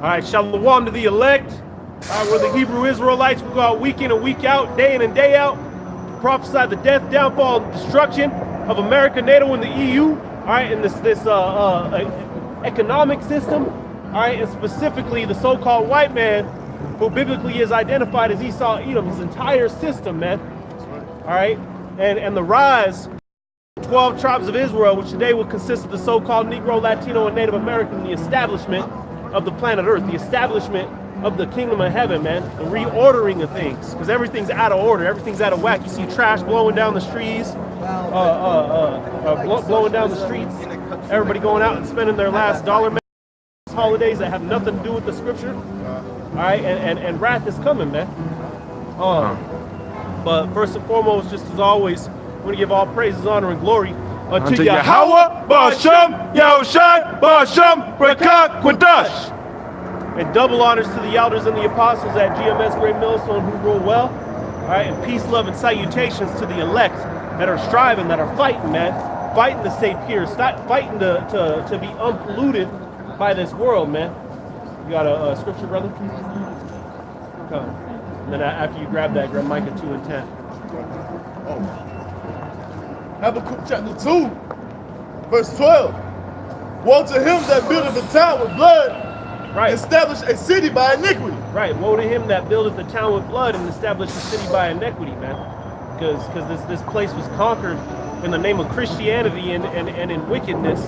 All right, shalom to the elect. All right, we're the Hebrew Israelites. We go out week in and week out, day in and day out, prophesy the death, downfall, and destruction of America, NATO, and the EU. All right, in this economic system. All right, and specifically the so-called white man, who biblically is identified as Esau, Edom, his entire system, man. All right, and the rise of 12 tribes of Israel, which today will consist of the so-called Negro, Latino, and Native American, the establishment of the planet Earth, the establishment of the kingdom of heaven, man, the reordering of things, because everything's out of order, everything's out of whack. You see trash blowing down the streets, blowing down the streets, everybody going out and spending their last dollar holidays that have nothing to do with the scripture. All right, and wrath is coming, man. But first and foremost, just as always, we're going to give all praises, honor, and glory unto Yahweh, Ba'ashem, Yahushai, Ba'ashem, Brakah, Quadash. And double honors to the elders and the apostles at GMS Great Millstone who rule well. All right, and peace, love, and salutations to the elect that are striving, that are fighting, man. Fighting to stay pure, fighting to be unpolluted by this world, man. You got a scripture, brother? Come. And then after you grab that, grab Micah 2 and 10. Oh. Habakkuk chapter 2, verse 12. Woe to him that buildeth a town with blood, right. Establish a city by iniquity. Right. Woe to him that buildeth a town with blood and establish a city by iniquity, man. Because this place was conquered in the name of Christianity and in wickedness.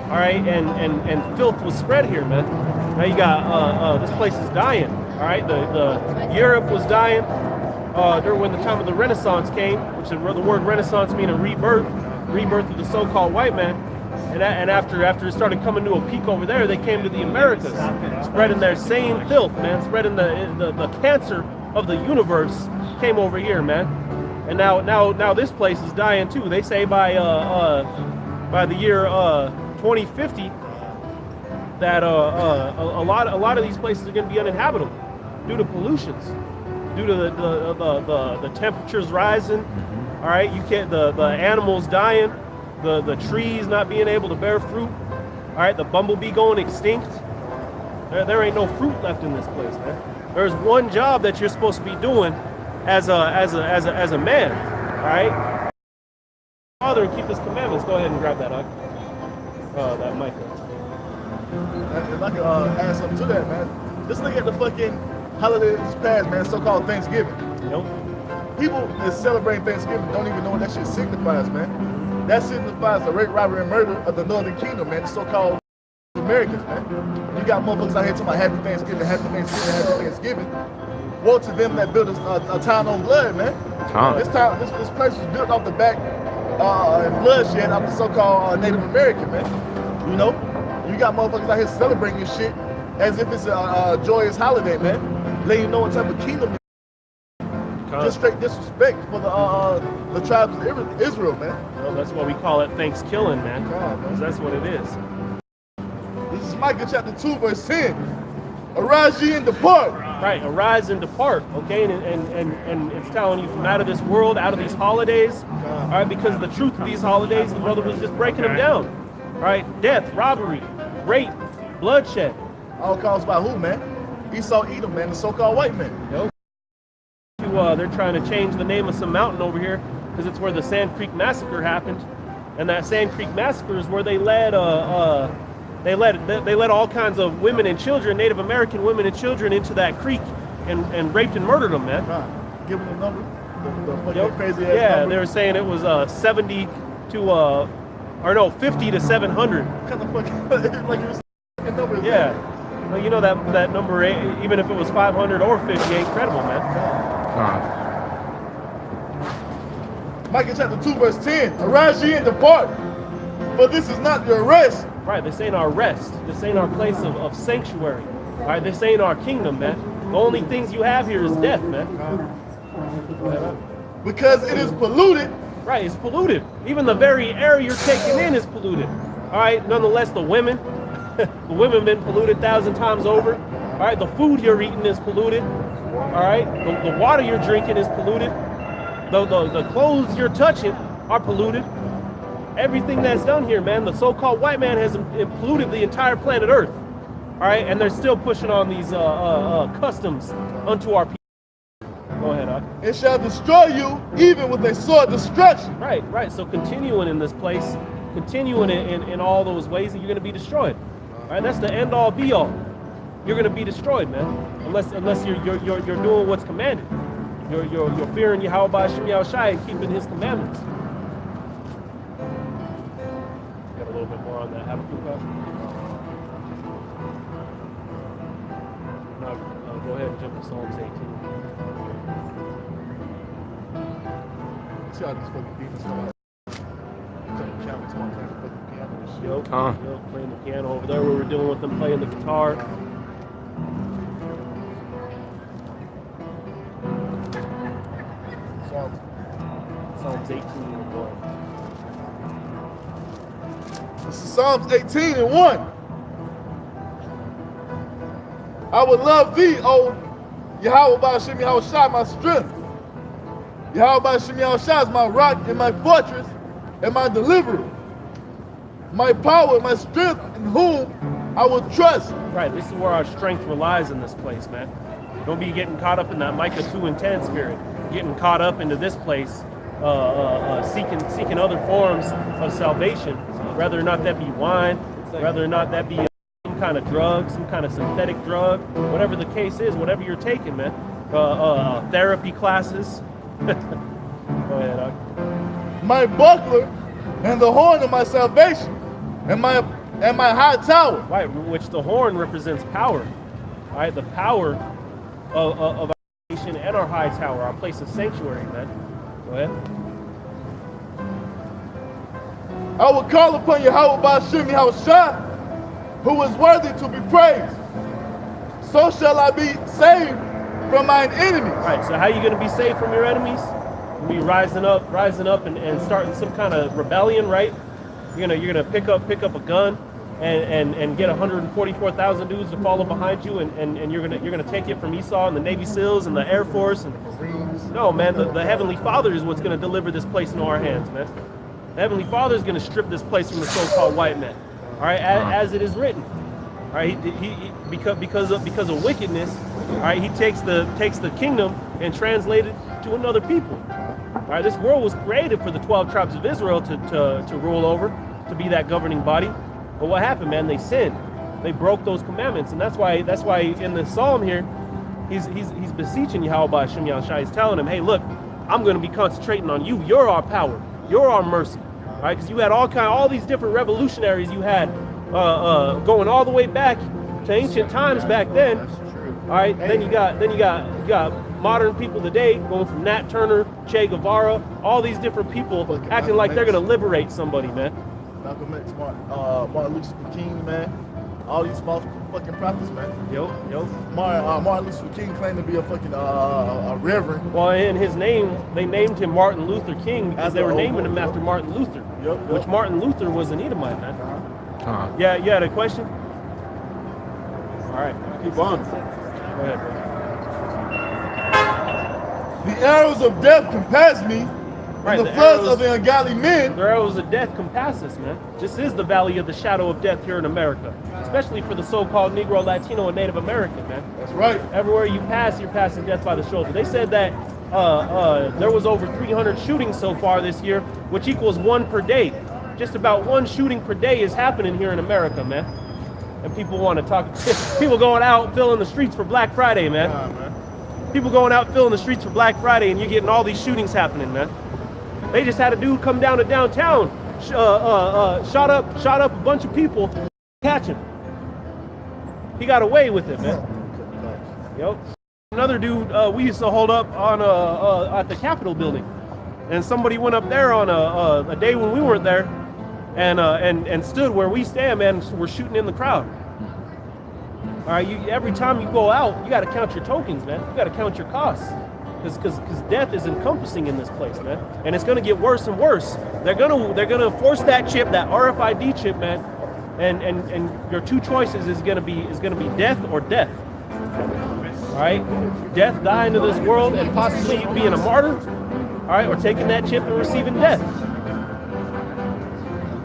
All right, and filth was spread here, man. Now you got this place is dying. All right, the Europe was dying during the time of the Renaissance came, which the word Renaissance means a rebirth of the so-called white man. And after it started coming to a peak over there, they came to the Americas, spreading their same filth, man, spreading the cancer of the universe came over here, man. And now this place is dying too. They say by the year 2050 that a lot of these places are going to be uninhabitable due to pollutions, due to the temperatures rising. All right, you can't the animals dying, the trees not being able to bear fruit. All right, the bumblebee going extinct. There ain't no fruit left in this place, man. There's one job that you're supposed to be doing as a man. All right, Father, and keep His commandments. Go ahead and grab that, that mic. If I could add something to that, man. Just look at the fucking holidays past, man, so-called Thanksgiving. Yep. People that celebrate Thanksgiving don't even know what that shit signifies, man. That signifies the rape, robbery, and murder of the Northern Kingdom, man, the so-called Americans, man. You got motherfuckers out here talking about Happy Thanksgiving, Happy Thanksgiving, Happy Thanksgiving. Woe to them that build a town on blood, man. This place was built off the back and bloodshed of the so-called Native American, man. You know? You got motherfuckers out here celebrating this shit as if it's a joyous holiday, man. Letting you know what type of kingdom. Just straight disrespect for the tribes of Israel, man. Well, that's why we call it Thanksgiving, man. Because that's what it is. This is Micah chapter 2, verse 10. Arise ye and depart. Right, arise and depart, okay? And it's telling you from out of this world, out of these holidays, all right, because the truth of these holidays, the brother was just breaking them down. All right, death, robbery, rape, bloodshed. All caused by who, man? Esau, Edom, man, the so-called white man. Yep. They're trying to change the name of some mountain over here because it's where the Sand Creek Massacre happened, and that Sand Creek Massacre is where they led all kinds of women and children, Native American women and children, into that creek and raped and murdered them, man. Right. Give them a number. The crazy ass yeah, number. They were saying it was 50 to 700. What kind of fucking like you was number? Yeah. Well, you know that number, even if it was 500 or 50, ain't credible, man. Micah chapter 2, verse 10. Arise ye and depart, for this is not your rest. Right, this ain't our rest. This ain't our place of sanctuary. All right, this ain't our kingdom, man. The only things you have here is death, man. Because it is polluted. Right, it's polluted. Even the very air you're taking in is polluted. All right, nonetheless, the women been polluted 1,000 times over. All right, the food you're eating is polluted. All right, the water you're drinking is polluted. The clothes you're touching are polluted. Everything that's done here, man, the so-called white man has polluted the entire planet Earth. All right, and they're still pushing on these customs unto our people. Go ahead, Ak. It shall destroy you even with a sword destruction. Right, right. So continuing in this place, continuing in all those ways, you're going to be destroyed. All right, that's the end all be all. You're going to be destroyed, man. Unless you're doing what's commanded. You're fearing Yahweh Shem Yahushai and keeping His commandments. Got a little bit more on that. Habakkuk. Now, go ahead and jump to Psalms 18. See how these fucking demons come out. Playing the fucking piano and shit. Yep, playing the piano over there where we're dealing with them playing the guitar. Psalms 18 and 1. This is Psalms 18 and 1. I would love thee, O Yahweh Ba'ashem Yahushai, my strength. Yahweh Ba'ashem Yahushai is my rock and my fortress and my deliverer. My power and my strength in whom I will trust. Right, this is where our strength relies in this place, man. Don't be getting caught up in that Micah 2 and 10 spirit. Getting caught up into this place, seeking other forms of salvation, whether or not that be wine, whether or not that be some kind of drug, some kind of synthetic drug, whatever the case is, whatever you're taking, man. Therapy classes. Go ahead, Doc. My buckler and the horn of my salvation, and my high tower. Right, which the horn represents power. All right, the power of our nation and our high tower, our place of sanctuary, man. Go ahead. I will call upon Yahweh Ba'ashem Yahushai, who is worthy to be praised. So shall I be saved from mine enemies. All right, so how are you going to be saved from your enemies? You'll be rising up and starting some kind of rebellion, right? You're gonna pick up a gun and get 144,000 dudes to follow behind you, and you're gonna take it from Esau and the Navy SEALs and the Air Force and no, man, the Heavenly Father is what's gonna deliver this place into our hands, man. The Heavenly Father is gonna strip this place from the so-called white men. All right, as it is written. All right, he because of wickedness. All right, he takes the kingdom and translates it to another people. All right, this world was created for the 12 tribes of Israel to rule over, to be that governing body. But what happened, man? They sinned. They broke those commandments, and that's why in the psalm here, he's beseeching Yahweh Ba'ashem Yahushai. He's telling him, hey, look, I'm going to be concentrating on you. You're our power. You're our mercy. All right, because you had all these different revolutionaries you had going all the way back to ancient times back then. All right, then you got modern people today going from Nat Turner, Che Guevara, all these different people acting like they're gonna liberate somebody, man. Malcolm X, Martin Luther King, man. All these false fucking prophets, man. Yo. Martin Luther King claimed to be a fucking a reverend. Well, in his name, they named him Martin Luther King because they were naming him after Martin Luther, which Martin Luther was an Edomite, man. Yeah, you had a question? All right, keep on. Go ahead, bro. The arrows of death compass me, and the floods of the ungodly men. The arrows of death compass us, man. This is the valley of the shadow of death here in America, especially for the so-called Negro, Latino, and Native American, man. That's right. Everywhere you pass, you're passing death by the shoulder. They said that there was over 300 shootings so far this year, which equals one per day. Just about one shooting per day is happening here in America, man. And people want to talk. People going out filling the streets for Black Friday, man. People going out filling the streets for Black Friday, and you're getting all these shootings happening, man. They just had a dude come down to downtown, shot up a bunch of people, catch him. He got away with it, man. Yep. Another dude we used to hold up on at the Capitol building, and somebody went up there on a day when we weren't there, and stood where we stand, man. We're shooting in the crowd. All right, every time you go out, you got to count your tokens, man. You got to count your costs, because death is encompassing in this place, man, and it's gonna get worse and worse. They're gonna force that chip, that RFID chip, man, and your two choices is gonna be death or death. All right, death, dying to this world and possibly being a martyr. All right, or taking that chip and receiving death.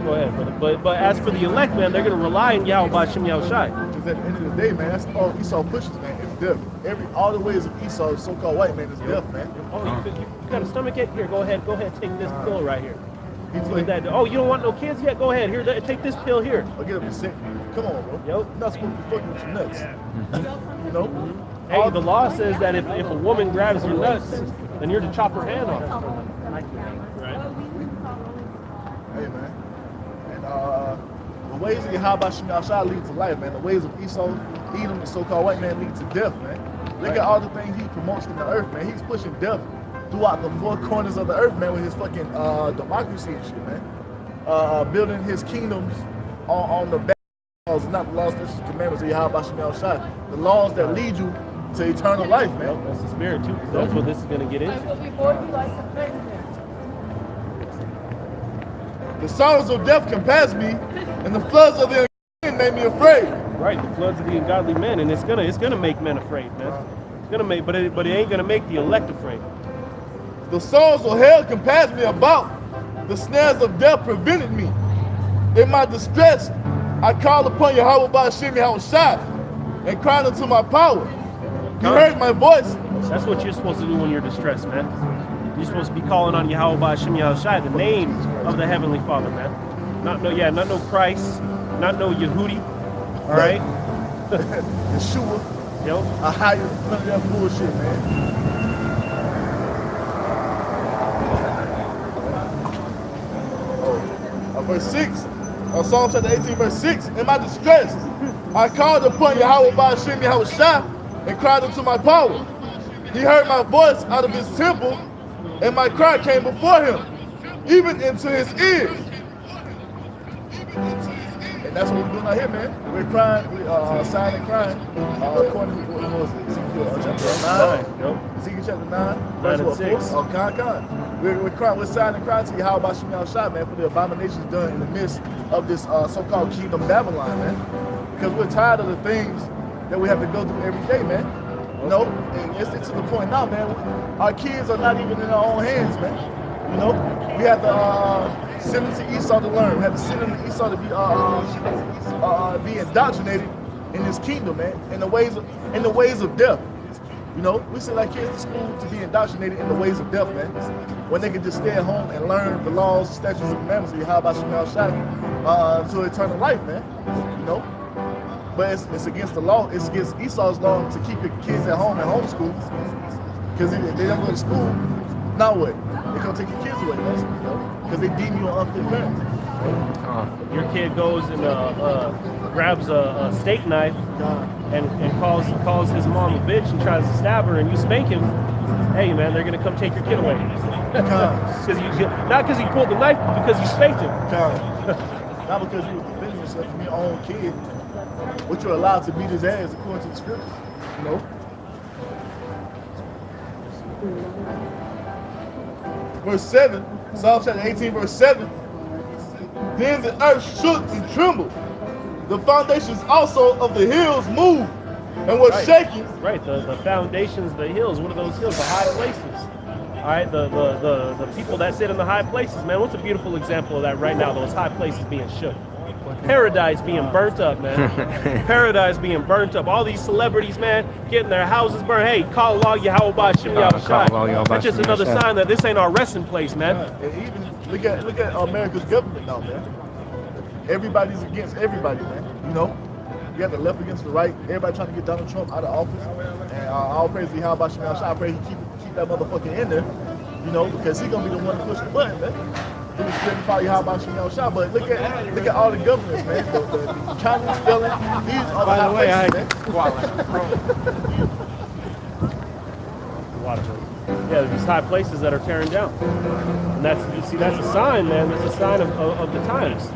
Go ahead, brother. But as for the elect, man, they're gonna rely on Yahweh Ba'ashem Yahushai. Because at the end of the day, man, that's all Esau pushes, man. It's death. All the ways of Esau, so-called white man, is death, man. Oh, you got a stomach ache? Here, go ahead, take this pill right here. He's Look at that. Oh, you don't want no kids yet? Go ahead. Here, take this pill here. I'll get up and sick. Come on, bro. Yo. You're not supposed to be fucking with your nuts. You know? Hey, the law says that if a woman grabs your nuts, then you're to chop her hand off. Right. Hey, man. And the ways of Yahweh Shem Yahshua lead to life, man. The ways of Esau, Edom, the so-called white man, lead to death, man. Look at all the things he promotes in the earth, man. He's pushing death throughout the four corners of the earth, man, with his fucking democracy and shit, man. Building his kingdoms on the back laws, not the laws, statutes, commandments of Yahweh Shem Yahshua. The laws that lead you to eternal life, man. That's the spirit too, because that's what this is going to get into. The sorrows of death compass me, and the floods of the ungodly made me afraid. Right, the floods of the ungodly men, and it's gonna make men afraid, man. It's gonna make, but it ain't gonna make the elect afraid. The sorrows of hell compassed me about. The snares of death prevented me. In my distress, I called upon Yahweh by Hashem Yahushua and cried unto my power. You heard my voice. That's what you're supposed to do when you're distressed, man. You're supposed to be calling on Yahweh by Hashem Yahushua, the name of the Heavenly Father, man. Not no Christ, not no Yehudi. All right. Yeshua. Yo. I hire none of that bullshit, man. Verse 6, Psalm chapter 18, verse 6. In my distress, I called upon Yahweh by Hashem Yahushua and cried unto my power. He heard my voice out of his temple, and my cry came before him, even into his ears. And that's what we're doing out here, man. We're crying, we're silent crying. According to what was it? Ezekiel chapter 9. Ezekiel chapter 9, verse 6. Oh, Con. We're crying, we're silent crying to Yahweh by Shem Yahshua, man, for the abominations done in the midst of this so-called kingdom Babylon, man. Because we're tired of the things that we have to go through every day, man. You know, and it's to the point now, man. Our kids are not even in our own hands, man. You know, we have to send them to Esau to learn. We have to send them to Esau to be indoctrinated in this kingdom, man, in the ways of death. You know, we send our kids to school to be indoctrinated in the ways of death, man. When they can just stay at home and learn the laws, statutes, and commandments of Yahweh Shem Yahshua to eternal life, man. You know, but it's against the law. It's against Esau's law to keep your kids at home and homeschool. Because if they don't go to school, now what? They're gonna take your kids away, man. You know, because they deem you an unfit parent. Your kid goes and grabs a steak knife and calls his mom a bitch and tries to stab her, and you spank him. Hey man, they're gonna come take your kid away. Not because he pulled the knife, but because you spanked him. Not because you was defending yourself from your own kid, but you're allowed to beat his ass according to the scriptures. You know. Verse 7, Psalm chapter 18, verse 7. Then the earth shook and trembled. The foundations also of the hills moved and were shaking. Right, the foundations, the hills. What are those hills? The high places. All right, the people that sit in the high places, man. What's a beautiful example of that right now? Those high places being shook. Paradise being burnt up, man. Paradise being burnt up. All these celebrities, man, getting their houses burned. Hey, call Allah Yahweh by Shem Yahushua. That's just another sign that this ain't our resting place, man. And even look at America's government now, man. Everybody's against everybody, man. You know, you got the left against the right. Everybody trying to get Donald Trump out of office. And all praise to Yahweh by Shem Yahushua. I pray he keep that motherfucker in there. You know, because he's gonna be the one to push the button, man. He was spreading probably how about Shah, but look at all the governments, man. The Chinese spelling, these are the high places, man. Yeah, these high places that are tearing down. And that's a sign, man. That's a sign of the times.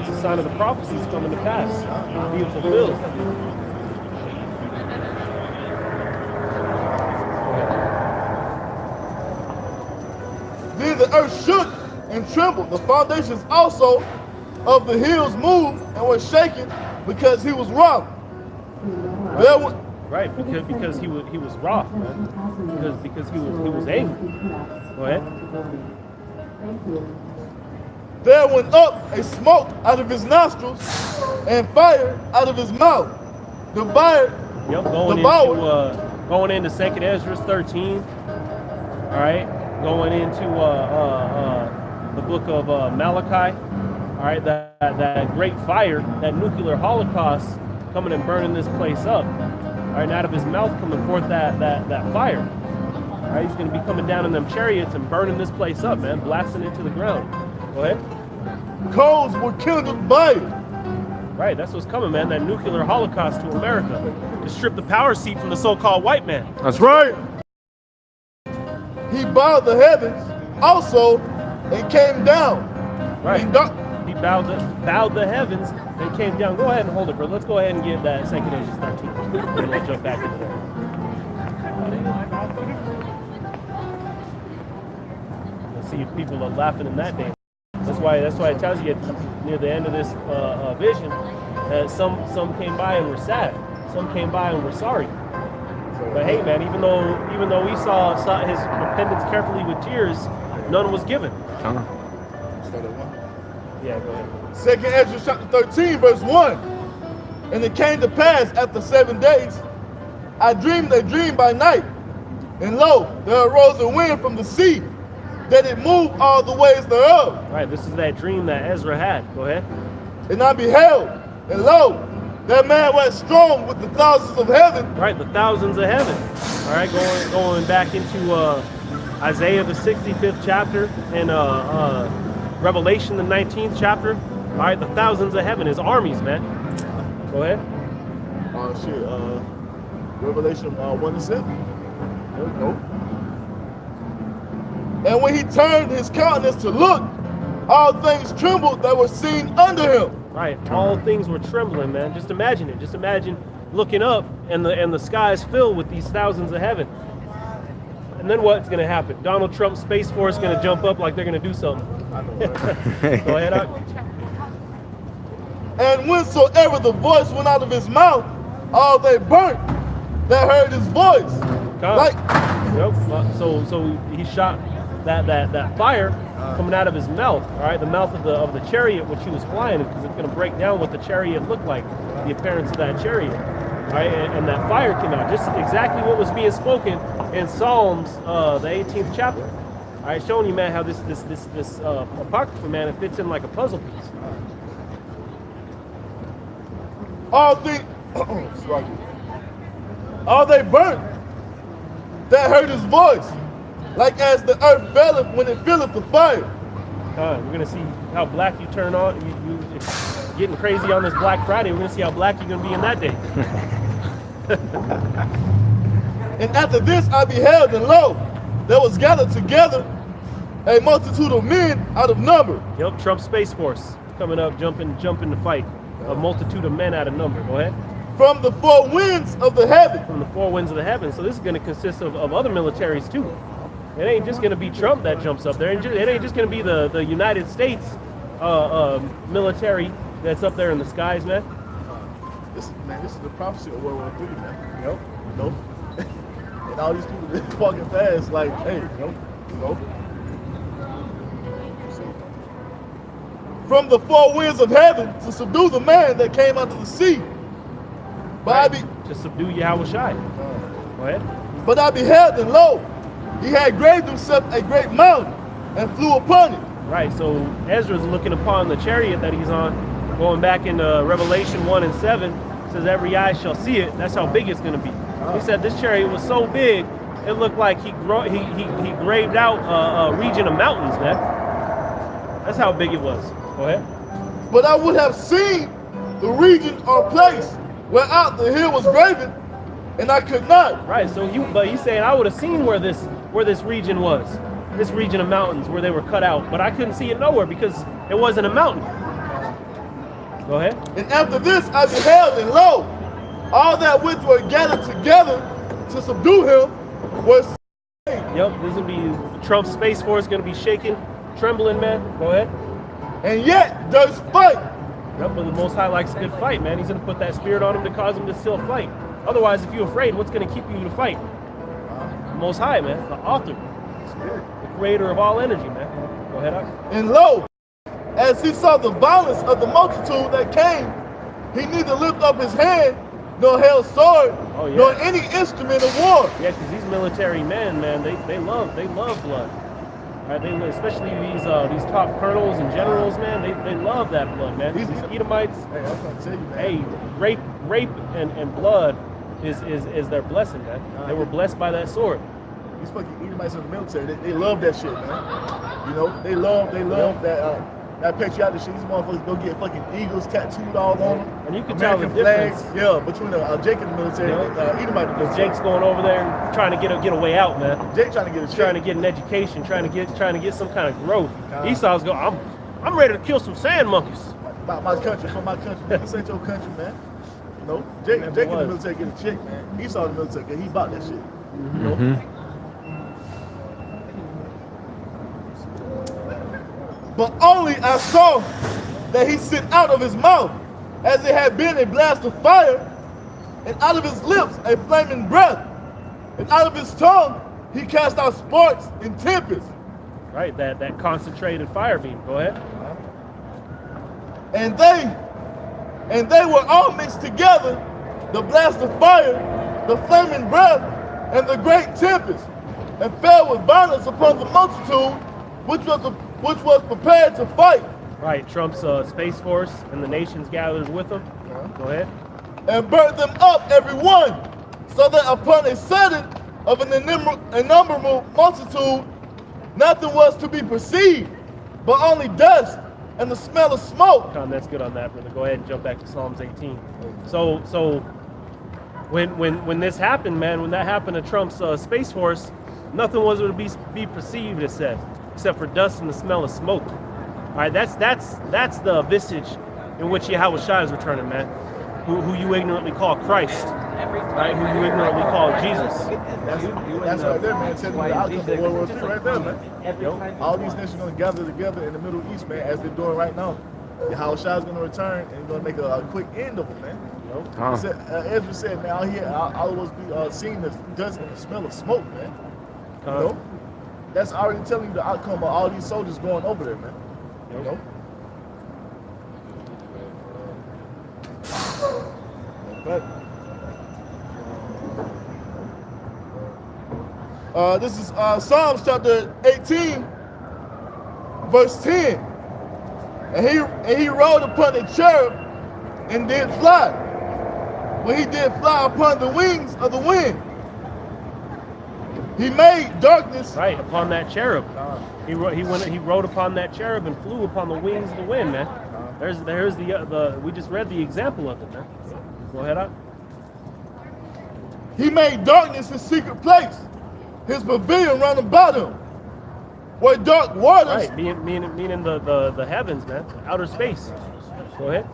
It's a sign of the prophecies coming to pass, being fulfilled. Then the earth shook and trembled. The foundations also of the hills moved and were shaken because he was wroth. Right, because he was wroth, man. Because he was angry. Go ahead. there went up a smoke out of his nostrils and fire out of his mouth. Devoured. Yep, going into 2nd Ezra 13. All right, going into the book of Malachi. All right, that great fire, that nuclear holocaust coming and burning this place up. All right, and out of his mouth coming forth that fire. All right, he's going to be coming down in them chariots and burning this place up, man, blasting it to the ground. Go ahead. Coals were kindled by it. Right, that's what's coming, man, that nuclear holocaust to America. To strip the power seat from the so-called white man. That's right. He bowed the heavens also and came down. Right. He bowed the heavens and came down. Go ahead and hold it, bro. Let's go ahead and get that 2nd Ezra 13. And we'll jump back into there. Let's see if people are laughing in that day. That's why it tells you near the end of this vision that some came by and were sad. Some came by and were sorry. But hey, man, even though we saw his repentance carefully with tears, none was given. Yeah, go ahead. 2nd Ezra chapter 13, verse 1. And it came to pass after 7 days, I dreamed a dream by night, and lo, there arose a wind from the sea, that it moved all the ways thereof. Right, this is that dream that Ezra had. Go ahead. And I beheld, and lo, that man was strong with the thousands of heaven. Right, the thousands of heaven. All right, going back into Isaiah the 65th chapter and Revelation the 19th chapter. All right, the thousands of heaven is armies, man. Go ahead. Revelation 1:7. Nope. And when he turned his countenance to look, all things trembled that were seen under him. Right, all things were trembling, man. Just imagine it. Just imagine looking up and the sky is filled with these thousands of heaven. And then what's going to happen? Donald Trump's Space Force is going to jump up like they're going to do something. Go ahead, Doc. And whensoever the voice went out of his mouth, all they burnt that heard his voice. Like, yep. So he shot that fire coming out of his mouth. All right, the mouth of the chariot which he was flying, because it's going to break down what the chariot looked like, the appearance of that chariot. All right, and that fire came out, just exactly what was being spoken in Psalms, the 18th chapter. All right, showing you, man, how this apocrypha, man, it fits in like a puzzle piece. All they burnt that heard his voice, like as the earth felleth when it filleth the fire. We're gonna see how black you turn on. You getting crazy on this Black Friday. We're gonna see how black you're gonna be in that day. And after this I beheld, and lo, there was gathered together a multitude of men out of number. Yep, Trump's Space Force coming up, jumping to fight. A multitude of men out of number. Go ahead. From the four winds of the heaven. From the four winds of the heaven. So this is going to consist of other militaries too. It ain't just going to be Trump that jumps up there. It ain't just going to be the United States military that's up there in the skies, man. This is the prophecy of World War III, man. Yep. Nope. And all these people just walking past like, hey, nope. From the four winds of heaven to subdue the man that came out of the sea. But to subdue Yahushua. Go ahead. But I beheld, and lo, he had graved himself a great mountain and flew upon it. Right, so Ezra's looking upon the chariot that he's on, going back into Revelation 1:7, says every eye shall see it. That's how big it's going to be. He said this chariot was so big, it looked like he graved out a region of mountains, man. That's how big it was. Go ahead. But I would have seen the region or place whereout the hill was graven, and I could not. Right, so he's saying I would have seen where this region was, this region of mountains where they were cut out, but I couldn't see it nowhere because it wasn't a mountain. Go ahead. And after this I beheld, and lo, all that which were gathered together to subdue him was slain. Yep, this will be Trump's Space Force going to be shaking, trembling, man. Go ahead. And yet does fight. Yep, but the Most High likes a good fight, man. He's going to put that spirit on him to cause him to still fight. Otherwise, if you're afraid, what's going to keep you to fight? The Most High, man, the author, the creator of all energy, man. Go ahead, Ak. And lo, As he saw the violence of the multitude that came, he neither lift up his hand, nor held sword, nor any instrument of war. Yeah, because these military men, man, they love blood. Right? Especially these top colonels and generals, man, they love that blood, man. These Edomites, hey, I'm trying to tell you, man. Hey, rape and blood is their blessing, man. They were blessed by that sword. These fucking Edomites in the military, they love that shit, man. You know, they love that patriotic shit. These motherfuckers go get fucking eagles tattooed all on them. And you can American tell the difference. flags, between Jake in the military and Edomite. Because Jake's going over there and trying to get a way out, man. Jake trying to get a trying to get an education, trying to get some kind of growth. Esau's going, I'm ready to kill some sand monkeys. My country, for my country. Man, this ain't your country, man. You know, Jake in the military get a chick, man. Esau in the military, cause he bought that shit. You know? But only I saw that he sent out of his mouth, as it had been a blast of fire, and out of his lips a flaming breath, and out of his tongue he cast out sparks and tempests. Right, that concentrated fire beam. Go ahead. And they were all mixed together, the blast of fire, the flaming breath, and the great tempest, and fell with violence upon the multitude, which was prepared to fight. Right, Trump's Space Force and the nations gathers with them. Go ahead. And burnt them up, every one, so that upon a sudden of an innumerable multitude, nothing was to be perceived, but only dust and the smell of smoke. That's good on that, brother. Go ahead and jump back to Psalms 18. So when this happened, man, when that happened to Trump's Space Force, nothing was to be perceived, it said, except for dust and the smell of smoke. All right, that's the visage in which Yahweh Shai is returning, man. Who you ignorantly call Christ, right? Who you ignorantly call Jesus. That's right there, man. Telling you the outcome of World War III right there, man. All these nations are going to gather together in the Middle East, man, as they're doing right now. Yahweh Shai is going to return and he's going to make a quick end of it, man. Ezra said, man, out here, I'll always be seeing the dust and the smell of smoke, man. You know? That's already telling you the outcome of all these soldiers going over there, man. You know? This is Psalms chapter 18, verse 10. And he rode upon a cherub and did fly. When he did fly upon the wings of the wind, he made darkness. Right, upon that cherub. He rode upon that cherub and flew upon the wings of the wind, man. There's the we just read the example of it, man. Go ahead on. He made darkness his secret place, his pavilion round about him, where dark waters. Right, meaning the heavens, man, outer space. Go ahead.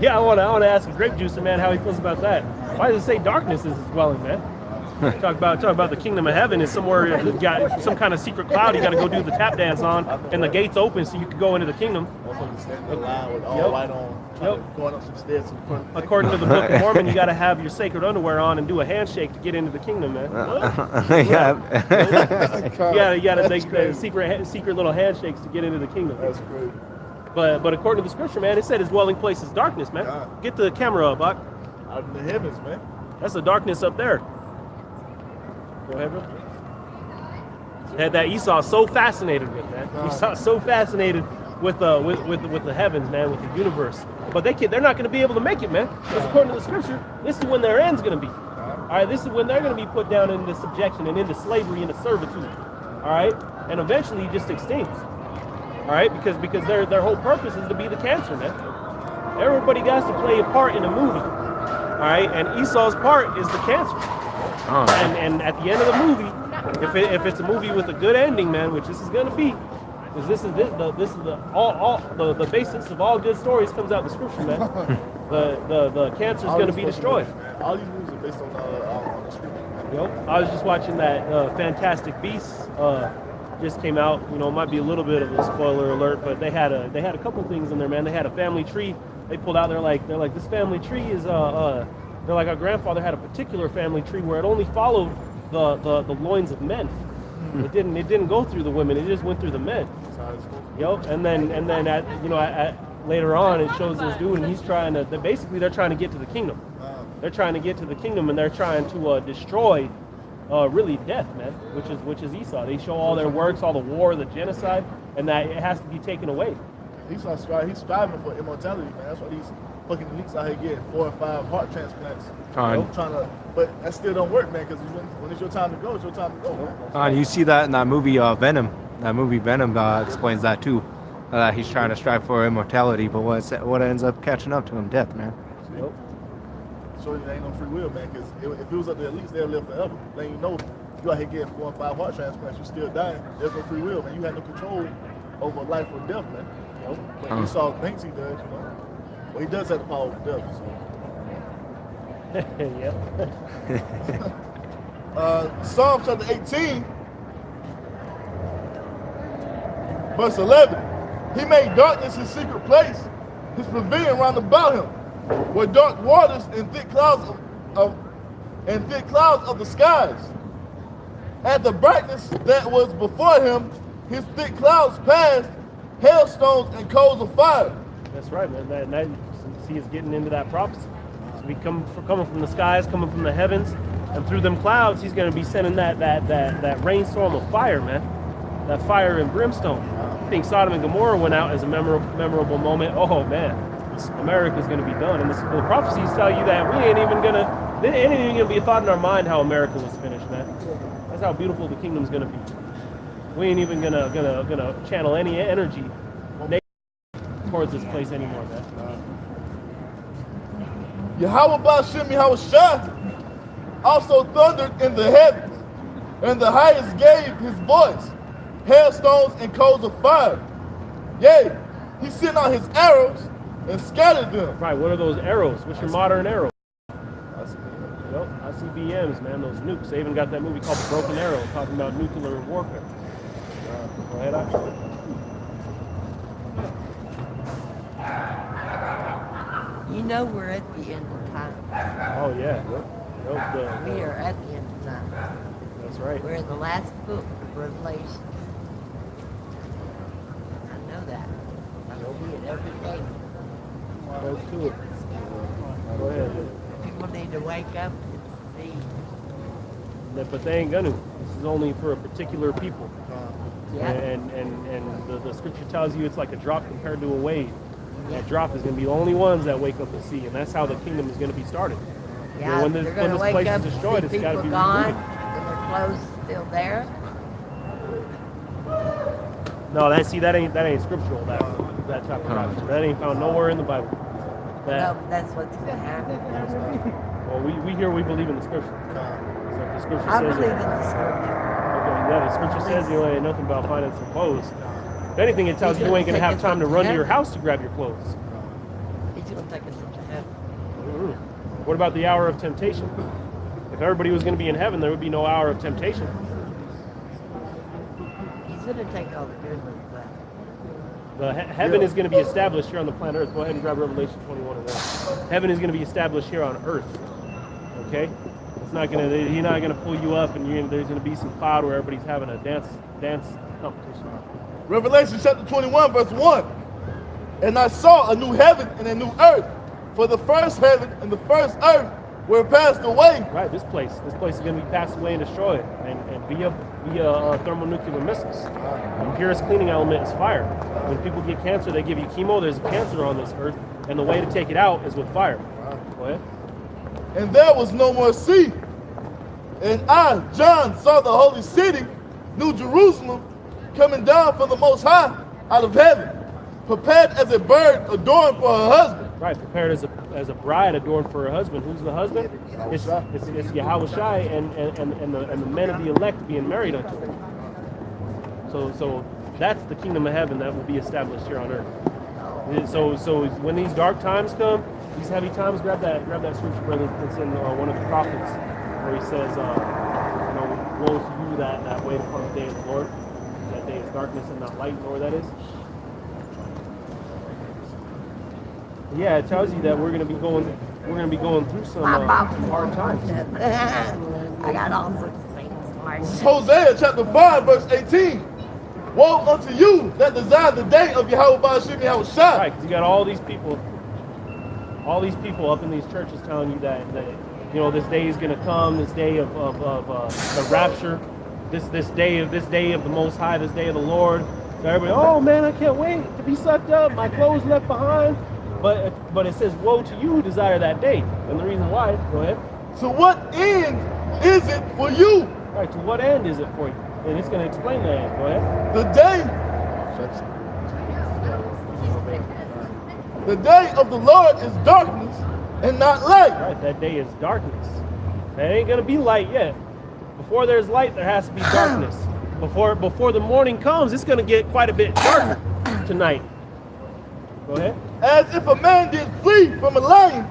Yeah, I want to ask a grape juicer, man, how he feels about that. Why does it say darkness is his dwelling, man? Talk about the kingdom of heaven is somewhere you got some kind of secret cloud you got to go do the tap dance on, and the gates open so you can go into the kingdom. Going up some stairs. According to the Book of Mormon, you got to have your sacred underwear on and do a handshake to get into the kingdom, man. You got to make secret little handshakes to get into the kingdom. That's crazy. But according to the scripture, man, it said his dwelling place is darkness, man. Get the camera up, Buck. Out in the heavens, man. That's the darkness up there. Go ahead, bro. That Esau so fascinated with, man. Esau so fascinated with the heavens, man, with the universe. But they're not going to be able to make it, man. Because according to the scripture, this is when their end's going to be. All right, this is when they're going to be put down into subjection and into slavery, into servitude. All right, and eventually just extinct. All right, because their whole purpose is to be the cancer, man. Everybody got to play a part in a movie. All right, and Esau's part is the cancer. And at the end of the movie, if it's a movie with a good ending, man, which this is gonna be, because this is the basis of all good stories comes out in the scripture, man. The cancer is gonna be destroyed. All these movies are based on the scripture. I was just watching that Fantastic Beasts just came out. You know, it might be a little bit of a spoiler alert, but they had a couple things in there, man. They had a family tree. They pulled out. They're like this family tree is they're like, our grandfather had a particular family tree where it only followed the loins of men. It didn't go through the women. It just went through the men. Yep. And then later on it shows this dude, and he's trying to. They're trying to get to the kingdom. They're trying to get to the kingdom, and they're trying to destroy, really death, man. Which is Esau. They show all their works, all the war, the genocide, and that it has to be taken away. He's striving for immortality, man. That's why these fucking elites out here getting 4 or 5 heart transplants. But that still don't work, man. Because when it's your time to go, it's your time to go, man. You see that in that movie Venom. That movie Venom explains that too. That he's trying to strive for immortality, but what ends up catching up to him? Death, man. Yep. So there ain't no free will, man. Because if it was up to the elites, they'll live forever. Then you know, you out here getting 4 or 5 heart transplants, you still dying. There's no free will, man. You have no control over life or death, man. You know? But Esau thinks he does, you know. Well, he does have the power over death. So. Yep. Psalm chapter 18, verse 11. He made darkness his secret place, his pavilion round about him, where dark waters and thick clouds of the skies. At the brightness that was before him, his thick clouds passed, hailstones and coals of fire. That's right, man. That see, is getting into that prophecy. So we coming from the skies, coming from the heavens, and through them clouds, he's going to be sending that rainstorm of fire, man. That fire and brimstone. I think Sodom and Gomorrah went out as a memorable moment. Oh man, America's going to be done. And the prophecies tell you that it ain't even going to be a thought in our mind how America was finished, man. That's how beautiful the kingdom's going to be. We ain't even gonna channel any energy towards this place anymore, man. Yahweh Ba'Shem Yahushua also thundered in the heavens, and the highest gave his voice, hailstones and coals of fire. Yea, he sent out his arrows and scattered them. Right, what are those arrows? What's your modern arrow? ICBMs, man, those nukes. They even got that movie called The Broken Arrow, talking about nuclear warfare. Go ahead, actually. You know we're at the end of time. Oh, yeah. We are at the end of time. That's right. We're in the last book of Revelation. I know that. I see it every day. Go to it. Go ahead. People need to wake up and see. But they ain't gonna. This is only for a particular people. Yeah. And the scripture tells you it's like a drop compared to a wave. That drop is going to be the only ones that wake up and see, and that's how the kingdom is going to be started. Yeah, when this place is destroyed, it's got to be gone, rebooted. and their clothes still there. No, that ain't scriptural. That type of prophecy. That ain't found nowhere in the Bible. No, that's what's going to happen. Well, we believe in the scripture. So if the scripture I says believe in the scripture. Okay, yeah, the scripture says you ain't nothing about finding some clothes. If anything, it tells you ain't gonna have time to run to your house to grab your clothes. He's going to take us into heaven. Mm-hmm. What about the hour of temptation? If everybody was going to be in heaven, there would be no hour of temptation. He's going to take all the good ones out. The heaven is going to be established here on the planet Earth. Go ahead and grab Revelation 21:1. Heaven is going to be established here on Earth. Okay, it's not going to. He's not going to pull you up, and there's going to be some cloud where everybody's having a dance competition. Revelation chapter 21, verse 1. And I saw a new heaven and a new earth, for the first heaven and the first earth were passed away. Right, this place is going to be passed away and destroyed, and via thermonuclear missiles. The purest cleaning element is fire. When people get cancer, they give you chemo. There's a cancer on this earth, and the way to take it out is with fire. Go ahead. And there was no more sea. And I, John, saw the holy city, New Jerusalem, coming down from the Most High out of heaven, prepared as a bird adorned for her husband. Right, prepared as a bride adorned for her husband. Who's the husband? It's Yahushua and the men of the elect being married unto her. So that's the kingdom of heaven that will be established here on earth. So when these dark times come, these heavy times, grab that scripture, brother, that's in one of the prophets, where he says, woe to you that wait upon the day of the Lord. That day is darkness and not light. You know where that is? Yeah, it tells you that we're going to be going through some hard times. I got all sorts of things. Hosea chapter 5, verse 18. Woe unto you that desire the day of Yahweh Ba'ashim Yahweh Shai. Right, because you got all these people up in these churches telling you that you know, this day is going to come, this day of the rapture, this day of the Most High, this day of the Lord. So everybody, oh man, I can't wait to be sucked up, my clothes left behind. But it says, woe to you who desire that day. And the reason why, go ahead. To what end is it for you? Right, to what end is it for you? And it's going to explain the end. Go ahead. The day of the Lord is darkness and not light. Right, that day is darkness. That ain't going to be light yet. Before there's light, there has to be darkness. Before the morning comes, it's going to get quite a bit darker tonight. Go ahead. As if a man did flee from a lion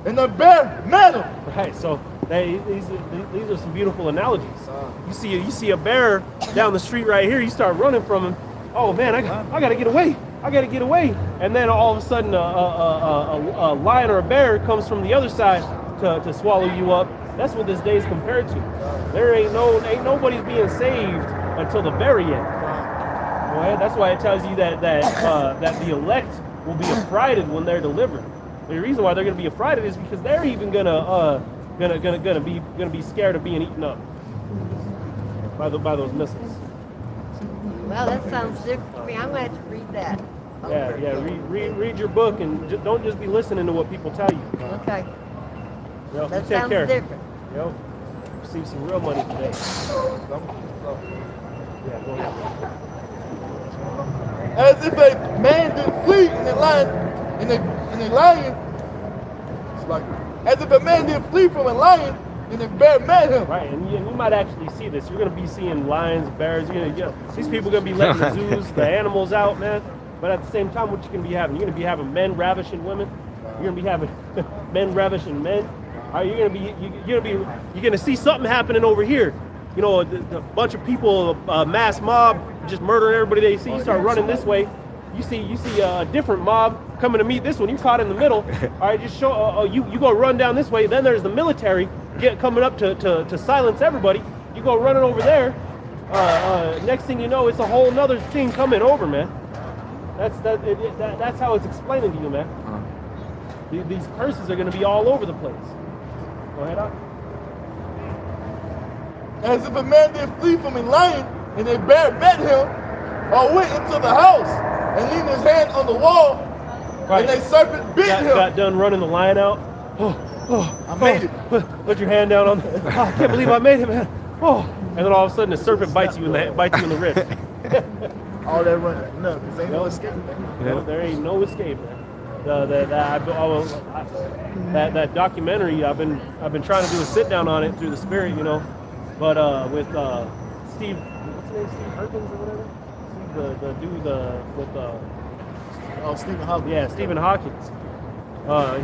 and a bear met him. Right, so these are some beautiful analogies. You see a bear down the street right here, you start running from him. Oh man, I gotta get away. I gotta get away. And then all of a sudden a lion or a bear comes from the other side to swallow you up. That's what this day is compared to. There ain't nobody's being saved until the very end. Go ahead. That's why it tells you that the elect will be affrighted when they're delivered. The reason why they're going to be affrighted is because they're even gonna be scared of being eaten up by those missiles. Well, that sounds different to me. I'm going to have to read that. Read your book and don't just be listening to what people tell you. Okay. You know, That you take sounds care. different. You know, receive some real money today. Yeah, go ahead. As if a man did flee in a lion, it's like, as if a man did flee from a lion and a bear met him. Right, and you might actually see this. You're going to be seeing lions, bears. These people are going to be letting the zoos, the animals out, man. But at the same time, what you going to be having? You're going to be having men ravishing women. You're going to be having men ravishing men. All right, you're going to see something happening over here. You know, a bunch of people, a mass mob, just murdering everybody they see. You start running this way, you see a different mob coming to meet this one. You're caught in the middle. All right, just show you go run down this way. Then there's the military coming up to silence everybody. You go running over there. Next thing you know, it's a whole nother thing coming over, man. That's how it's explaining to you, man. These curses are going to be all over the place. Go ahead, Doc. As if a man did flee from a lion and a bear met him, or went into the house and leaned his hand on the wall, and a serpent bit him. Got done running the lion out. I made it. Put your hand down on. I can't believe I made it, man. And then all of a sudden, the serpent bites you in the wrist. All that running, no, because ain't no escape, man. No, there ain't no escape, man. That documentary, I've been trying to do a sit down on it through the Spirit, you know, but with Steve, what's his name, Steve Perkins or whatever, the dude with Stephen Hawking. Yeah, Stephen Hawkins.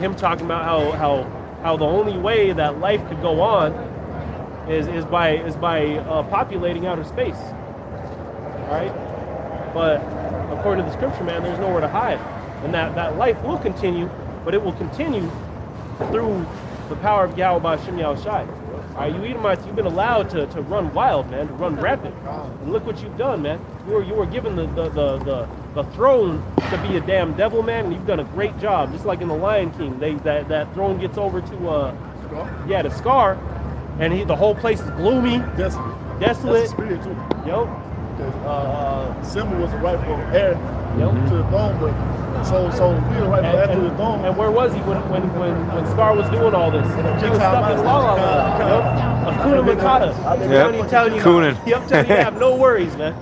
Him talking about how the only way that life could go on is by populating outer space. All right, but according to the scripture, man, there's nowhere to hide, and that life will continue, but it will continue through the power of Yahweh Ba'Shem Yahweh Shai. All right, you Edomites, you've been allowed to run wild, man, to run rampant, and look what you've done, man. You were given the throne to be a damn devil, man, and you've done a great job. Just like in the Lion King, that throne gets over to the Scar, and the whole place is gloomy, desolate. That's the spirit too. Yep. Because Simba was the rightful heir to the throne, but so we were rightful heir to the throne. And where was he when Scar was doing all this? He was stuck in La La Land. Hakuna Matata. Telling you to have no worries, man.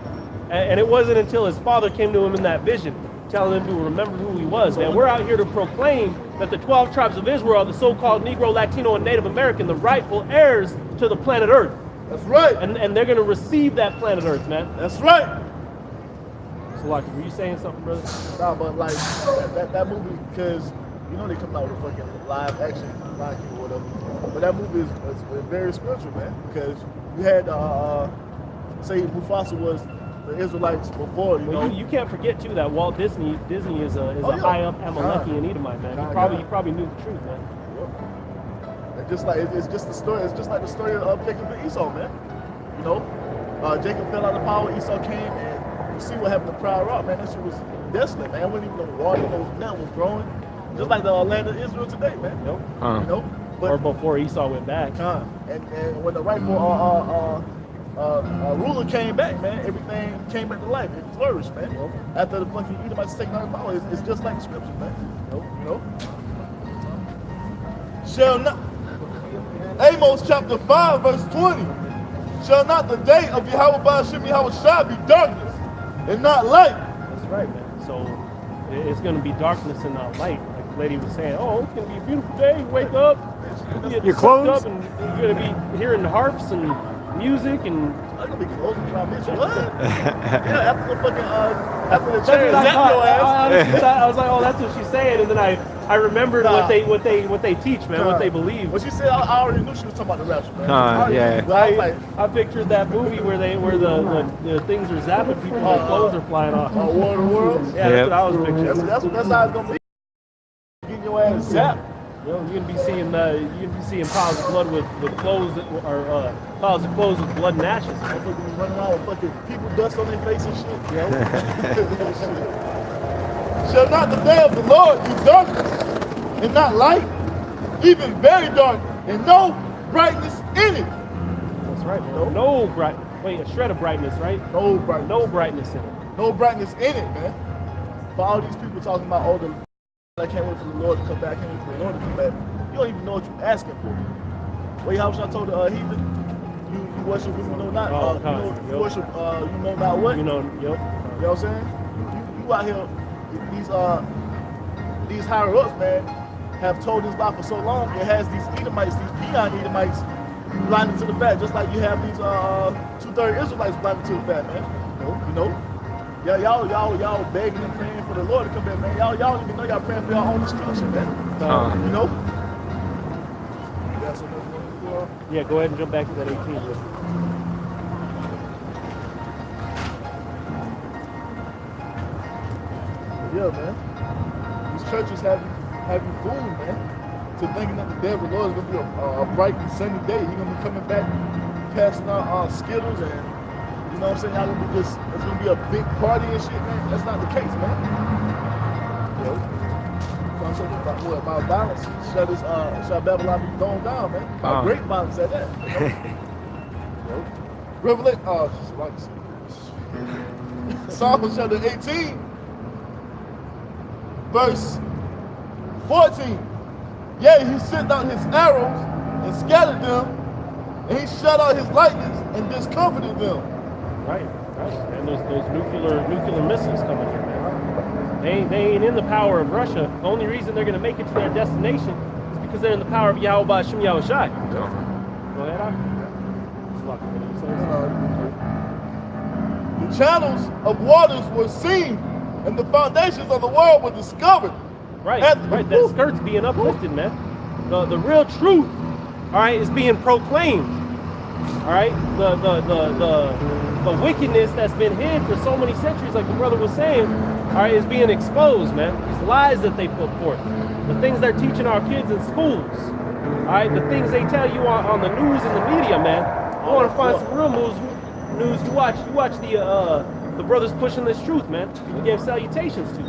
And it wasn't until his father came to him in that vision, telling him to remember who he was, man. We're out here to proclaim that the 12 tribes of Israel, the so-called Negro, Latino, and Native American, the rightful heirs to the planet Earth. That's right. And they're going to receive that planet Earth, man. That's right. So, like, were you saying something, brother? Nah, but like that movie, because you know they come out with a fucking live action Lion King or whatever. But that movie is very spiritual, man. Because you had say Mufasa was the Israelites before, you know. You can't forget too that Walt Disney is a high up Amalekian Edomite, man. You probably knew the truth, man. Just like it's just the story. It's just like the story of Jacob and Esau, man. You know, Jacob fell out of power. Esau came and you see what happened to Pride Rock, man, that shit was desolate, man. There wasn't even no water, nothing was growing. Just like the land of Israel today, man. Nope. You know? But Or before Esau went back. and when the rightful ruler came back, man, everything came back to life. It flourished, man. After the fucking Edomites taking out the power, it's just like the scriptures, man. You know? Shall not Amos chapter 5, verse 20. Shall not the day of Yahweh Ba'ashem Yahweh Shai be darkness and not light? That's right, man. So it's going to be darkness and not light. Like the lady was saying, oh, it's going to be a beautiful day. You wake up, you get Your sucked clothes? up, and you're going to be hearing harps and music and. I'm gonna be closing my bitch. What? Yeah, after the fucking after the That's chair what I zap thought. your I ass. honestly thought- I was like, oh, that's what she's saying, and then I remembered Nah. what they teach, man, what they believe. What she said, I already knew she was talking about the rapture, man. Yeah. But I was like, I pictured that movie where the things are zapping people, their clothes are flying off. War of the Worlds. Yeah, that's what I was picturing. That's how it's gonna be. Getting your ass zapped. You know, you're gonna be seeing piles of blood with clothes or piles of clothes with blood and ashes. Motherfuckers be running around with fucking people dust on their face and shit. You know? Shall not the day of the Lord be darkness and not light, even very dark, and no brightness in it? That's right. Man. Wait, a shred of brightness, right? No brightness. No brightness in it. No brightness in it, man. For all these people talking about, oh, I can't wait for the Lord to come back, I can't wait for the Lord to come back. You don't even know what you're asking for. Wait, how I told the heathen, you worship you know not, you worship you know not what? You know, You know what I'm saying? You out here, these higher ups, man, have told this lie for so long. It has these Edomites, these peon Edomites, blinded to the fact, just like you have these 2/3 Israelites blinded to the fact, man. You know? Yeah, y'all begging and praying for the Lord to come back, man. Y'all don't even know y'all praying for your own destruction, man. You know? Yeah, so Yeah, go ahead and jump back to that 18. Yeah, man. These churches have you fooled, man, to thinking that the day of the Lord is gonna be a bright and sunny day. He's gonna be coming back, passing out Skittles, and you know what I'm saying? Y'all gonna be it's gonna be a big party and shit, man. That's not the case, man. You know? So I'm saying about violence, shall Babylon be thrown down, man? By great violence at that. You know? Revelation, Psalm chapter 18, verse 14. Yea, he sent out his arrows and scattered them, and he shut out his lightnings and discomfited them. Right. And those nuclear missiles coming here, man. They ain't in the power of Russia. The only reason they're gonna make it to their destination is because they're in the power of Yahweh Ba'ashem Yahweh Shai. Go ahead, The channels of waters were seen, and the foundations of the world were discovered. Right. That skirt's being uplifted, man. The real truth, all right, is being proclaimed. All right, the wickedness that's been hid for so many centuries, like the brother was saying, all right, is being exposed, man. These lies that they put forth, the things they're teaching our kids in schools, all right, the things they tell you on the news and the media, man. You want to find some real news? You watch the brothers pushing this truth, man. We gave salutations to.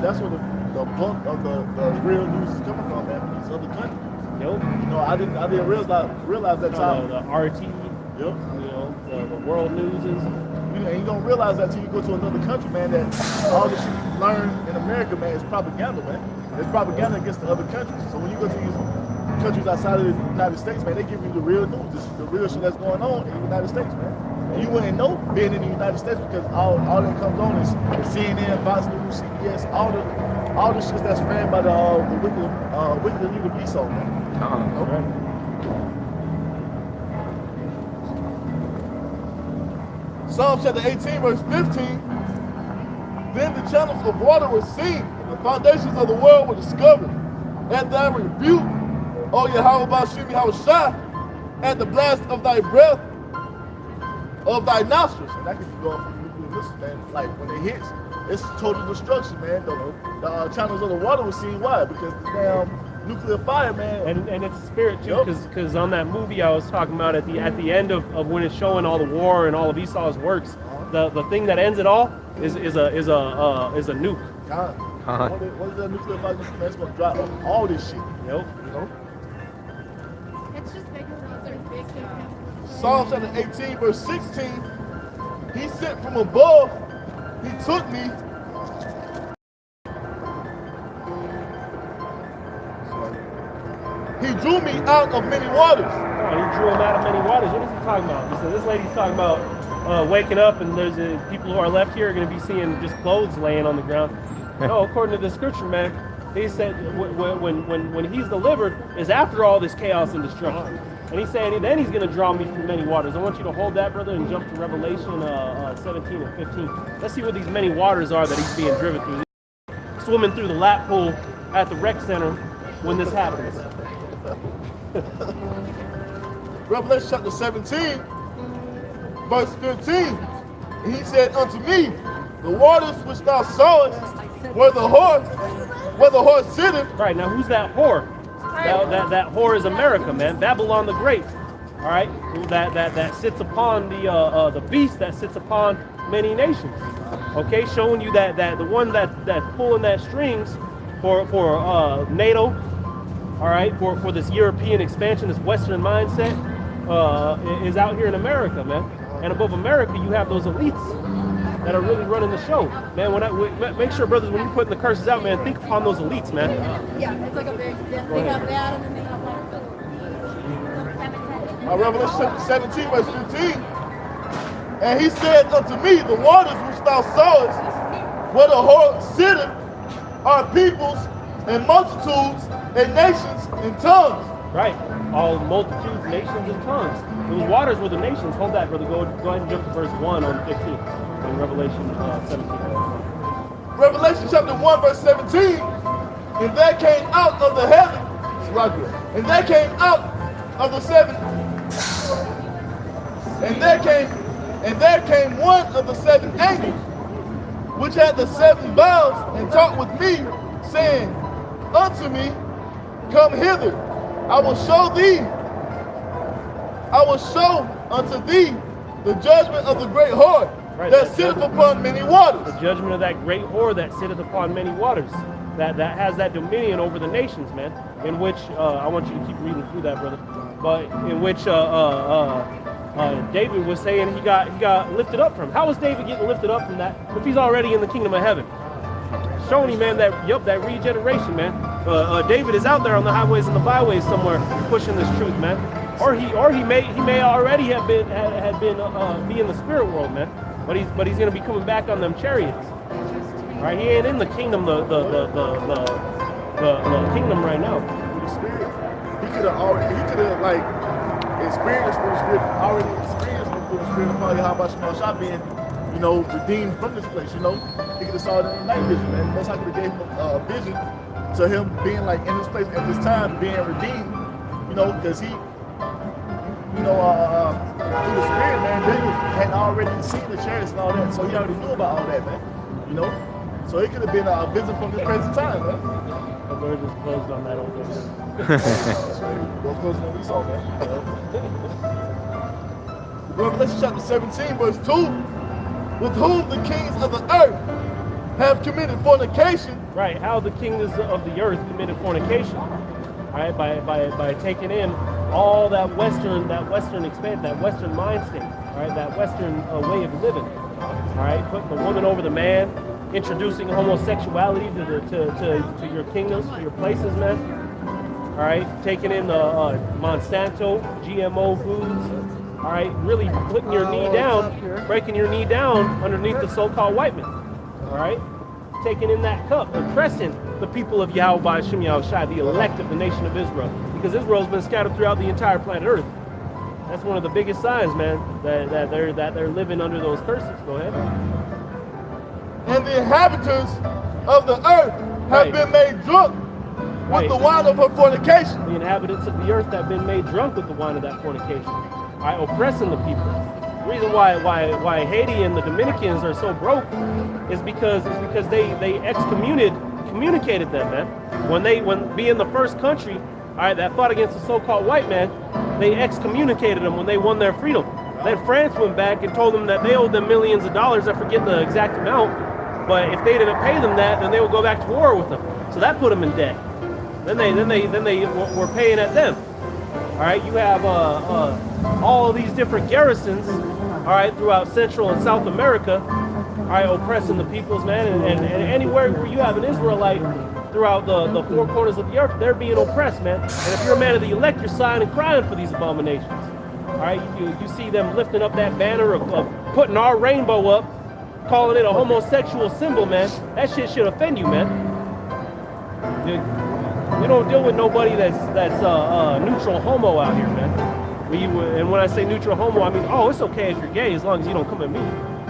That's where the bulk of the real news is coming from, man, from these other countries. Yep. You know, I didn't realize that time. The RT. Yep. You know, the world news is. You don't realize that till you go to another country, man, that all the shit you learn in America, man, is propaganda, man. It's propaganda against the other countries. So when you go to these countries outside of the United States, man, they give you the real news, the real shit that's going on in the United States, man. And you wouldn't know being in the United States because all that comes on is CNN, Fox News, CBS, all the shit that's ran by the wicked leader of Esau, man. Right. Psalm chapter 18, verse 15. Then the channels of water were seen, and the foundations of the world were discovered. At thy rebuke, O Yahweh Ba'ashem Yahweh Shai, at the blast of thy breath, of thy nostrils. And that could be going from nuclear missiles, man. Like when it hits, it's total destruction, man. The channels of the water were seen. Why? Because the damn nuclear fire, man. And it's a spirit too, Yup. because on that movie I was talking about at the end of when it's showing all the war and all of Esau's works, the thing that ends it all is a nuke. God. Uh-huh. What is that nuclear fire? That's gonna drop all this shit. Yep. It's just bigger ones are big. Psalm chapter 18, verse 16. He sent from above. He took me. He drew me out of many waters. Oh, he drew him out of many waters. What is he talking about? He said this lady's talking about waking up and there's people who are left here are going to be seeing just clothes laying on the ground. No, according to the scripture, man, he said when he's delivered is after all this chaos and destruction. And he's saying then he's going to draw me from many waters. I want you to hold that, brother, and jump to Revelation 17 and 15. Let's see what these many waters are that he's being driven through. Swimming through the lap pool at the rec center when this happens. Revelation chapter 17, verse 15. And he said unto me, the waters which thou sawest, where the horse sitteth. Right, now who's that whore? That whore is America, man. Babylon the Great. All right, that sits upon the beast that sits upon many nations. Okay, showing you that the one that's pulling that strings for NATO. All right, for this European expansion, this Western mindset, is out here in America, man. And above America, you have those elites that are really running the show, man. Make sure, brothers, when you're putting the curses out, man, think upon those elites, man. Yeah, it's like a big. They have that, and then they have like. Revelation 17, verse 15. And he said unto me, the waters which thou sawest, where the whore sitteth, are peoples and multitudes and nations and tongues. Right, all multitudes, nations, and tongues. Those waters were the nations. Hold that, brother. Go ahead and jump to verse 1 on 15 in Revelation 17. Revelation chapter 1, verse 17. And there came out of the heaven, and there came out of the seven, and there came one of the seven angels, which had the seven vials, and talked with me, saying unto me, come hither, I will show unto thee the judgment of the great whore that sitteth upon many waters. The judgment of that great whore that sitteth upon many waters. That has that dominion over the nations, man. In which I want you to keep reading through that, brother. But in which David was saying he got lifted up from. How is David getting lifted up from that if he's already in the kingdom of heaven? Showing you, man, that regeneration, man. David is out there on the highways and the byways somewhere pushing this truth, man. Or he may already have been be in the spirit world, man. But he's gonna be coming back on them chariots. Right? He ain't in the kingdom the kingdom right now. The spirit, he could have like experienced the spirit, already experienced the spirit of probably how much Shah being, redeemed from this place, He could have saw it in the night vision, man. Most likely gave him a vision to him being like in this place at this time, being redeemed, because he, through the spirit, man, David had already seen the chariots and all that, so he already knew about all that, man, So it could have been a visit from this present time, man. The Lord just closed on that old one. Go closing on Esau, man. Revelation chapter 17, verse 2. With whom the kings of the earth have committed fornication. Right, how the kings of the earth committed fornication. All right, by taking in all that Western expansion, that Western mind state, all right, that Western way of living. All right, putting the woman over the man, introducing homosexuality to your kingdoms, to your places, man. All right, taking in the Monsanto, GMO foods. All right, really putting your knee down, breaking your knee down underneath the so-called white man. All right, taking in that cup, oppressing the people of Yahweh B'Shem Yahushai, the elect of the nation of Israel, because Israel has been scattered throughout the entire planet Earth. That's one of the biggest signs, man, that they're living under those curses. Go ahead. And the inhabitants of the earth have been made drunk with the wine of her fornication. The inhabitants of the earth have been made drunk with the wine of that fornication. All right, oppressing the people. The reason why Haiti and the Dominicans are so broke is because they excommunicated excommunicated them, man. When being the first country, all right, that fought against the so-called white man, they excommunicated them when they won their freedom. Then France went back and told them that they owed them millions of dollars. I forget the exact amount, but if they didn't pay them that, then they would go back to war with them. So that put them in debt. Then they were paying at them. All right, you have all of these different garrisons, all right, throughout Central and South America, all right, oppressing the peoples, man, and anywhere where you have an Israelite throughout the four corners of the earth, they're being oppressed, man. And if you're a man of the elect, you're sighing and crying for these abominations. All right, you see them lifting up that banner of putting our rainbow up, calling it a homosexual symbol, man. That shit should offend you, man. We don't deal with nobody that's neutral homo out here, man. And when I say neutral homo, I mean, oh, it's okay if you're gay as long as you don't come at me.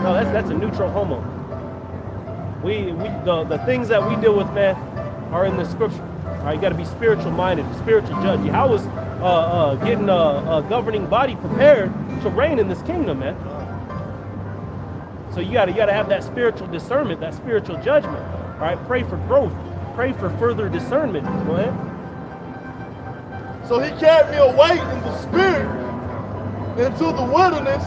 No, that's a neutral homo. The things that we deal with, man, are in the scripture. All right, you got to be spiritual minded, spiritual judge. How was getting a governing body prepared to reign in this kingdom, man? So you got to have that spiritual discernment, that spiritual judgment. All right, pray for growth, pray for further discernment. Go ahead. So he carried me away in the spirit into the wilderness,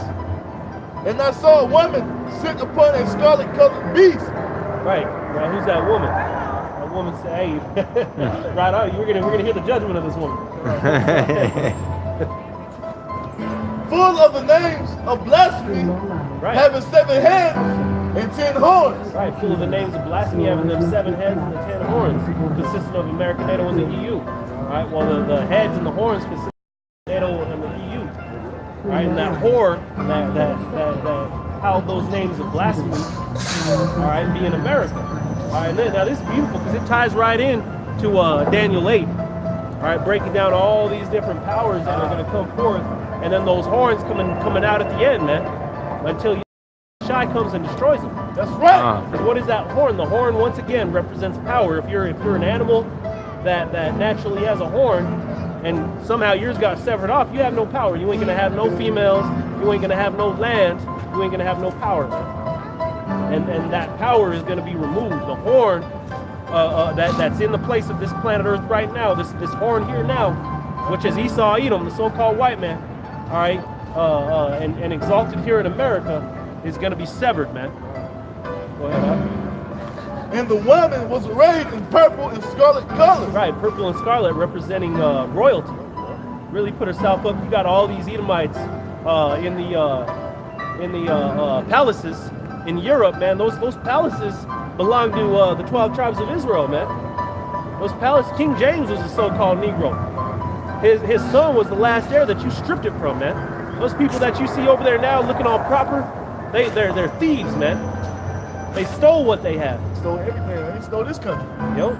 and I saw a woman sit upon a scarlet-colored beast. Right. Now, who's that woman? That woman said, "Hey, right on. We're gonna hear the judgment of this woman." Full of the names of blasphemy, Right. having 7 heads and 10 horns. Right. Full of the names of blasphemy, having them 7 heads and the 10 horns, consisting of America, NATO, and the EU. All right. Well, the heads and the horns consist of NATO and the EU. All right. And that whore that held those names of blasphemy, all right, being America. All right, now this is beautiful because it ties right in to Daniel 8. All right, breaking down all these different powers that are going to come forth, and then those horns coming out at the end, man, until Shai comes and destroys them. That's right. So what is that horn? The horn once again represents power. If you're an animal that naturally has a horn, and somehow yours got severed off, you have no power. You ain't gonna have no females. You ain't gonna have no land. You ain't gonna have no power. And that power is gonna be removed. The horn that's in the place of this planet Earth right now, this horn here now, which is Esau Edom, the so-called white man, all right, and exalted here in America, is gonna be severed, man. Go ahead, Al. And the woman was arrayed in purple and scarlet colors. Right, purple and scarlet representing royalty. Really put herself up. You got all these Edomites in the palaces in Europe, man. Those palaces belong to the 12 tribes of Israel, man. Those palaces. King James was a so-called Negro. His son was the last heir that you stripped it from, man. Those people that you see over there now looking all proper, they're thieves, man. They stole what they had. Stole everything, man. He stole this country. Yo.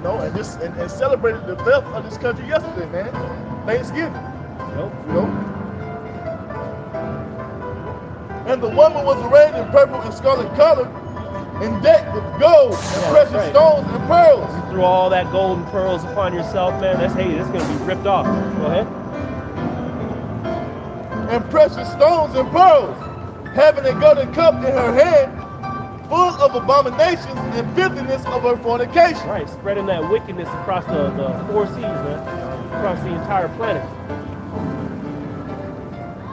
And celebrated the theft of this country yesterday, man. Thanksgiving. Yo. And the woman was arrayed in purple and scarlet color, and decked with gold and precious stones and pearls. You threw all that gold and pearls upon yourself, man. That's gonna be ripped off. Go ahead. And precious stones and pearls, having a golden cup in her hand, full of abominations and filthiness of her fornication. Right, spreading that wickedness across the 4 seas, man, across the entire planet.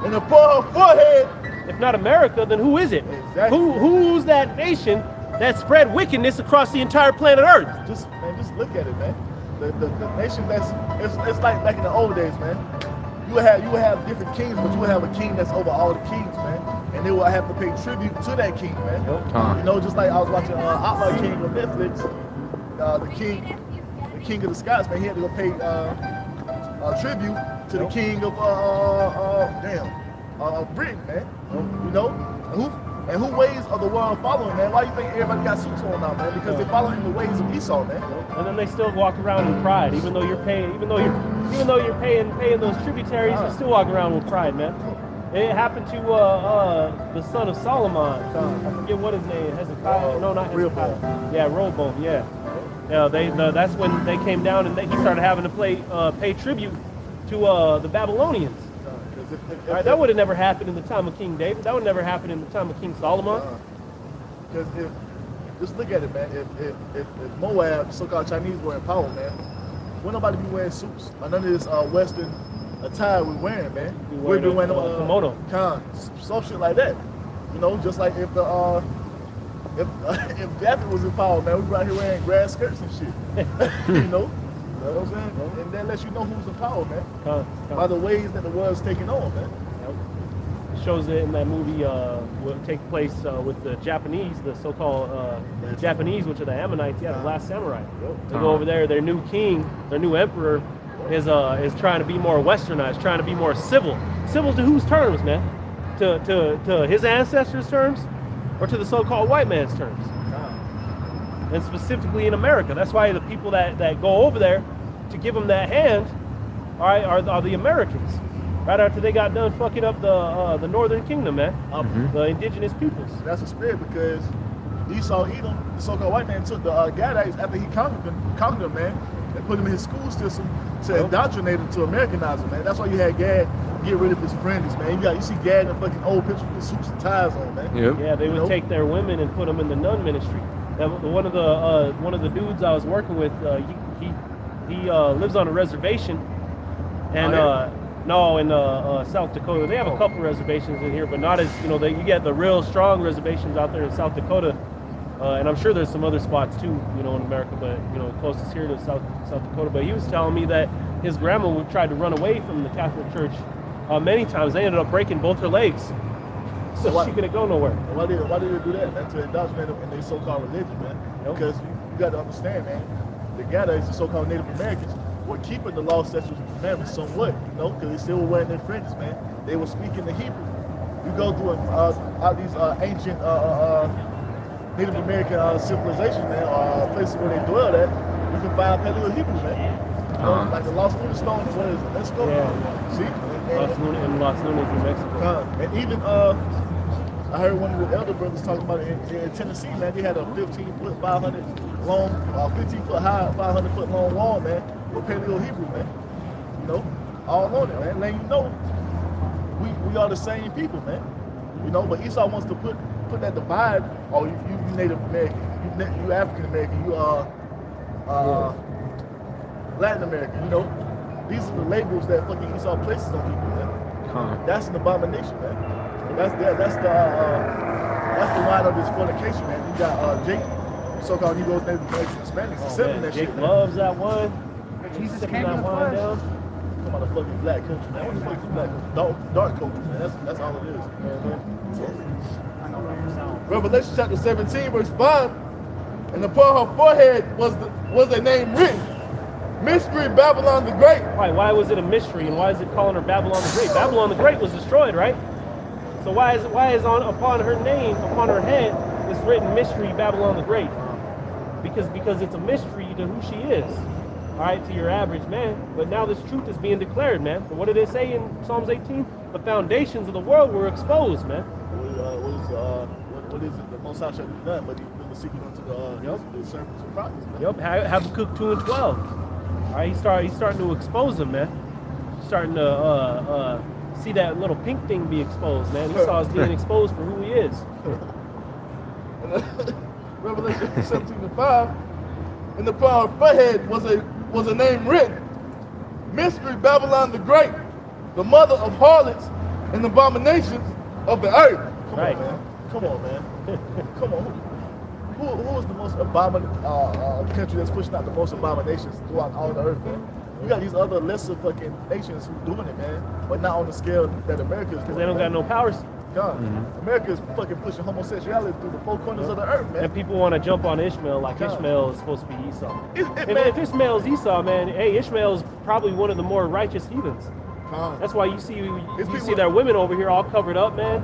And upon her forehead, if not America, then who is it? Exactly. Who's that nation that spread wickedness across the entire planet Earth? Just look at it, man. The nation it's like back in the old days, man. You would have different kings, but you would have a king that's over all the kings, man. And they will have to pay tribute to that king, man. You know, just like I was watching Outlaw King on Netflix, the king of the Scots, man, he had to go pay tribute to the king of Britain, man. You know, and who ways of the world following, man? Why do you think everybody got suits on now, man? Because they're following the ways of Esau, man. And then they still walk around in pride, even though you're paying those tributaries, you still walk around with pride, man. It happened to the son of Solomon. I forget what his name is. Hezekiah? No, not Hezekiah. Yeah, Rehoboam. Yeah. That's when they came down and he started having to pay tribute to the Babylonians. Right, that would have never happened in the time of King David. That would never happen in the time of King Solomon. Because just look at it, man. If Moab, so-called Chinese, were in power, man, wouldn't nobody be wearing suits or none of this Western attire we're wearing, man. We'd be wearing kimono, some shit like that. You know, just like if the if Daffy was in power, man, we'd be out here wearing grass skirts and shit. You know what I'm saying? And that lets you know who's in power, man. By the ways that the world's taking on, man. It shows it in that movie will take place with the Japanese, the so-called Japanese, which are the Ammonites, the Last Samurai. They go over there, their new king, their new emperor is trying to be more westernized, trying to be more civil. Civil to whose terms, man? To his ancestors' terms, or to the so-called white man's terms? And specifically in America. That's why the people that go over there to give them that hand, all right, are the Americans. Right after they got done fucking up the Northern Kingdom, man, the indigenous peoples. That's a spirit because Esau, Edom, the so-called white man, took the Gadites after he conquered them, man, and put them in his school system to indoctrinate them, to Americanize them, man. That's why you had Gad get rid of his friends, man. You see Gad in the fucking old pictures with suits and ties on, man. Yep. Yeah, they would take their women and put them in the nun ministry. One of the dudes I was working with, he lives on a reservation, and no, in South Dakota. They have a couple reservations in here, but not as you get the real strong reservations out there in South Dakota, and I'm sure there's some other spots too, in America, but closest here to South Dakota. But he was telling me that his grandma tried to run away from the Catholic Church many times. They ended up breaking both her legs, so she couldn't go nowhere. Why did they do that, man? To indoctrinate them in their so-called religion, man. Because you got to understand, man. The Gadites, the so-called Native Americans, were keeping the law, statutes, and commandments somewhat, because they still were wearing their fringes, man. They were speaking the Hebrew. You go through all these ancient Native American civilizations, man, places where they dwell at, you can find Paleo Hebrew, man. Like the Lost Lunar Stone, what is it? Let's go. Yeah. See? Lost Lunas in Mexico. And even I heard one of the elder brothers talking about it in Tennessee, man. They had a 15-foot, 500 long, 15-foot high, 500-foot long wall, man, with Paleo Hebrew, man. All on it, man. Letting you know we are the same people, man. But Esau wants to put that divide. Oh, you Native American, you African American, you Latin American. These are the labels that fucking Esau places on people, man. That's an abomination, man. That's the line of his fornication, man. You got Jake, so-called Negroes, Native Americans, Hispanics, that Jake shit, loves that wine. Jesus Sipping came in that the wine flesh. down. Come on, the fucking black country, man. What the fuck is black country? Dark culture, man. That's all it is. I know for yourself. Revelation chapter 17, verse 5. And upon her forehead was a name written. Mystery Babylon the Great. Why was it a mystery, and why is it calling her Babylon the Great? Babylon the Great was destroyed, right? So why is upon her name, upon her head, it's written Mystery Babylon the Great? Because it's a mystery to who she is, all right, to your average man. But now this truth is being declared, man. And what did it say in Psalms 18? The foundations of the world were exposed, man. What is it? The Most High shall do none, but he will seek you unto the servants and prophets, man. Yep, Habakkuk 2 and 12. All right, he's starting to expose them, man. He's starting to see that little pink thing be exposed, man. Esau is being exposed for who he is. Revelation 17 and 5. And upon her forehead was a name written. Mystery Babylon the Great, the mother of harlots and abominations of the earth. Come on, man. Come on. Who is the most country that's pushing out the most abominations throughout all the earth, man? You got these other lesser fucking nations who doing it, man, but not on the scale that America is doing. Because they don't got no powers. God, America is fucking pushing homosexuality through the four corners of the earth, man. And people want to jump on Ishmael like Ishmael is supposed to be Esau. Man, If Ishmael is Esau, man, hey, Ishmael is probably one of the more righteous heathens. That's why you see their women over here all covered up, man.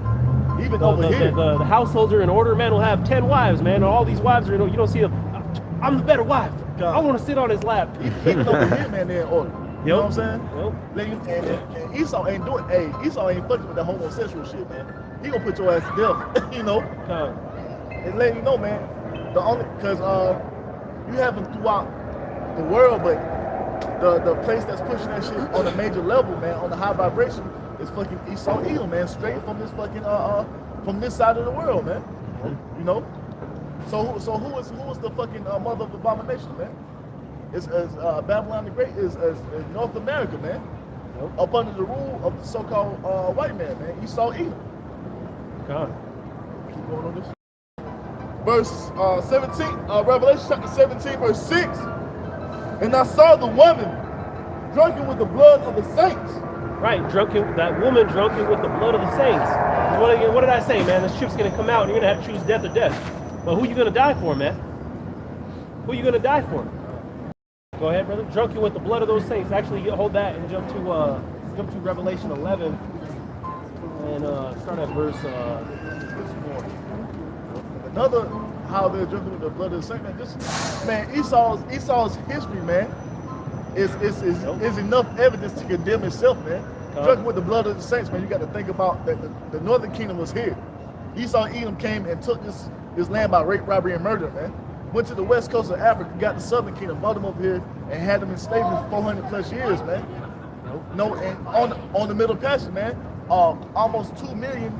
Even over here, the households are in order. Man will have 10 wives, man. And all these wives are, you don't see I'm the better wife. I want to sit on his lap. even over here, man, they're in order. You know what I'm saying? Yep. And Esau ain't Esau ain't fucking with that homosexual shit, man. He gonna put your ass to death, and letting you know, man. Because you have them throughout the world, but the place that's pushing that shit on a major level, man, on the high vibration, is fucking Esau Edom, man, straight from this fucking from this side of the world, man. So who is the fucking mother of abomination, man? It's Babylon the Great is North America, man. Nope. Up under the rule of the so-called white man, Esau Edom. God. Keep going on this. Verse 17, Revelation chapter 17, verse 6. And I saw the woman drunken with the blood of the saints. Right, that woman drunken with the blood of the saints. What did I say, man? This ship's gonna come out and you're gonna have to choose death or death. But who you gonna die for, man? Who you gonna die for? Go ahead, brother. Drunken with the blood of those saints. Actually, hold that and jump to Revelation 11 and start at verse 4. Another how they're drinking with the blood of the saints, man. Just man, Esau's history, man, is enough evidence to condemn itself, man. Drinking with the blood of the saints, man. You got to think about that the northern kingdom was here. Esau Edom came and took this land by rape, robbery, and murder, man. Went to the west coast of Africa, got the southern kingdom, brought them over here, and had them in slavery for 400 plus years, man. No, and on the Middle Passage, man, almost 2 million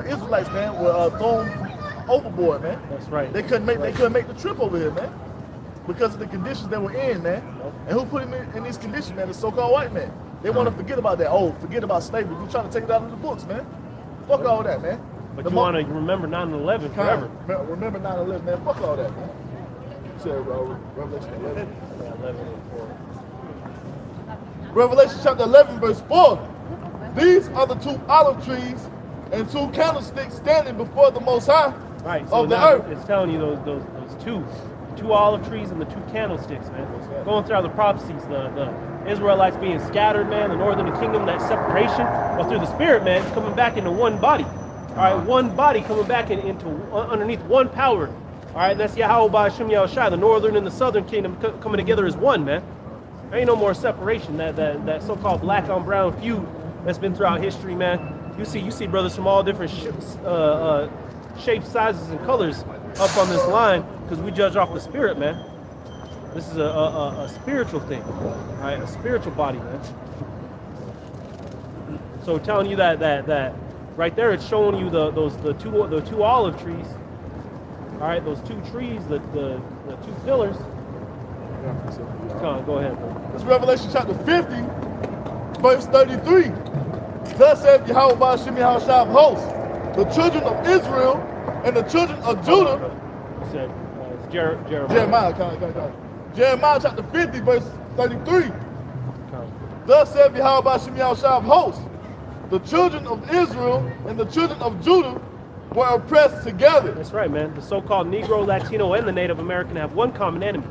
Israelites, man, were thrown overboard, man. That's right. They couldn't make the trip over here, man, because of the conditions they were in, man. And who put them in these conditions, man? The so-called white man. They want to forget about that. Oh, forget about slavery. We're trying to take it out of the books, man. Fuck all that, man. But you want to remember 9/11 forever. Remember 9/11, man. Fuck all that, man. So, Revelation 11. 11 and 4. Revelation chapter 11, verse 4. These are the 2 olive trees and 2 candlesticks standing before the Most High right, so of the now earth. It's telling you those two olive trees and the 2 candlesticks, man. Going through the prophecies, the Israelites being scattered, man, the northern kingdom, that separation, but through the Spirit, man, coming back into one body. All right, one body coming back into underneath one power. All right, and that's Yahweh Ba'Shem Yahushua, the northern and the southern kingdom coming together as one, man. There ain't no more separation. That so-called black on brown feud that's been throughout history, man. You see brothers from all different shapes, sizes, and colors up on this line because we judge off the Spirit, man. This is a spiritual thing, all right? A spiritual body, man. So telling you that right there, it's showing you the two olive trees. All right, those 2 trees, the 2 pillars. Come on, go ahead, bro. It's Revelation chapter 50, verse 33. Thus saith Yahweh Ba'Shem Yahushua of hosts, the children of Israel and the children of Judah. You said it's Jeremiah. Jeremiah chapter 50, verse 33. Thus saith Yahweh Ba'Shem Yahushua of hosts, the children of Israel and the children of Judah were oppressed together. That's right, man. The so-called Negro, Latino, and the Native American have one common enemy.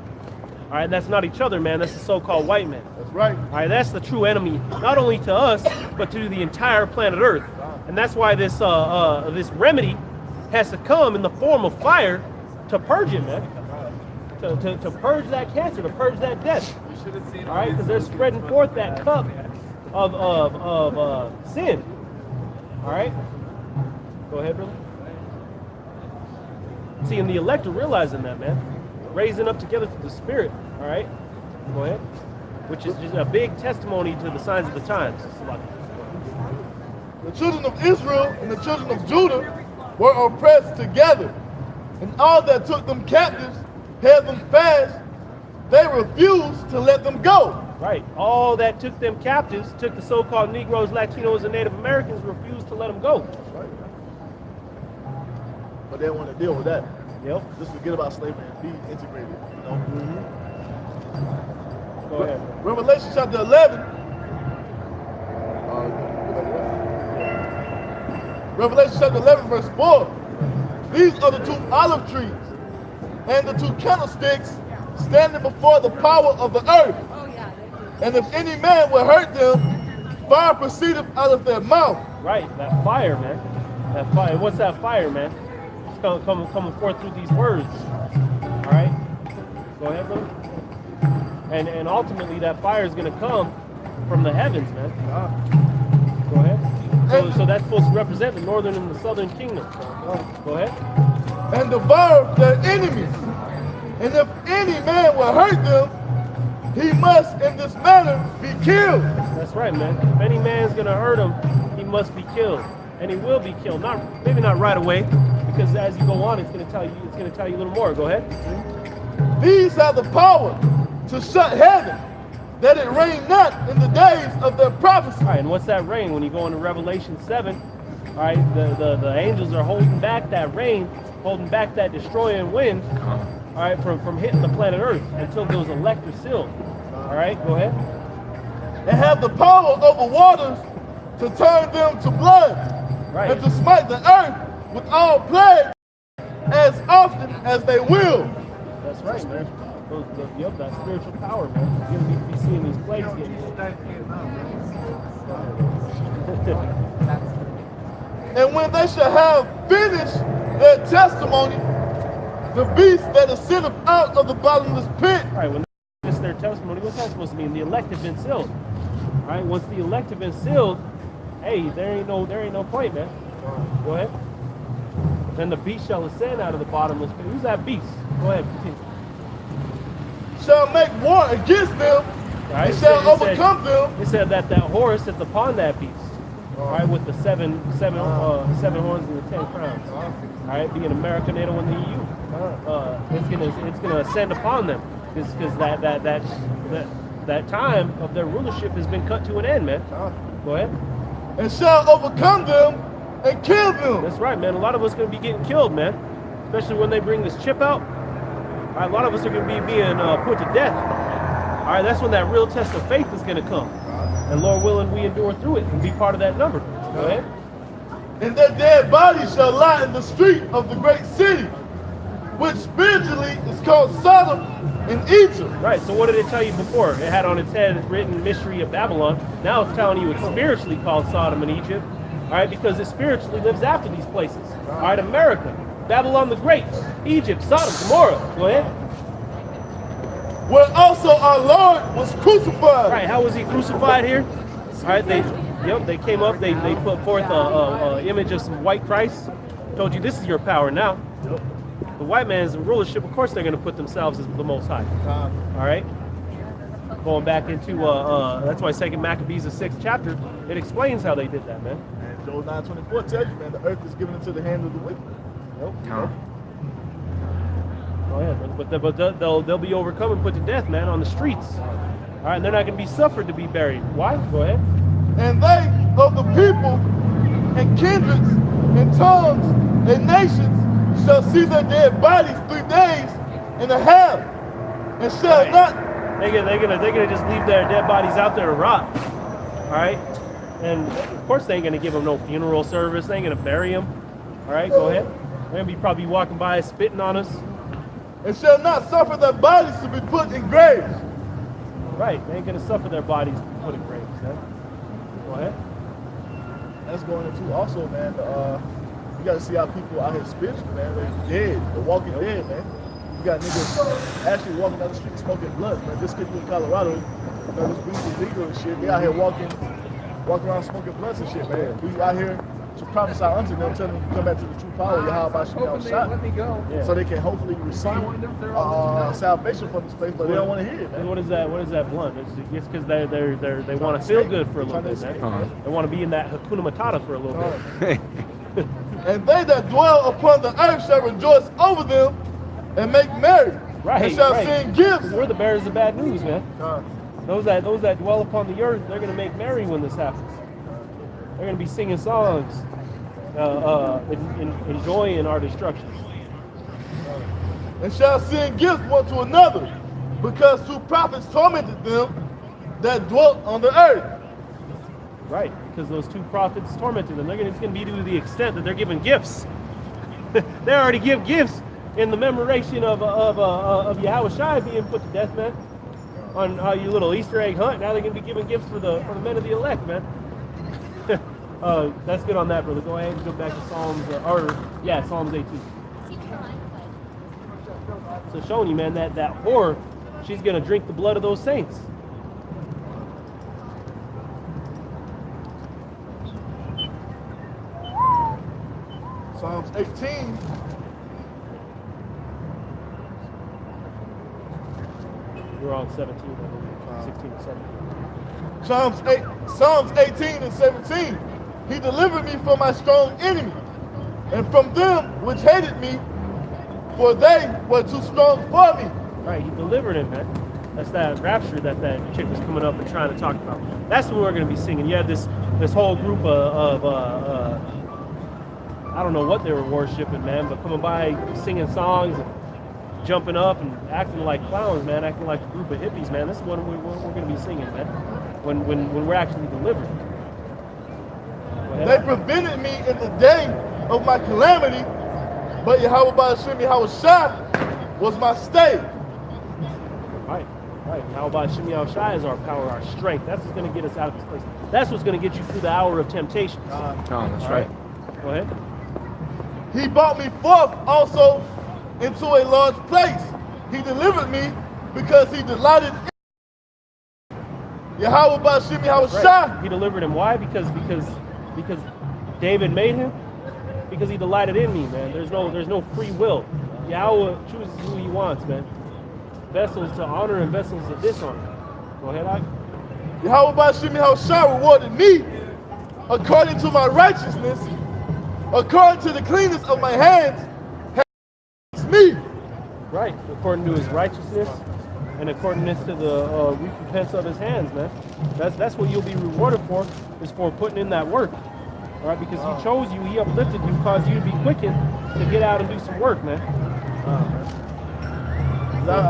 All right, that's not each other, man. That's the so-called white man. That's right. All right, that's the true enemy, not only to us, but to the entire planet Earth. And that's why this remedy has to come in the form of fire to purge it, man. To purge that cancer, to purge that death. All right, because they're spreading forth that cup of sin. All right? Go ahead, brother. See, and the elect are realizing that, man. Raising up together through the Spirit. All right? Go ahead. Which is just a big testimony to the signs of the times. The children of Israel and the children of Judah were oppressed together, and all that took them captives held them fast. They refused to let them go. Right. All that took them captives, took the so-called Negroes, Latinos, and Native Americans, refused to let them go. Right. But they don't want to deal with that. Yep. Just forget about slavery and be integrated, you know? Go ahead. Revelation chapter 11. Revelation chapter 11, verse 4. These are the 2 olive trees and the 2 candlesticks standing before the power of the earth. Oh, yeah. And if any man will hurt them, fire proceedeth out of their mouth. Right, that fire, man. That fire. What's that fire, man? It's coming forth through these words. All right? Go ahead, brother. And ultimately, that fire is going to come from the heavens, man. Go ahead. So that's supposed to represent the northern and the southern kingdom. Go ahead. And devour their enemies. And if any man will hurt them, he must in this manner be killed. That's right, man. If any man's going to hurt him, he must be killed. and he will be killed. Maybe not right away, because as you go on, it's going to tell you a little more. Go ahead. These have the power to shut heaven, that it rain not in the days of their prophecy. All right, and what's that rain? When you go into Revelation 7, all right, the angels are holding back that rain, holding back that destroying wind, all right, from hitting the planet Earth until those elect are sealed. All right, go ahead. And have the power over waters to turn them to blood, Right. and to smite the earth with all plagues as often as they will. That's right, man. Yep, that spiritual power, man. You're going to be seeing these plagues getting And when they shall have finished their testimony, the beast that ascendeth out of the bottomless pit. All right, when they finish their testimony, what's that supposed to mean? The elect have been sealed. All right, once the elect have been sealed, hey, there ain't no point, man. Go ahead. Then the beast shall ascend out of the bottomless pit. Who's that beast? Go ahead, continue. Shall make war against them, Right, and shall overcome them. It said that horse that's upon that beast, all right, with the seven horns and the 10 crowns, all right, being America, NATO, and the EU, it's gonna ascend upon them, because that time of their rulership has been cut to an end, man. Go ahead. And shall overcome them and kill them. That's right, man. A lot of us are gonna be getting killed, man, especially when they bring this chip out. All right, a lot of us are going to be being put to death. All right, that's when that real test of faith is going to come. And Lord willing, we endure through it and be part of that number. Go ahead. And their dead bodies shall lie in the street of the great city, which spiritually is called Sodom in Egypt. Right, so what did it tell you before? It had on its head written mystery of Babylon. Now it's telling you it's spiritually called Sodom in Egypt. All right, because it spiritually lives after these places. All right, America, Babylon the Great, Egypt, Sodom, Gomorrah. Go ahead. Where also our Lord was crucified. Right, how was he crucified here? All right, they came up, they put forth a image of some white Christ. Told you this is your power now. The white man's rulership, of course they're going to put themselves as the Most High. All right? Going back into, that's why 2 Maccabees, the 6th chapter, it explains how they did that, man. And Joel 9:24 tells you, man, the earth is given into the hand of the wicked. Nope. Go ahead, but they'll be overcome and put to death, man, on the streets. All right, and they're not going to be suffered to be buried. Why? Go ahead. And they of the people and kindreds and tongues and nations shall see their dead bodies 3 days and a half, and shall not. They're gonna just leave their dead bodies out there to rot. All right, and of course they ain't gonna give them no funeral service. They ain't gonna bury them. All right, go ahead. They're gonna be probably walking by spitting on us. And shall not suffer their bodies to be put in graves. Right, they ain't gonna suffer their bodies to be put in graves. Man. Go ahead. That's going into also, man. You got to see how people out here spiritually, man. They're dead. They're walking dead, man. You got niggas actually walking down the street smoking blood, man. This kid in Colorado, you know, this weed is legal and shit. They out here walking around smoking blunts and shit, man. We out here to prophesy unto them, telling them to come back to the true power of Yahweh Shemel Shot. Let me go. Yeah. So they can hopefully receive salvation from this place, but they don't want to hear it, man. And what is that blunt? It's because they want to feel good for a little bit, man. They want to be in that Hakuna Matata for a little bit. And they that dwell upon the earth shall rejoice over them and make merry. Right, and shall right. sing gifts. We're the bearers of bad news, man. Those that dwell upon the earth, they're gonna make merry when this happens. They're gonna be singing songs, enjoying our destruction. And shall sing gifts one to another, because 2 prophets tormented them that dwelt on the earth. Right, because those 2 prophets tormented them. It's gonna be to the extent that they're giving gifts. They already give gifts in the commemoration of Yahweh Shai being put to death, man. On your little Easter egg hunt, now they're gonna be giving gifts for the men of the elect, man. That's good on that, brother. Go ahead and go back to Psalms 18. So showing you, man, that whore, she's gonna drink the blood of those saints. Psalms 18. We're on 17, I believe. 16 and 17. Psalms 18 and 17. He delivered me from my strong enemy, and from them which hated me, for they were too strong for me. Right, he delivered him, man. That's that rapture that chick was coming up and trying to talk about. That's what we're going to be singing. You had this whole group of I don't know what they were worshiping, man, but coming by singing songs and jumping up and acting like clowns, man, acting like a group of hippies, man. This is what we're going to be singing, man, when we're actually delivered. They prevented me in the day of my calamity, but Yahweh Ba'ashim Yahushua was my stay. Right. How about Shemi Shai is our power, our strength. That's what's going to get us out of this place. That's what's going to get you through the hour of temptation. That's right. Go ahead. He brought me forth also into a large place. He delivered me because he delighted in Yahweh Ba'ashim Yahushua. Right. He delivered him. Why? Because David made him. Because he delighted in me, man. There's no free will. Yahweh chooses who he wants, man. Vessels to honor and vessels to dishonor. Go ahead, Ike. Yahweh Ba'ashim Yahushua rewarded me according to my righteousness, according to the cleanness of my hands. It's me. Right, according to his righteousness and according to the recompense of his hands, man. That's what you'll be rewarded for, is for putting in that work. All right, because he chose you, he uplifted you, caused you to be quickened to get out and do some work, man.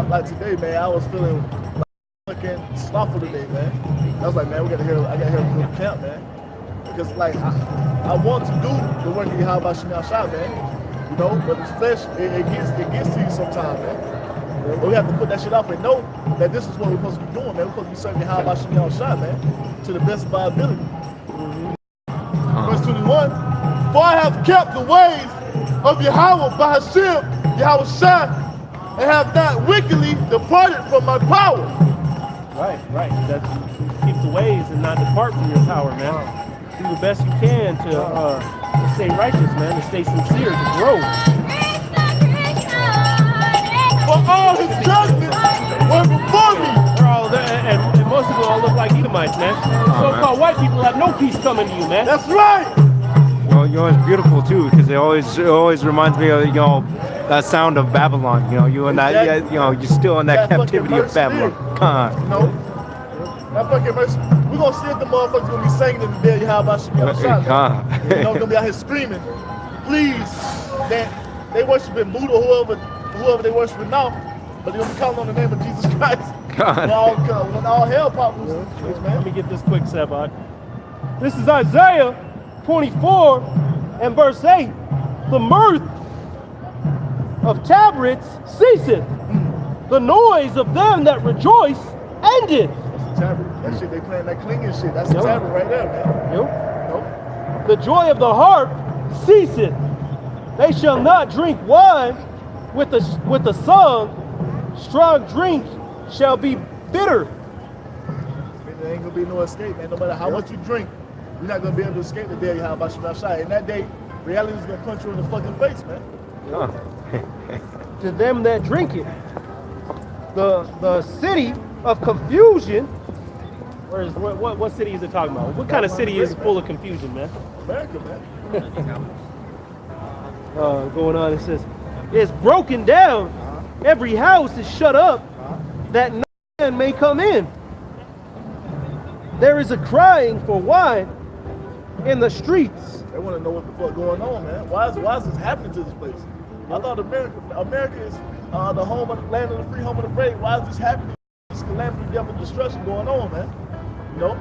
Like today, man, I was feeling like fucking slothful today, man. I was like, man, I gotta hear from the camp, man. Because like I want to do the work of Yahweh Ba'ashim Yahushua, man. You know, but this flesh, it gets to you sometimes, man. But we have to put that shit off and know that this is what we're supposed to be doing, man. We're supposed to be serving Yahweh Ba'ashim Yahushua, man, to the best of our ability. Verse 21, for I have kept the ways of Yahweh Ba'ashim Yahushua, and have not wickedly departed from my power. Right. That's keep the ways and not depart from your power, man. Do the best you can to stay righteous, man, to stay sincere, to grow. For all his judgments were before me. They're all there, and most of them all look like Edomites, man. So-called white people have no peace coming to you, man. That's right. You know, it's beautiful too, because it always reminds me of, that sound of Babylon. You and that, you're still in that captivity of Babylon. You know, that fucking verse. We're gonna see if the motherfuckers gonna be singing in the day of Yahweh Ba'ashim Yahushua. Gonna be out here screaming, please, that they worshiping Buddha, whoever they worshiping now, but they're gonna be calling on the name of Jesus Christ. When all hell pops loose, man. Let me get this quick, Sabbath. This is Isaiah 24 and verse 8. The mirth of tabrets ceaseth. The noise of them that rejoice ended. That's the tabret. That shit they playing, that clinging shit. That's the tabret right there, man. Nope. The joy of the harp ceaseth. They shall not drink wine with the song. Strong drink shall be bitter. There ain't gonna be no escape, man. No matter how much you drink, you're not gonna be able to escape the day of Yahweh Ba'ashim Yahushua. And that day, reality is gonna punch you in the fucking face, man. To them that drink it, the city of confusion. What city is it talking about? What kind of city is full of confusion, man? America, man. Going on, it says, it's broken down. Every house is shut up, that no man may come in. There is a crying for wine in the streets. They want to know what the fuck going on, man. Why is this happening to this place? I thought America is the home of the land of the free, home of the brave. Why is this happening? This calamity, death, and destruction going on, man. You know,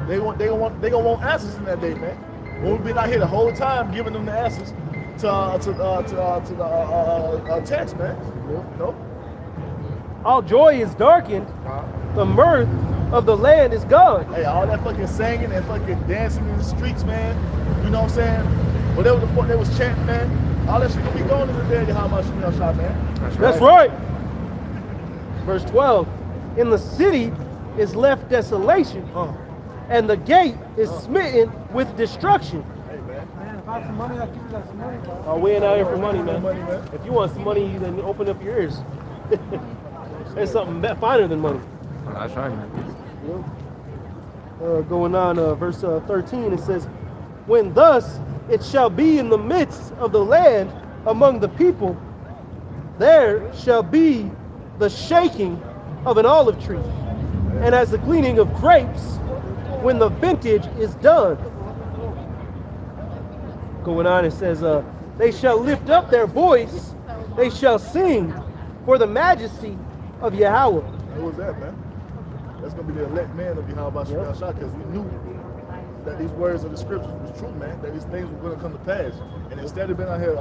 they gonna want answers in that day, man. When we've been out here the whole time giving them the answers to the text, man. You know? All joy is darkened. The mirth of the land is gone. Hey, all that fucking singing and fucking dancing in the streets, man. You know what I'm saying? Whatever the fuck they was chanting, man. All that shit gonna be going in the day of Yahweh Ba'ashim Yahushua, man. That's right. Verse 12. In the city is left desolation, and the gate is smitten with destruction. Hey, man. Man, if I have some money, I'll give you that some money, bro. Oh, we ain't out here for money, man. Money, man. If you want some money, then open up your ears. There's something finer than money. That's right, man. Going on, verse 13, it says, when thus it shall be in the midst of the land among the people, there shall be the shaking of an olive tree, and as the gleaning of grapes when the vintage is done. Going on, it says, they shall lift up their voice, they shall sing for the majesty of Yahweh. Who was that, man? That's going to be the elect man of Yahweh Shah, because we knew that these words of the scriptures was true, man, that these things were going to come to pass. And instead of being out here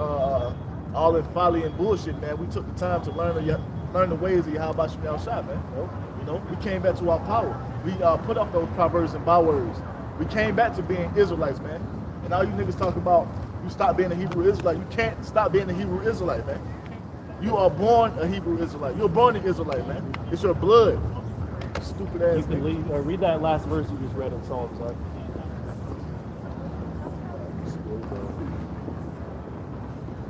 all in folly and bullshit, man, we took the time to learn the ways of Yahweh Shah, man. You know, we came back to our power. We put off those proverbs and bywords. We came back to being Israelites, man. And all you niggas talk about, you stop being a Hebrew Israelite. You can't stop being a Hebrew Israelite, man. You are born a Hebrew Israelite. You're born an Israelite, man. It's your blood. Stupid ass. You can read that last verse you just read in Psalms.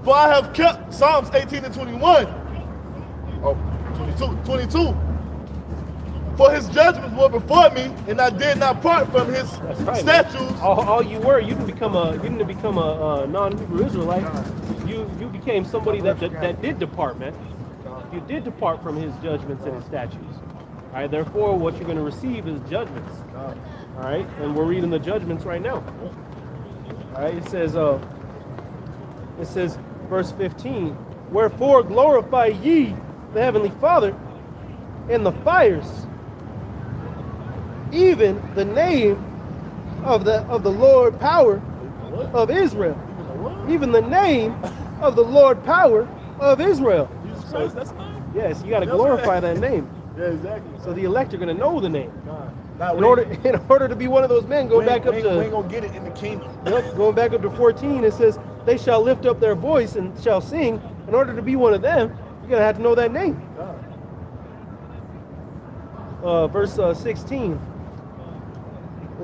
For I have kept Psalms 18 and 21. Oh, 22. For his judgments were before me, and I did not part from his statutes. All you were, you didn't become a non-Hebrew Israelite. You became somebody that did depart, man. You did depart from his judgments and his statutes. All right. Therefore, what you're going to receive is judgments. All right. And we're reading the judgments right now. All right. It says, verse 15. Wherefore glorify ye the heavenly Father in the fires, even the name of the Lord power of Israel. Even the name of the Lord power of Israel. Jesus Christ, that's name. Yes, you got to glorify that name. Yeah, exactly. So the elect are going to know the name. Now, In order to be one of those men, go back up we to. ain't gonna get it in the kingdom. Yep, going back up to 14, it says, they shall lift up their voice and shall sing. In order to be one of them, you're going to have to know that name. Verse 16,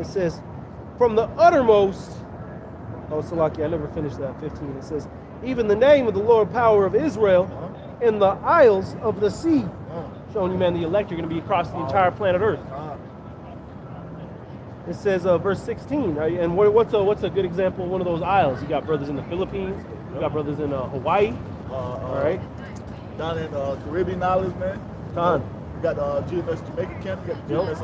it says, from the uttermost, Salaki, I never finished that, 15, it says, even the name of the Lord power of Israel in the isles of the sea. Showing you, man, the elect are going to be across the entire planet Earth. It says, verse 16, and what's a good example of one of those isles? You got brothers in the Philippines, you got brothers in Hawaii, all right? Down in Caribbean islands, man. You got GMS Jamaica camp, you got GMS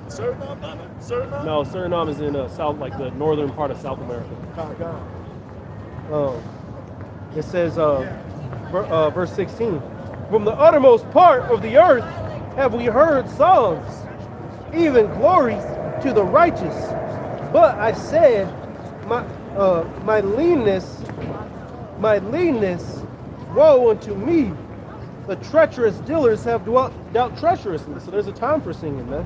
Suriname? No, Suriname is in south, like the northern part of South America. It says, verse 16, from the uttermost part of the earth have we heard songs, even glories to the righteous. But I said, my leanness, woe unto me. The treacherous dealers have dealt treacherously. So there's a time for singing, man.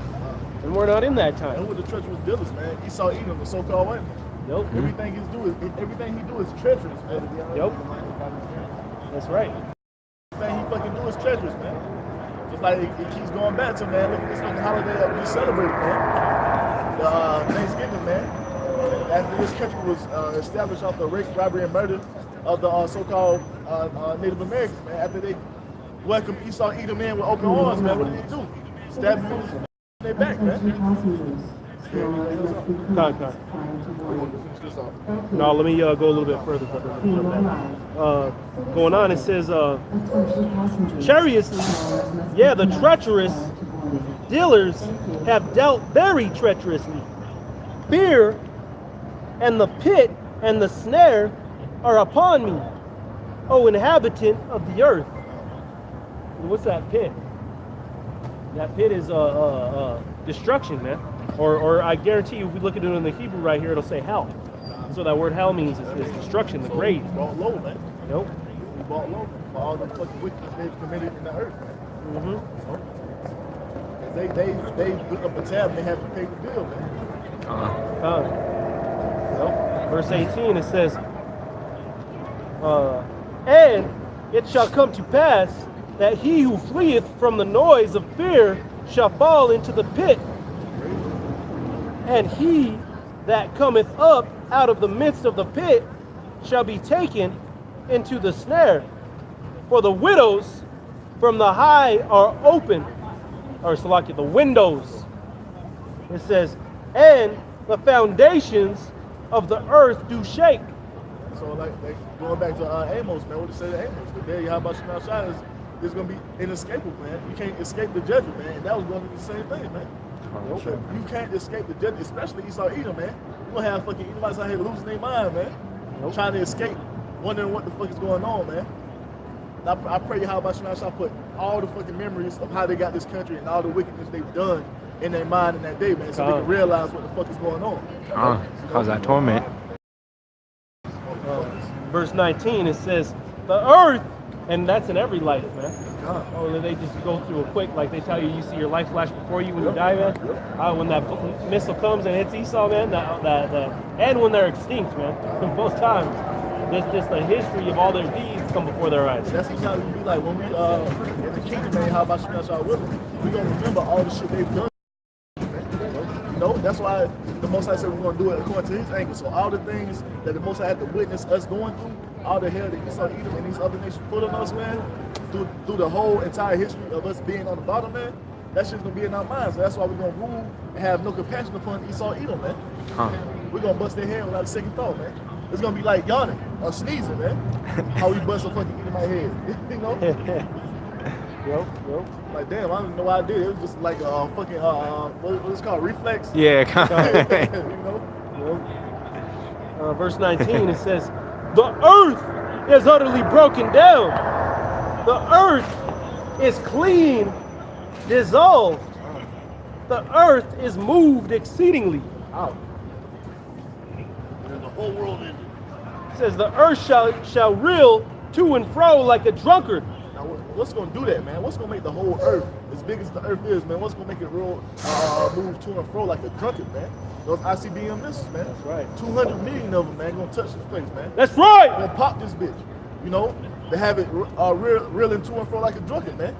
And we're not in that time. And who are the treacherous dealers, man? Esau Edom, the so-called white man. Yep. Everything he do is treacherous, man. Yep. That's right. Everything he fucking do is treacherous, man. Just like it keeps going back to, man, look at this fucking holiday that we celebrate, man. Thanksgiving, man. After this country was established off the rape, robbery, and murder of the so-called Native Americans, man. After they welcomed Esau Edom in with open arms, man, what did they do? Stab him in their back, man. No, let me go a little bit further. Going on, it says, chariously, yeah, the treacherous dealers have dealt very treacherously. Fear and the pit and the snare are upon me, O inhabitant of the earth. What's that pit? That pit is destruction, man. Or I guarantee you, if we look at it in the Hebrew right here, it'll say hell. So that word hell means is destruction, the grave. Brought low, man. Nope. We brought low for all the fucking wickedness they've committed in the earth, man. They put up a tab and they have to pay the bill, man. Nope. Verse 18, it says, and it shall come to pass that he who fleeth from the noise of fear shall fall into the pit, and he that cometh up out of the midst of the pit shall be taken into the snare. For the widows from the high are open, or Salaki, the windows. It says, and the foundations of the earth do shake. So like going back to Amos, man, what it said to Amos, the day how about Shemashah is gonna be inescapable, man. You can't escape the judgment, man. And that was gonna be the same thing, man. You can't escape the judgment, especially Esau Edom, man. You gonna have fucking Edomites out here losing their mind, man. Trying to escape, wondering what the fuck is going on, man. And I pray how about Shemashah put all the fucking memories of how they got this country and all the wickedness they've done in their mind in that day, man, so they can realize what the fuck is going on. Cause that torment. Verse 19, it says, the earth, and that's in every life, man. Oh, they just go through it quick, like they tell you, you see your life flash before you when you die, man. When that missile comes and hits Esau, man, and when they're extinct, man, both times. There's just the history of all their deeds come before their eyes. That's how we be like when we in the kingdom, man. How about Shemashah with them? We gonna remember all the shit they've done. You know, that's why the Most High said we're gonna do it according to His angle. So all the things that the Most High had to witness us going through, all the hell that Esau, Edom, and these other nations put on us, man, through the whole entire history of us being on the bottom, man. That shit's gonna be in our minds. So that's why we're gonna rule and have no compassion upon Esau, Edom, man. We're gonna bust their head without a second thought, man. It's gonna be like yawning or sneezing, man. How we bust a fucking in my head, you know? Yep. Like damn, I don't know why I did. It was just like a fucking what is it called, reflex? Yeah. You know? Verse 19, it says, the earth is utterly broken down. The earth is clean, dissolved. The earth is moved exceedingly. Wow. And the whole world ended. It says, the earth shall reel to and fro like a drunkard. Now, what's gonna do that, man? What's gonna make the whole earth, as big as the earth is, man? What's gonna make it real move to and fro like a drunkard, man? Those ICBM missiles, man. That's right. 200 million of them, man, gonna touch this place, man. That's right. Gonna pop this bitch, you know? They have it reeling to and fro like a drunkard, man.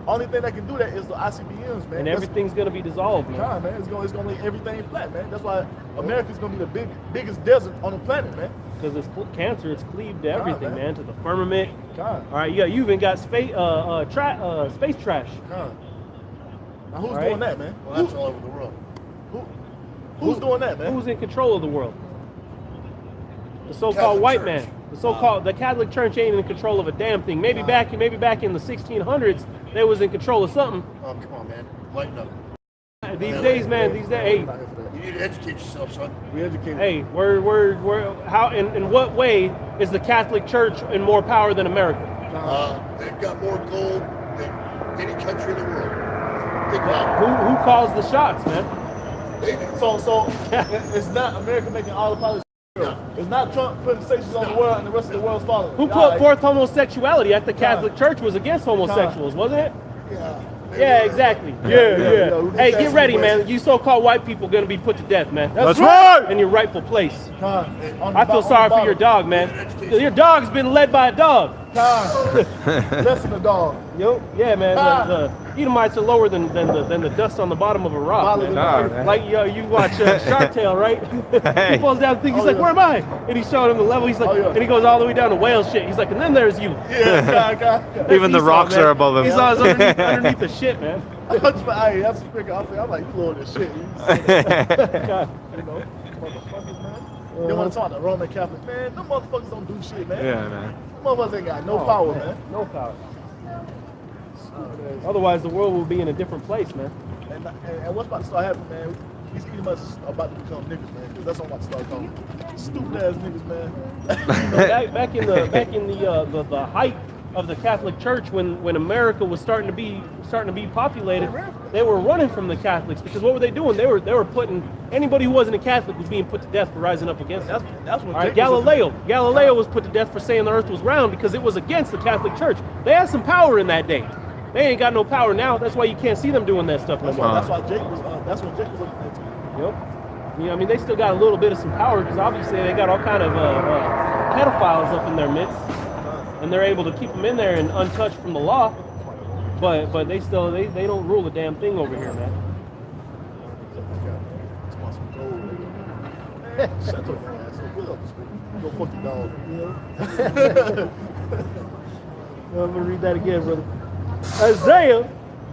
Only thing that can do that is the ICBMs, man. And everything's gonna be dissolved, man. God, man, it's gonna lay everything flat, man. That's why America's gonna be the biggest desert on the planet, man. Because it's cancer, it's cleaved to everything, man. To the firmament. God. All right, you even got space trash. God. Now who's Right. doing that, man? Well, that's all over the world. Who's doing that, man? Who's in control of the world? The so-called Catholic white Church. man. The Catholic Church ain't in control of a damn thing. Maybe back in the 1600s, they was in control of something. Oh, come on, man. Lighten up. These days, man. Hey, You need to educate yourself, son. We educated. hey, how in what way is the Catholic Church in more power than America? They've got more gold than any country in the world. Think about it. Who calls the shots, man? They do. So it's not America making all the policies. It's not Trump putting sanctions on the world and the rest of the world's following. Who put forth homosexuality? At the Catholic Church was against homosexuals, wasn't it? Yeah. Yeah, exactly. Yeah. Hey, get ready, man. You so-called white people gonna be put to death, man. That's right. In your rightful place. On I feel sorry for your dog, man. Your dog's been led by a dog. Listen to dog. Yo, yeah, man. The Edomites are lower than the dust on the bottom of a rock, man. Dog, man. Like you watch Shark Tale, right? He falls down the thing. He's like, "Where am I?" And he's showing him the level. He's like, and he goes all the way down to whale shit. He's like, and then there's you. Yeah, God. Even the Esau, rocks man. are above him. Esau's underneath the shit, man. Hey, that's freaking. I'm like, you Lord this shit. You know, motherfuckers, man. They want to talk the Roman Catholic, man. Them motherfuckers don't do shit, man. Yeah, man. Them motherfuckers ain't got no power, man. No power. Otherwise, the world will be in a different place, man. And what's about to start happening, man? These Edomites are about to become niggas, man. 'Cause that's what I'm about to start calling them. Stupid ass niggas, man. back in the height of the Catholic Church, when America was starting to be populated, they were running from the Catholics because what were they doing? They were putting anybody who wasn't a Catholic was being put to death for rising up against them. That's what. All right, Galileo was put to death for saying the Earth was round because it was against the Catholic Church. They had some power in that day. They ain't got no power now. That's why you can't see them doing that stuff no more. That's why Jake was. That's what Jake was looking at. Yep. You know, I mean, they still got a little bit of some power because obviously they got all kind of pedophiles up in their midst, and they're able to keep them in there and untouched from the law. But they still they don't rule a damn thing over here, man. Shut your ass up. Get up, go fuck your dog. I'm gonna read that again, brother. Isaiah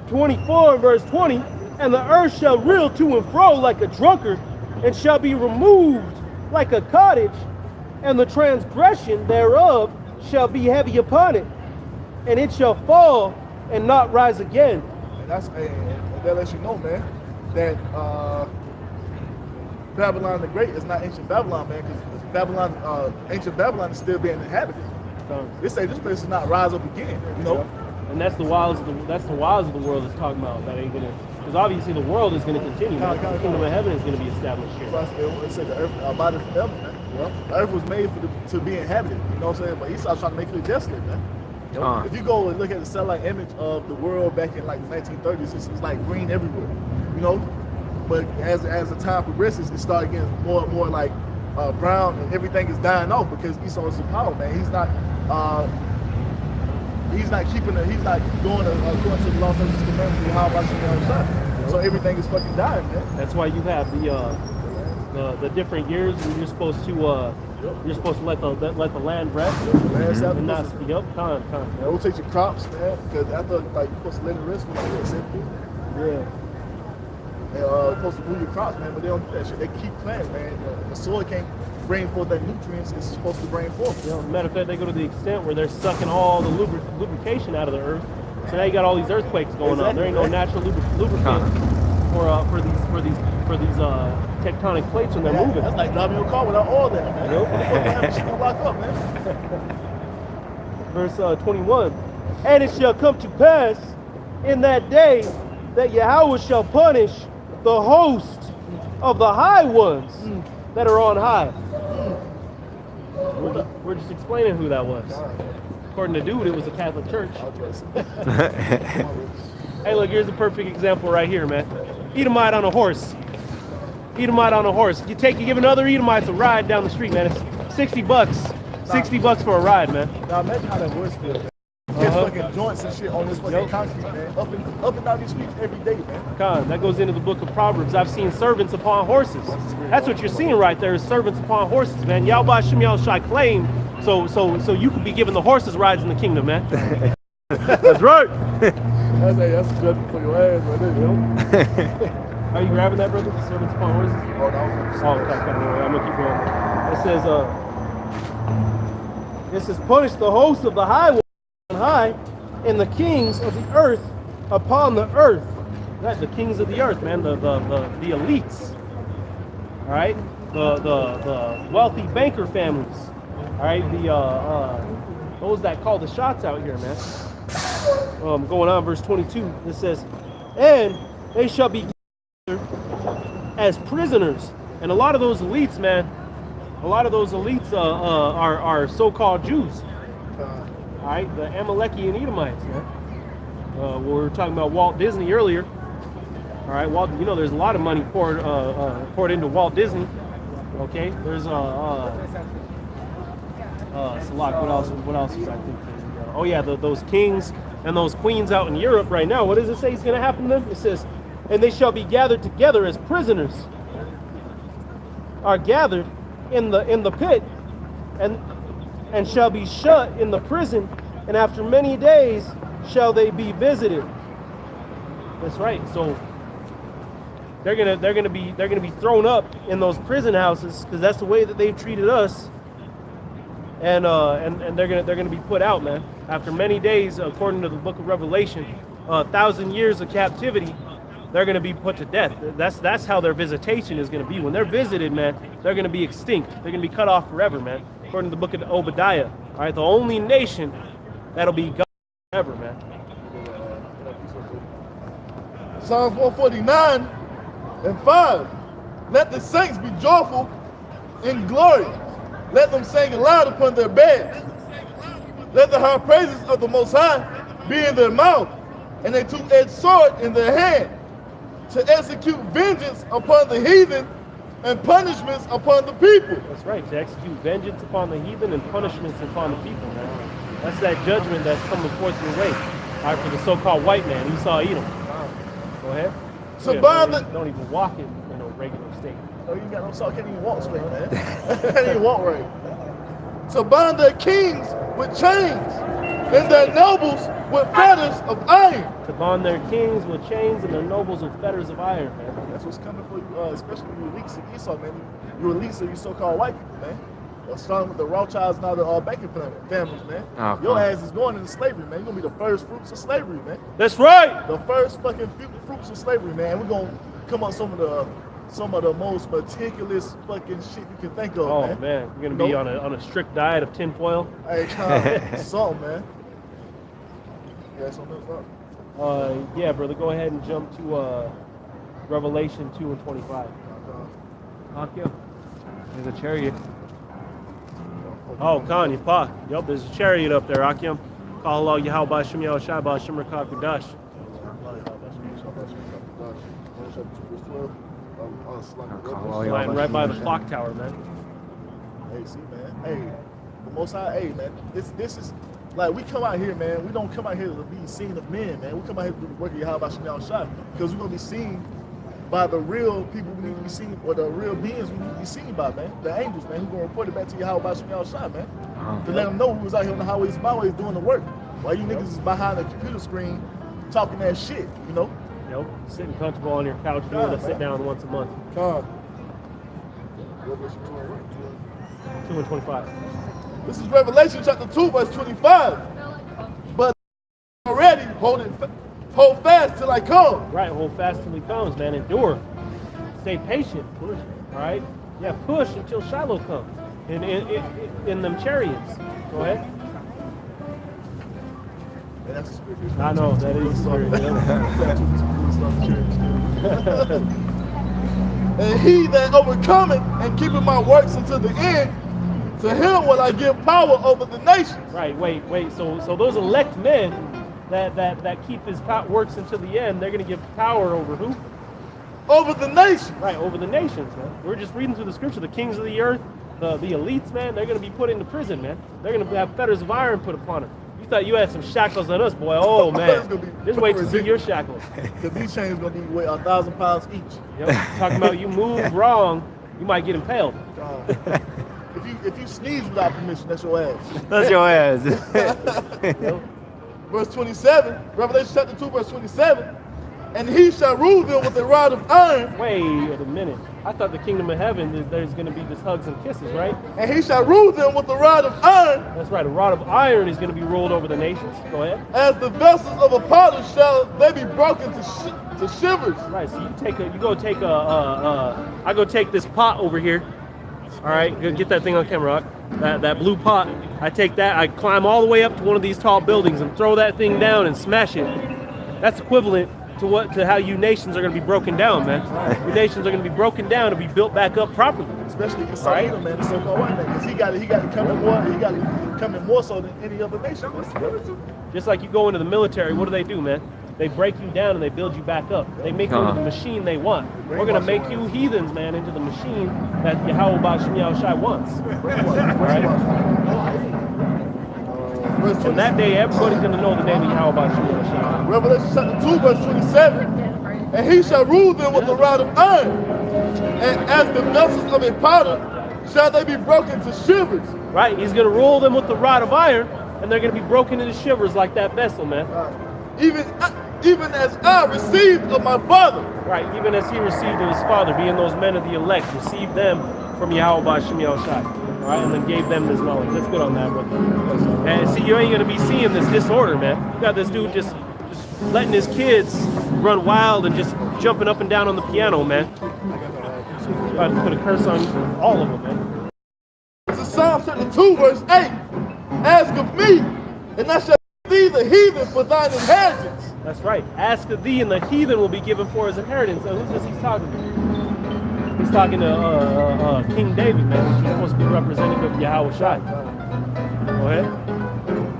24, verse 20, and the earth shall reel to and fro like a drunkard, and shall be removed like a cottage, and the transgression thereof shall be heavy upon it, and it shall fall and not rise again. And that lets you know, man, that Babylon the Great is not ancient Babylon, man, because ancient Babylon is still being inhabited. They say this place is not rise up again, you know. And that's the wiles of the world is talking about. That ain't gonna, because obviously the world is gonna continue. The kingdom of heaven is gonna be established here. So it said the earth abided forever, man. Well, the earth was made to be inhabited. You know what I'm saying? But Esau's trying to make it desolate, man. You know? If you go and look at the satellite image of the world back in like the 1930s, it's like green everywhere. You know, but as the time progresses, it started getting more and more like brown, and everything is dying off because Esau is in power, man. He's not going according to the law, statutes, and commandments, how about you know. So everything is fucking dying, man. That's why you have the different years when you're supposed to let the land rest and not speak up. Rotate your crops, man, because after like you're supposed to let it rest for like 7 years. Yeah. They're supposed to move your crops, man, but they don't do that shit. They keep planting, man. The soil can't bring forth that nutrients it's supposed to bring forth. You know, matter of fact, they go to the extent where they're sucking all the lubrication out of the earth. So now you got all these earthquakes going on. There ain't no natural lubricant for these tectonic plates when they're moving. That's like driving your car without oil there, man. What the fuck have shit gonna lock up, man? Verse 21. And it shall come to pass in that day that Yahweh shall punish the host of the high ones that are on high. We're just explaining who that was. According to Dude, it was a Catholic church. Hey, look, here's a perfect example right here, man. Edomite on a horse. Edomite on a horse. You give another Edomite a ride down the street, man. It's $60. $60 for a ride, man. Now imagine how that horse feels, man. Get fucking joints and shit on this fucking concrete, man. Up and down these streets every day, man. Con, that goes into the book of Proverbs. I've seen servants upon horses. That's what you're seeing right there, is servants upon horses, man. Yahweh Shem Yahushua claim, so you could be giving the horses rides in the kingdom, man. That's right. That's a judgment for your ass right there, you know? Are you grabbing that, brother? The servants upon horses? Oh, no. Okay. I'm gonna keep going. It says, punish the host of the high ones on high, and the kings of the earth upon the earth. Right, the kings of the earth, man, the elites. All right, the wealthy banker families. All right, those that call the shots out here, man. Going on, verse 22. It says, and they shall be gathered as prisoners. And a lot of those elites, man, are so-called Jews. All right, the Amaleki and Edomites, man. We were talking about Walt Disney earlier. All right, Walt. You know, there's a lot of money poured into Walt Disney. Okay, there's Salak. What else is I think? Oh yeah, those kings and those queens out in Europe right now. What does it say is going to happen to them? It says, and they shall be gathered together as prisoners are gathered in the pit, and shall be shut in the prison, and after many days shall they be visited. That's right. So they're gonna be thrown up in those prison houses because that's the way that they've treated us. And they're gonna be put out, man. After many days, according to the book of Revelation, 1,000 years of captivity, they're gonna be put to death. That's how their visitation is gonna be. When they're visited, man, they're gonna be extinct. They're gonna be cut off forever, man. According to the book of Obadiah. All right, the only nation that'll be God forever, man. Psalms 149 and 5. Let the saints be joyful in glory. Let them sing aloud upon their beds. Let the high praises of the Most High be in their mouth, and a two-edged sword in their hand, to execute vengeance upon the heathen and punishments upon the people. That's right, to execute vengeance upon the heathen and punishments upon the people, man. That's that judgment that's coming forth your way. All right, for the so-called white man, Esau, Edom. Go ahead. So don't even walk in no regular state. Oh, you got no soul, can't even walk straight, man. Can't even walk right. To bind their kings with chains, and their nobles with fetters of iron. To bond their kings with chains and their nobles with fetters of iron, man. That's what's coming for you, especially when you elites in Esau, man. You elites are you so-called white people, man. Starting with the Rothschilds and all the banking families, man. Oh, Your God. ass is going into slavery, man. You're gonna be the first fruits of slavery, man. That's right. The first fucking fruits of slavery, man. We're gonna come up with some of the most meticulous fucking shit you can think of, Oh man. man, you're gonna be on a strict diet of tinfoil. Hey, something, man. Yeah, something else up. Yeah, brother. Go ahead and jump to Revelation 2 and 25. Akio. There's a chariot. Oh, Kanye, Pa. Yup, there's a chariot up there, Akim. Call Allah Yahweh Shem Yahushai Ba Shem Rakah Kudash. Flying right by the clock tower, man. Hey, see, man. Hey, the Most High, hey, man. This is like we come out here, man. We don't come out here to be seen of men, man. We come out here to do the work of Yahweh Shem Yahushai because we're gonna be seen by the real people we need to be seen, or the real beings we need to be seen by, man. The angels, man, who gonna report it back to Yahweh Shem Yahushai, man. To let them know we was out here on the highways and byways doing the work. While you niggas is behind the computer screen talking that shit, you know? Yep, sitting comfortable on your couch doing a sit down once a month. 2 and 25. This is Revelation chapter 2, verse 25. But already hold fast till I come. Right, hold fast till he comes, man. Endure. Stay patient. Push. All right? Yeah, push until Shiloh comes. In them chariots. Go ahead. Yeah, that's a spirit. I know, that is spirit. And he that overcometh and keepeth my works until the end, to him will I give power over the nations. Right, wait. So those elect men that keep his works until the end, they're going to give power over who? Over the nations. Right, over the nations, man. We're just reading through the scripture. The kings of the earth, the elites, man, they're going to be put into prison, man. They're going to have fetters of iron put upon them. You thought you had some shackles on us, boy. Oh, man. Just wait to see your shackles. Because these chains going to be weigh 1,000 pounds each. Yep. Talking about you move wrong, you might get impaled. If you sneeze without permission, that's your ass. That's your ass. Verse 27, Revelation chapter 2, verse 27. And he shall rule them with a rod of iron. Wait a minute. I thought the kingdom of heaven, there's going to be just hugs and kisses, right? And he shall rule them with a rod of iron. That's right. A rod of iron is going to be rolled over the nations. Go ahead. As the vessels of a potter shall they be broken to shivers. Right. So I go take this pot over here. All right. Go get that thing on camera, Rock. That blue pot. I take that. I climb all the way up to one of these tall buildings and throw that thing down and smash it. That's equivalent to how you nations are going to be broken down, man. Your nations are going to be broken down to be built back up properly. Especially the Saudi man, the so-called white man, because he got to come in more so than any other nation. Just like you go into the military, what do, man? They break you down and they build you back up. They make you into the machine they want. We're going to make you heathens, man, into the machine that Yahweh Shem Yahushai wants. Right? And that day, everybody's going to know the name of Yahweh Shem Yahushai. Revelation chapter 2, verse 27. And he shall rule them with a rod of iron. And as the vessels of a potter, shall they be broken to shivers. Right, he's going to rule them with the rod of iron, and they're going to be broken into shivers like that vessel, man. Even as I received of my Father. Right, even as he received of his Father, being those men of the elect, received them from Yahweh Shem Yahushai. All right, and then gave them this knowledge. That's good on that one. And see, you ain't going to be seeing this disorder, man. You got this dude just letting his kids run wild and just jumping up and down on the piano, man. About to put a curse on all of them, man. This is Psalm 32, verse 8. Ask of me, and I shall give thee the heathen for thine inheritance. That's right. Ask of thee, and the heathen will be given for his inheritance. So who's this he's talking to? He's talking to King David, man. He's supposed to be representative of Yahweh Shai. Go ahead.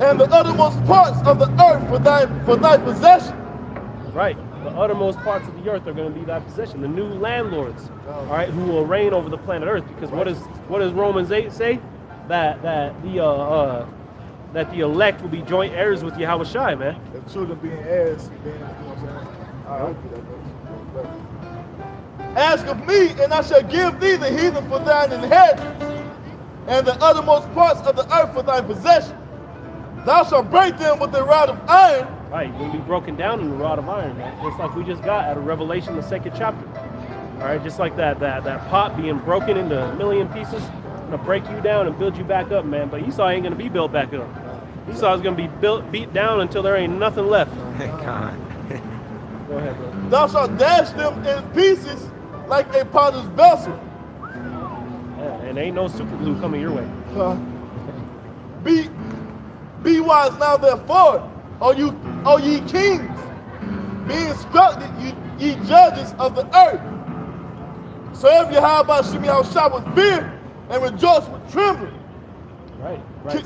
And the uttermost parts of the earth for thy possession. Right. The uttermost parts of the earth are going to be thy possession. The new landlords, all right, who will reign over the planet Earth. Because what does Romans 8 say? That the elect will be joint heirs with Yahweh Shai, man. The children being heirs, then, you know what I'm saying? All right. Ask of me, and I shall give thee the heathen for thine inheritance, and the uttermost parts of the earth for thy possession. Thou shalt break them with a rod of iron. Right, you'll be broken down in the rod of iron, man. Just like we just got out of Revelation, the 2nd chapter. All right, just like that pot being broken into a million pieces, gonna break you down and build you back up, man. But Esau ain't gonna be built back up. Esau's gonna be beat down until there ain't nothing left. God. Go ahead, bro. Thou shalt dash them in pieces like a potter's vessel. Yeah, and ain't no super glue coming your way. Be wise now, therefore, O ye kings, be instructed, ye judges of the earth. Serve Yahweh Shem Yahushua with fear and rejoice with trembling. Right.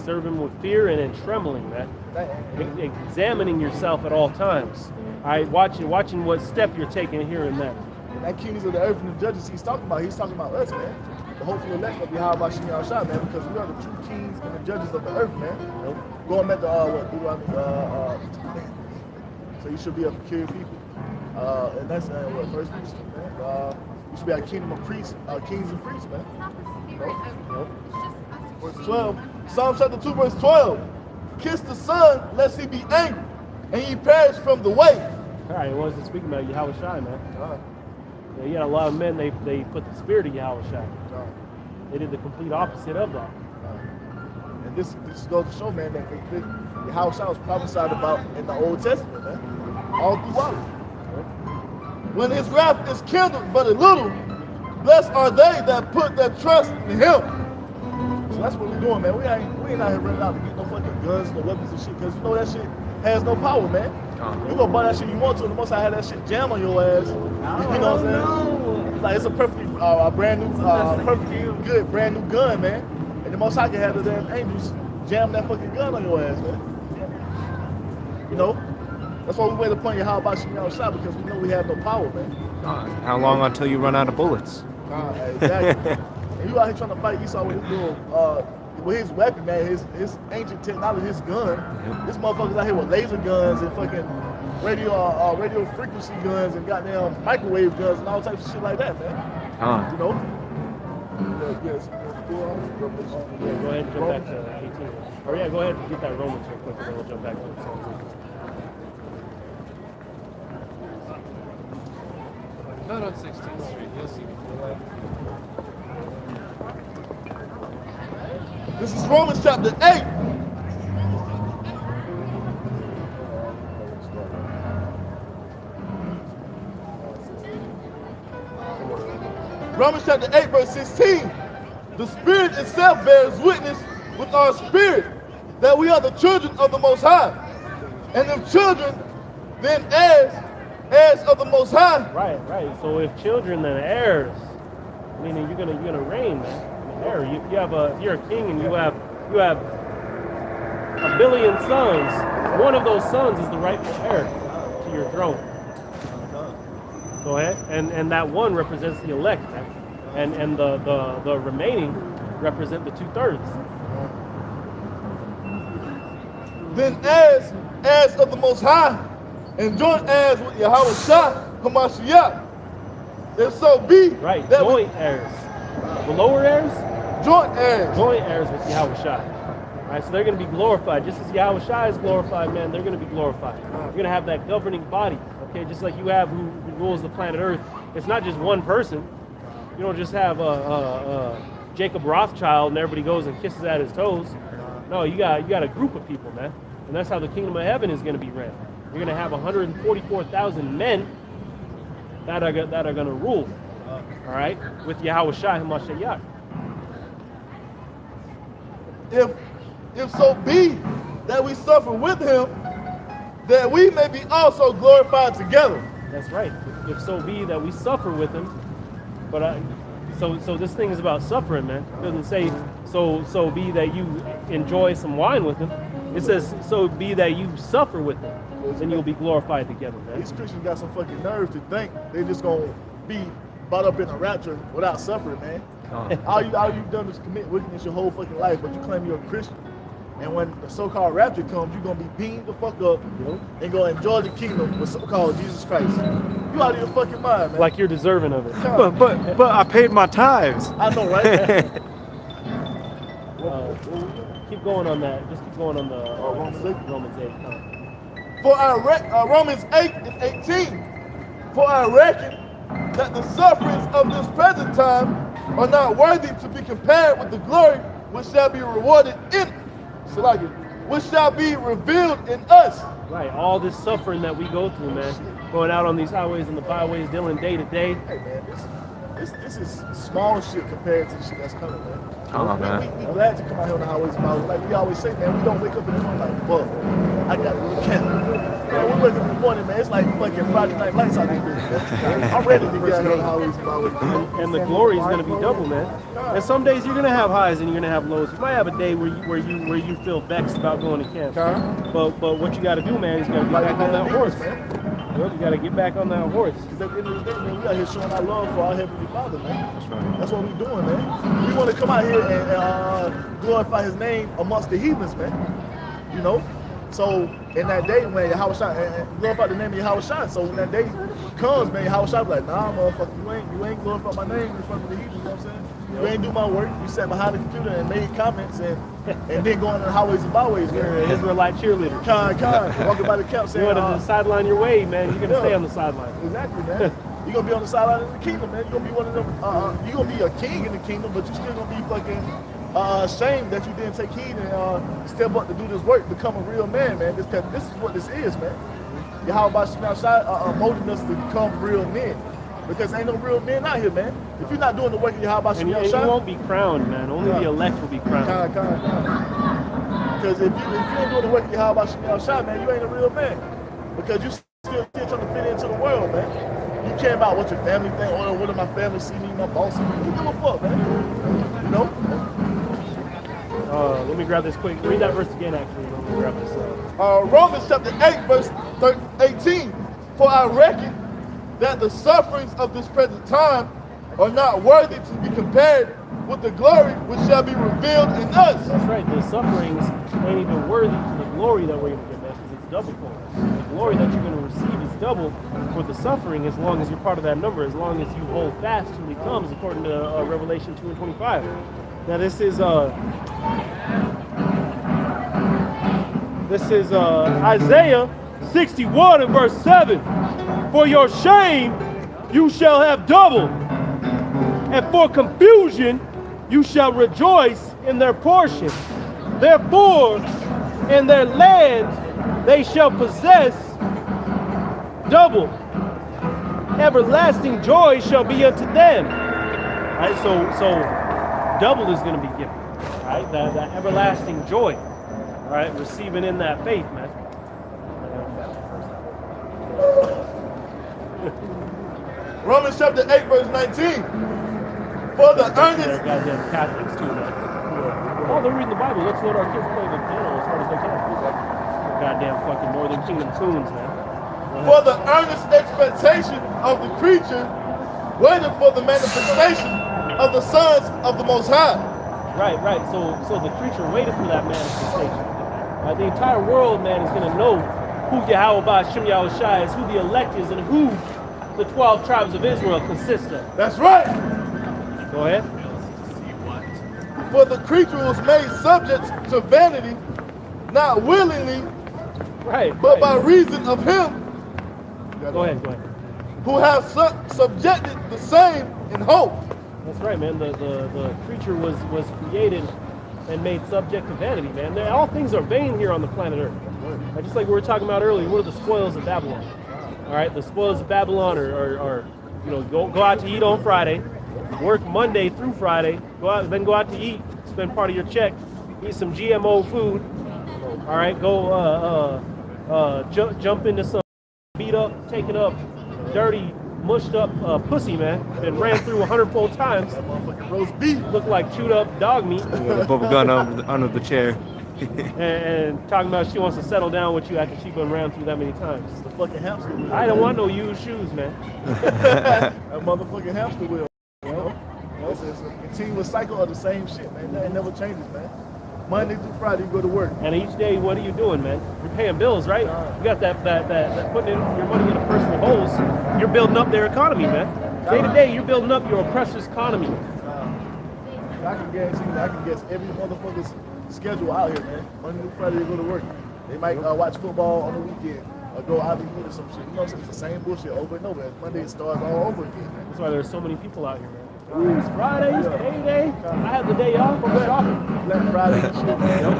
Serve him with fear and in trembling, man. Examining yourself at all times. All right, watching what step you're taking here and there. That kings of the earth and the judges he's talking about us, man. The hopeful elect of Yahweh Shem Yahushua, man, because we are the true kings and the judges of the earth, man. Going back to so you should be a peculiar people. And that's what first Peter, man. You should be a kingdom of priests, kings and priests, man. Verse 12. Psalm chapter 2, verse 12. Kiss the Son, lest he be angry, and he perish from the way. All right, it wasn't speaking about Yahweh Shai, man. Yeah, you got a lot of men, they put the spirit of Yahweh Shai. They did the complete opposite of that. And this goes to show, man, that Yahweh Shai was prophesied about in the Old Testament, man. All throughout. When his wrath is kindled but a little, blessed are they that put their trust in him. So that's what we're doing, man. We ain't out here running out to get no fucking guns, no weapons and shit, because you know that shit has no power, man. You gonna buy that shit you want to, and the most I had that shit jam on your ass. You know what I'm saying? Like, it's a perfectly brand new, perfectly good brand new gun, man. And the most I can have the damn angels jam that fucking gun on your ass, man. You know? That's why we wait upon you how about Shem Yahushua, because we know we have no power, man. How long until you run out of bullets? Exactly. And you out here trying to fight Esau with his little, with his weapon, man, his ancient technology, his gun. This motherfucker's out here with laser guns and fucking radio frequency guns and goddamn microwave guns and all types of shit like that, man. You know? Yes. Yeah, go ahead and jump back to 18. Or yeah, go ahead and get that Romans real quick, and then we'll jump back to the Psalms. Not on 16th Street, you'll see. This is Romans chapter 8. Romans chapter 8, verse 16. The Spirit itself bears witness with our spirit that we are the children of the Most High. And if children, then heirs of the Most High. Right. So if children, then heirs. Meaning you're gonna reign, man. Heir. If you're a king and you have a billion sons, one of those sons is the rightful heir to your throne. Go ahead. And that one represents the elect, man. And the remaining represent the 2/3. Then heirs of the Most High, and joint heirs with Yahweh Shah, Hamashiach. If so be. Right, joint heirs. The lower heirs? Joint heirs. Joint heirs with Yahweh Shai. All right, so they're going to be glorified. Just as Yahweh Shai is glorified, man, they're going to be glorified. You're going to have that governing body, okay? Just like you have who rules the planet Earth. It's not just one person. You don't just have Jacob Rothschild and everybody goes and kisses at his toes. No, you got a group of people, man. And that's how the kingdom of heaven is going to be ran. You're going to have 144,000 men that are going to rule, all right, with Yahweh Shai Hamashiach. If so be that we suffer with him, that we may be also glorified together. That's right. If so be that we suffer with him, but so this thing is about suffering, man. It doesn't say so be that you enjoy some wine with him. It says so be that you suffer with him, then you'll be glorified together, man. These Christians got some fucking nerve to think they just gonna be brought up in a rapture without suffering, man. All you've done is commit wickedness your whole fucking life, but you claim you're a Christian. And when the so-called rapture comes, you're gonna be beamed the fuck up and gonna enjoy the kingdom with so-called Jesus Christ. You out of your fucking mind, man. Like you're deserving of it. But I paid my tithes. I know, right? Keep going on that. Just keep going on the Romans 8. For I Romans 8 and 18. For I reckon that the sufferings of this present time are not worthy to be compared with the glory which shall be rewarded in which shall be revealed in us. Right, all this suffering that we go through, man. Going out on these highways and the byways, dealing day to day. Hey man, this is small shit compared to the shit that's coming, man. We glad to come out here on the highways and byways. Like we always say, man, we don't wake up in the morning like, fuck, I gotta go to camp. Man, we wake up in the morning, man, it's like fucking Friday night lights out there, man. I'm ready to get out here on the highways and byways. And the glory is gonna be double, man. And some days you're gonna have highs and you're gonna have lows. You might have a day where you feel vexed about going to camp. But what you gotta do, man, is you gotta get back on that horse, man. You gotta get back on that horse. Because at the end of the day, man, we out here showing our love for our Heavenly Father, man. That's right. That's what we're doing, man. We want to come out here and glorify His name amongst the heathens, man. You know? So, in that day, when Yahweh Shai, and glorify the name of Yahweh Shai. So, when that day comes, man, Yahweh Shai be like, nah, motherfucker, you ain't glorify my name in front of the heathens, you know what I'm saying? You ain't do my work. You sat behind the computer and made comments and then going on the highways and byways. You're an Israelite cheerleader. Walking by the camp saying, you want to sideline your way, man. You're gonna stay on the sideline. Exactly, man. You're gonna be on the sideline of the kingdom, man. You're gonna be one of them. You're gonna be a king in the kingdom, but you're still gonna be fucking ashamed that you didn't take heed and step up to do this work, become a real man, man. This is what this is, man. Yahweh Shai molding us to become real men. Because ain't no real men out here, man. If you're not doing the work of Yahweh Shai, and you won't be crowned, man. Only the elect will be crowned. Because if you ain't doing the work of Yahweh Shai, man, you ain't a real man. Because you still trying to fit into the world, man. You care about what your family think, or what do my family see me, my boss see me. You give a fuck, man. You know? Let me grab this quick. Read that verse again, actually. Let me grab this. Romans chapter 8, verse 18. For I reckon that the sufferings of this present time are not worthy to be compared with the glory which shall be revealed in us. That's right. The sufferings ain't even worthy to the glory that we're going to get, man, because it's double for it. The glory that you're going to receive is double for the suffering, as long as you're part of that number, as long as you hold fast till He comes, according to Revelation 2:25. Now this is Isaiah 61 and verse 7. For your shame you shall have double, and for confusion you shall rejoice in their portion. Therefore in their land they shall possess double. Everlasting joy shall be unto them. All right, so double is going to be given. All right, that everlasting joy. All right, receiving in that faith, man. Romans chapter 8, verse 19. For the earnest. They're goddamn Catholics too, man. Oh, they're reading the Bible. Let's let our kids play the piano as hard as they can. Goddamn fucking Northern Kingdom tunes, man. For the earnest expectation of the creature, waiting for the manifestation of the sons of the Most High. Right. So the creature waited for that manifestation. The entire world, man, is going to know who Yahweh Shem Yahweh Shai is, who the elect is, and who the 12 tribes of Israel consist of. That's right. Go ahead. For the creature was made subject to vanity, not willingly, but by reason of Him. Go ahead. Who has subjected the same in hope. That's right, man. The creature was created and made subject to vanity, man. All things are vain here on the planet Earth. Right, just like we were talking about earlier, what are the spoils of Babylon? All right, the spoils of Babylon are go out to eat on Friday, work Monday through Friday, go out to eat, spend part of your check, eat some GMO food. All right, go jump into some beat up, taken up, dirty, mushed up pussy, man. Been ran through 100-fold times. That motherfucking roast beef. Look like chewed up dog meat. The bubble gun under the chair. and talking about she wants to settle down with you after she's been ran through that many times. It's the fucking hamster wheel. I don't want no used shoes, man. That motherfucking hamster wheel. You know? It's a continuous cycle of the same shit, man. It never changes, man. Monday through Friday, you go to work. And each day, what are you doing, man? You're paying bills, right? You got that putting your money in a personal holes. You're building up their economy, man. Day to day, you're building up your oppressor's economy. I can guarantee you, I can guess every motherfucker's schedule out here, man. Monday through Friday, they go to work. They might watch football on the weekend. or go out to eat or some shit. You know what I'm saying? It's the same bullshit over and over. Monday it starts all over again, man. That's why there's so many people out here, man. Ooh, it's Friday, it's payday. I had the day off from shopping. Black Friday and shit, man.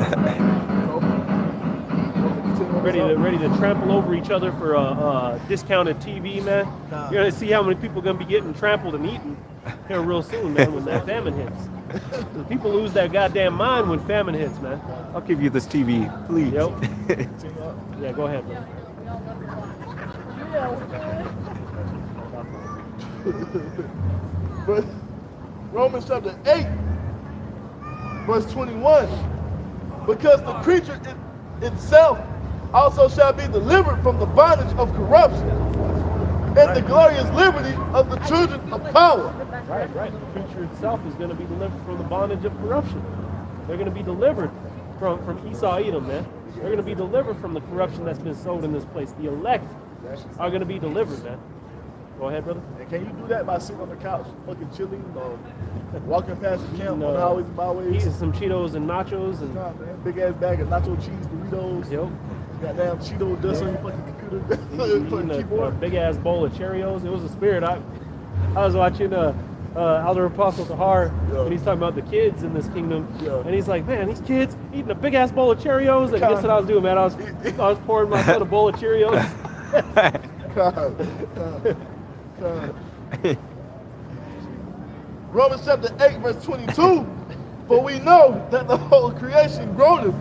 Ready to trample over each other for discounted TV, man. You're gonna see how many people are gonna be getting trampled and eaten here real soon, man, when that famine hits. The people lose their goddamn mind when famine hits, man. I'll give you this TV, please. Yep. Yeah, go ahead, bro. But Romans chapter 8, verse 21. Because the creature itself also shall be delivered from the bondage of corruption and the glorious liberty of the children of power. Right. The creature itself is going to be delivered from the bondage of corruption. They're going to be delivered from Esau Edom, man. They're going to be delivered from the corruption that's been sowed in this place. The elect are going to be delivered, man. Go ahead, brother. And can you do that by sitting on the couch, fucking chilling, or walking past the camp on the highways and byways? Eating some Cheetos and nachos and big ass bag of nacho cheese Doritos. Yep. Goddamn Cheeto dust on your fucking computer. Eating a big ass bowl of Cheerios. It was a spirit. I was watching Elder Apostle Tahar, and he's talking about the kids in this kingdom, and he's like, man, these kids eating a big ass bowl of Cheerios. And guess what I was doing, man? I was pouring myself a bowl of Cheerios. God. Romans chapter 8, verse 22. For we know that the whole creation groaneth.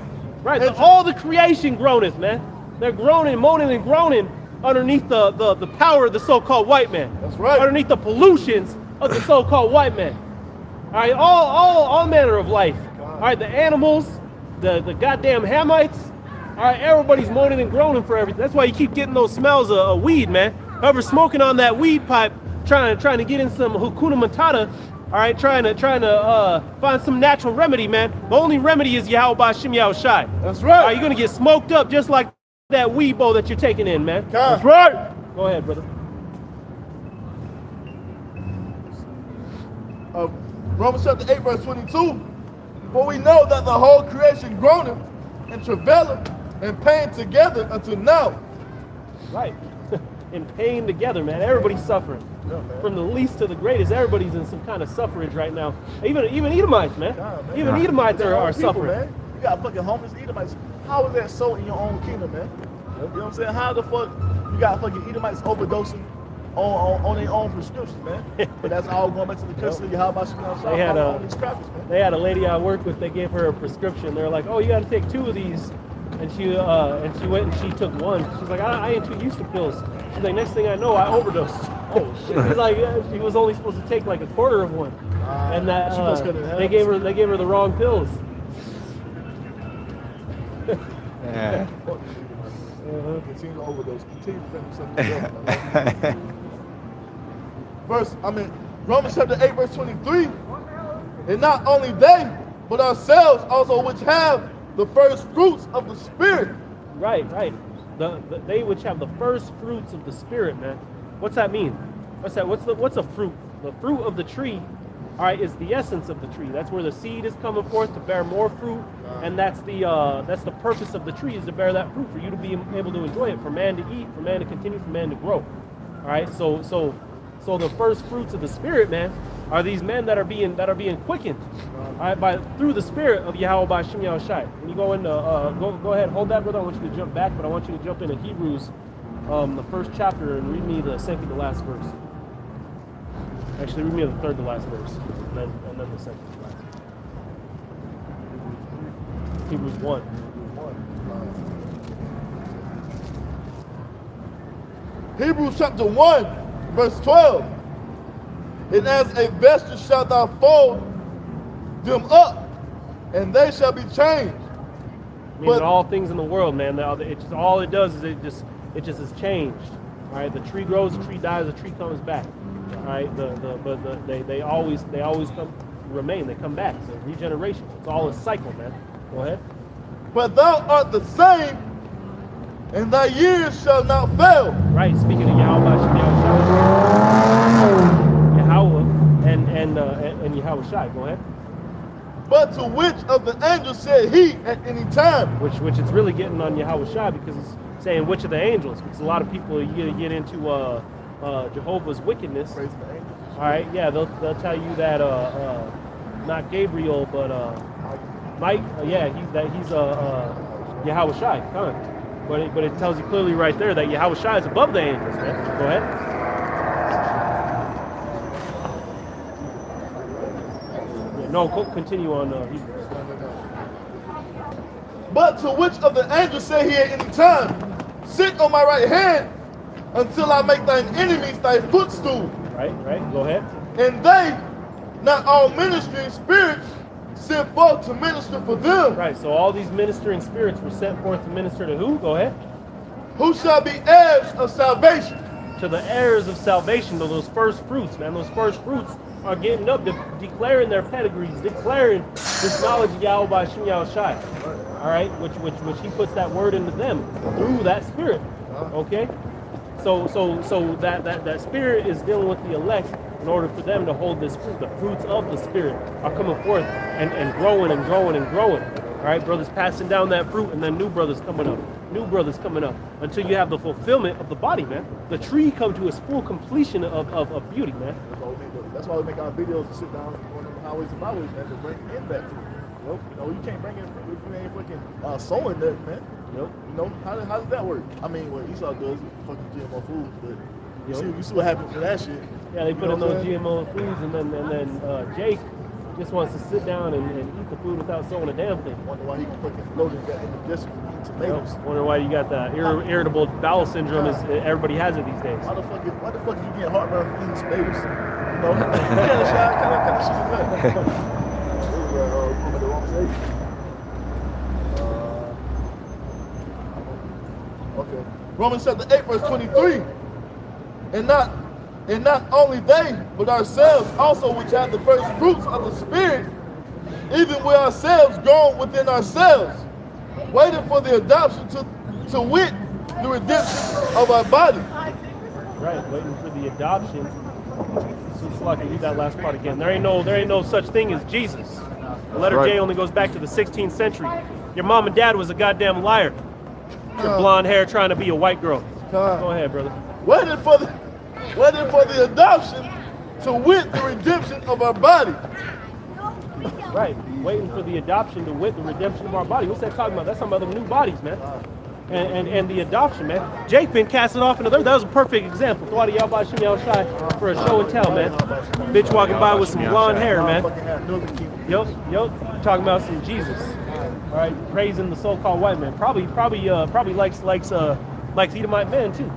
Right, all the creation groaneth, man. They're groaning, moaning, and groaning underneath the power of the so-called white man. That's right. Underneath the pollutions of the so-called white man. All right, all manner of life. All right, the animals, the goddamn Hamites. All right, everybody's moaning and groaning for everything. That's why you keep getting those smells of weed, man. Whoever's smoking on that weed pipe, trying to get in some Hakuna Matata. All right, trying to find some natural remedy, man. The only remedy is Yahweh Ba'Shem Yahushai. That's right. All right, you're gonna get smoked up just like that weed bowl that you're taking in, man. That's right. Go ahead, brother. Romans chapter 8, verse 22. For we know that the whole creation groaneth and travaileth and pain together until now. Right. In pain together, man. Everybody's suffering. Yeah, man. From the least to the greatest, everybody's in some kind of suffrage right now. Even Edomites, man. God, man. Even Edomites are People, suffering. man. You got fucking homeless Edomites. How is that so in your own kingdom, man? You know what I'm saying? How the fuck you got fucking Edomites overdosing on their own prescriptions, man? But that's all going back to the custody of how about these crappers, man. They had a lady I worked with. They gave her a prescription. They're like, "Oh, you got to take 2 of these," and she went and she took 1. She's like, "I ain't too used to pills." She's like, "Next thing I know, I overdosed." Oh shit! She's like, she was only supposed to take like a quarter of one, and that they gave her the wrong pills. Yeah. Continue to overdose. Continue to think something. Romans chapter 8, verse 23. And not only they, but ourselves also, which have the first fruits of the Spirit. Right. They which have the first fruits of the Spirit, man. What's that mean? What's that? What's a fruit? The fruit of the tree, all right, is the essence of the tree. That's where the seed is coming forth to bear more fruit, and that's the purpose of the tree, is to bear that fruit for you to be able to enjoy it, for man to eat, for man to continue, for man to grow. All right, so the first fruits of the Spirit, man, are these men that are being quickened, all right, through the Spirit of Yahweh Ba'Shem Yahushai. When you go into go ahead, hold that, brother. I want you to jump back, but I want you to jump into Hebrews, the 1st chapter, and read me the 2nd to last verse. Actually, read me the 3rd to last verse, and then the 2nd to last. Hebrews 1. Hebrews chapter 1, verse 12. And as a vesture shalt thou fold them up, and they shall be changed. I mean, all things in the world, man, all it does is it just is changed. All right, the tree grows, the tree dies, the tree comes back. All right, they always remain. They come back. It's a regeneration. It's all a cycle, man. Go ahead. But thou art the same, and thy years shall not fail. Right. Speaking of Yahweh and Yahweh Shai. Go ahead. But to which of the angels said he at any time? Which it's really getting on Yahweh Shai, because saying which of the angels, because a lot of people get into Jehovah's wickedness. Praising the angels. All right, yeah, they'll tell you that not Gabriel, but Mike, he's Yahweh Shai, but it tells you clearly right there that Yahweh Shai is above the angels, man. Go ahead. Yeah, no, continue on Hebrews. But to which of the angels say he at any time, sit on my right hand until I make thine enemies thy footstool. Right, go ahead. And they, not all ministering spirits, sent forth to minister for them. Right, so all these ministering spirits were sent forth to minister to who? Go ahead. Who shall be heirs of salvation. To the heirs of salvation, to those first fruits, man. Those first fruits are getting up, declaring their pedigrees, declaring this knowledge of Yahweh by Shem Yahweh Shai. All right, which he puts that word into them through that spirit. Okay, so that spirit is dealing with the elect in order for them to hold this fruit. The fruits of the spirit are coming forth and growing and growing and growing. All right, brothers passing down that fruit, and then new brothers coming up. New brothers coming up until you have the fulfillment of the body, man. The tree come to its full completion of beauty, man. That's why we make our videos and sit down on the highways and byways, man, to bring in that fruit. You know, you can't bring in fruit if you ain't fucking sowing nothing, man. Yep. You know, how does that work? I mean, what Esau does is fucking GMO foods, but Yep. you see what happens to that shit. Yeah, they You put know in what those I'm saying? GMO foods, and then Jake just wants to sit down and eat the food without sowing a damn thing. Wonder why he fucking bloated got indigestion from eating tomatoes. Wonder why you got the irritable bowel syndrome. Everybody has it these days. Why the fuck is you getting heartburn from eating tomatoes? You know, kind of shit is that? The wrong page. Okay. Romans chapter 8, verse 23. And not only they, but ourselves also, which have the first fruits of the Spirit, even we ourselves grown within ourselves, waiting for the adoption to wit, the redemption of our body. Right, waiting for the adoption. It's like read that last part again. There ain't no such thing as Jesus. The letter J only goes back to the 16th century. Your mom and dad was a goddamn liar. Your blonde hair trying to be a white girl. Go ahead, brother. Waiting for the adoption to wit the redemption of our body. Right, waiting for the adoption to wit the redemption of our body. What's that talking about? That's talking about the new bodies, man. And the adoption, man. Jake been casted off into the earth. That was a perfect example. Throw out of Yahweh Shem Yahweh Shai for a show and tell, man. Bitch walking by with some blonde hair, man. Yup. Talking about some Jesus. All right, praising the so-called white man. Probably likes Edomite men too.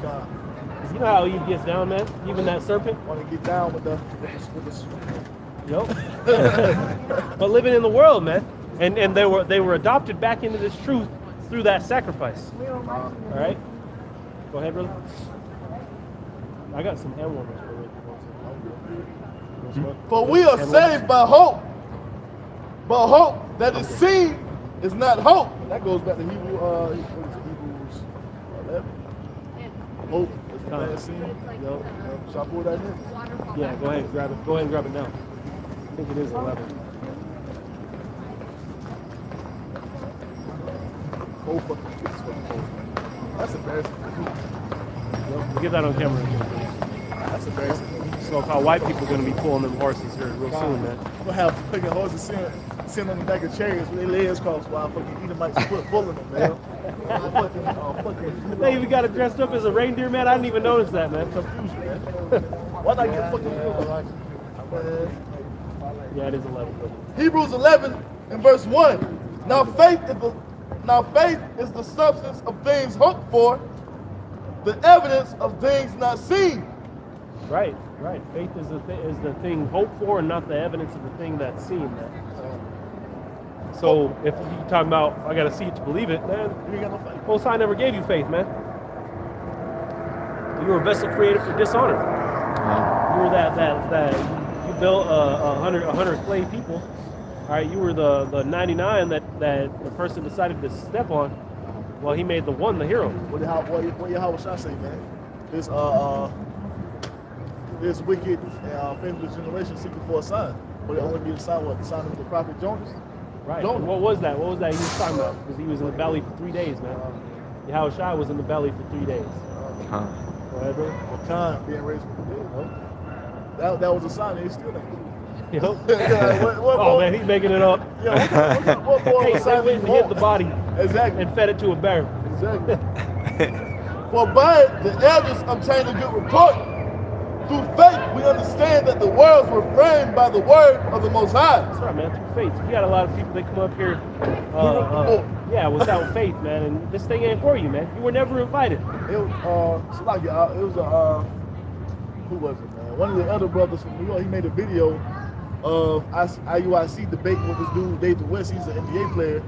You know how Eve gets down, man. Even that serpent. Want to get down with the Yup. But living in the world, man, and they were adopted back into this truth through that sacrifice. All right. Go ahead, brother. I got some hand warmers. For we are saved by hope. But hope that is seen is not hope. That goes back to Hebrews 11. Hope is not seen. Shall I pull that in? Yeah, go ahead and grab it. Go ahead and grab it now. I think it is 11. Oh, fucking Jesus, fucking hope. That's embarrassing. We'll get that on camera. That's embarrassing. So-called white people are going to be pulling them horses here real soon, man. We'll have fucking horses sitting on the back of chariots with their legs crossed while fucking Edomites put pulling them, man. They even got it dressed up as a reindeer, man. I didn't even notice that, man. Confusion, man. Why not get fucking Yeah, it is 11. Hebrews 11 and verse 1. Now faith is the substance of things hoped for, the evidence of things not seen. Right. Faith is the thing hoped for, and not the evidence of the thing that's seen, man. So if you talking about I gotta see it to believe it, man, You ain't got no faith. Most High never gave you faith, man. You were a vessel created for dishonor. You were that you built 100 clay people. All right, you were the 99 that the person decided to step on. Well, he made the one the hero. What Yahweh Shai say, man? This wicked and faithless generation seeking for a sign. But it only be the sign what? The sign of the prophet Jonas? Right. Jonah. What was that? What was that he was talking about? Because he was in the valley for 3 days, man. Yahweh Shai was in the belly for 3 days. Huh. Go ahead, brother. Khan being raised from the dead, no? That was a sign that he's still there. Yep. What Oh man, he's making it up. Yeah, what more Hey, of a they sign went that and hit the body Exactly. and fed it to a bear. Exactly. For by it, the elders obtained a good report. Through faith, we understand that the worlds were framed by the word of the Most High. That's right, man. Through faith. You got a lot of people that come up here, wrote the book? yeah, without faith, man. And this thing ain't for you, man. You were never invited. It was, so like, it was a, who was it, man? One of the other brothers from New York, he made a video of IUIC debate with this dude, David West. He's an NBA player.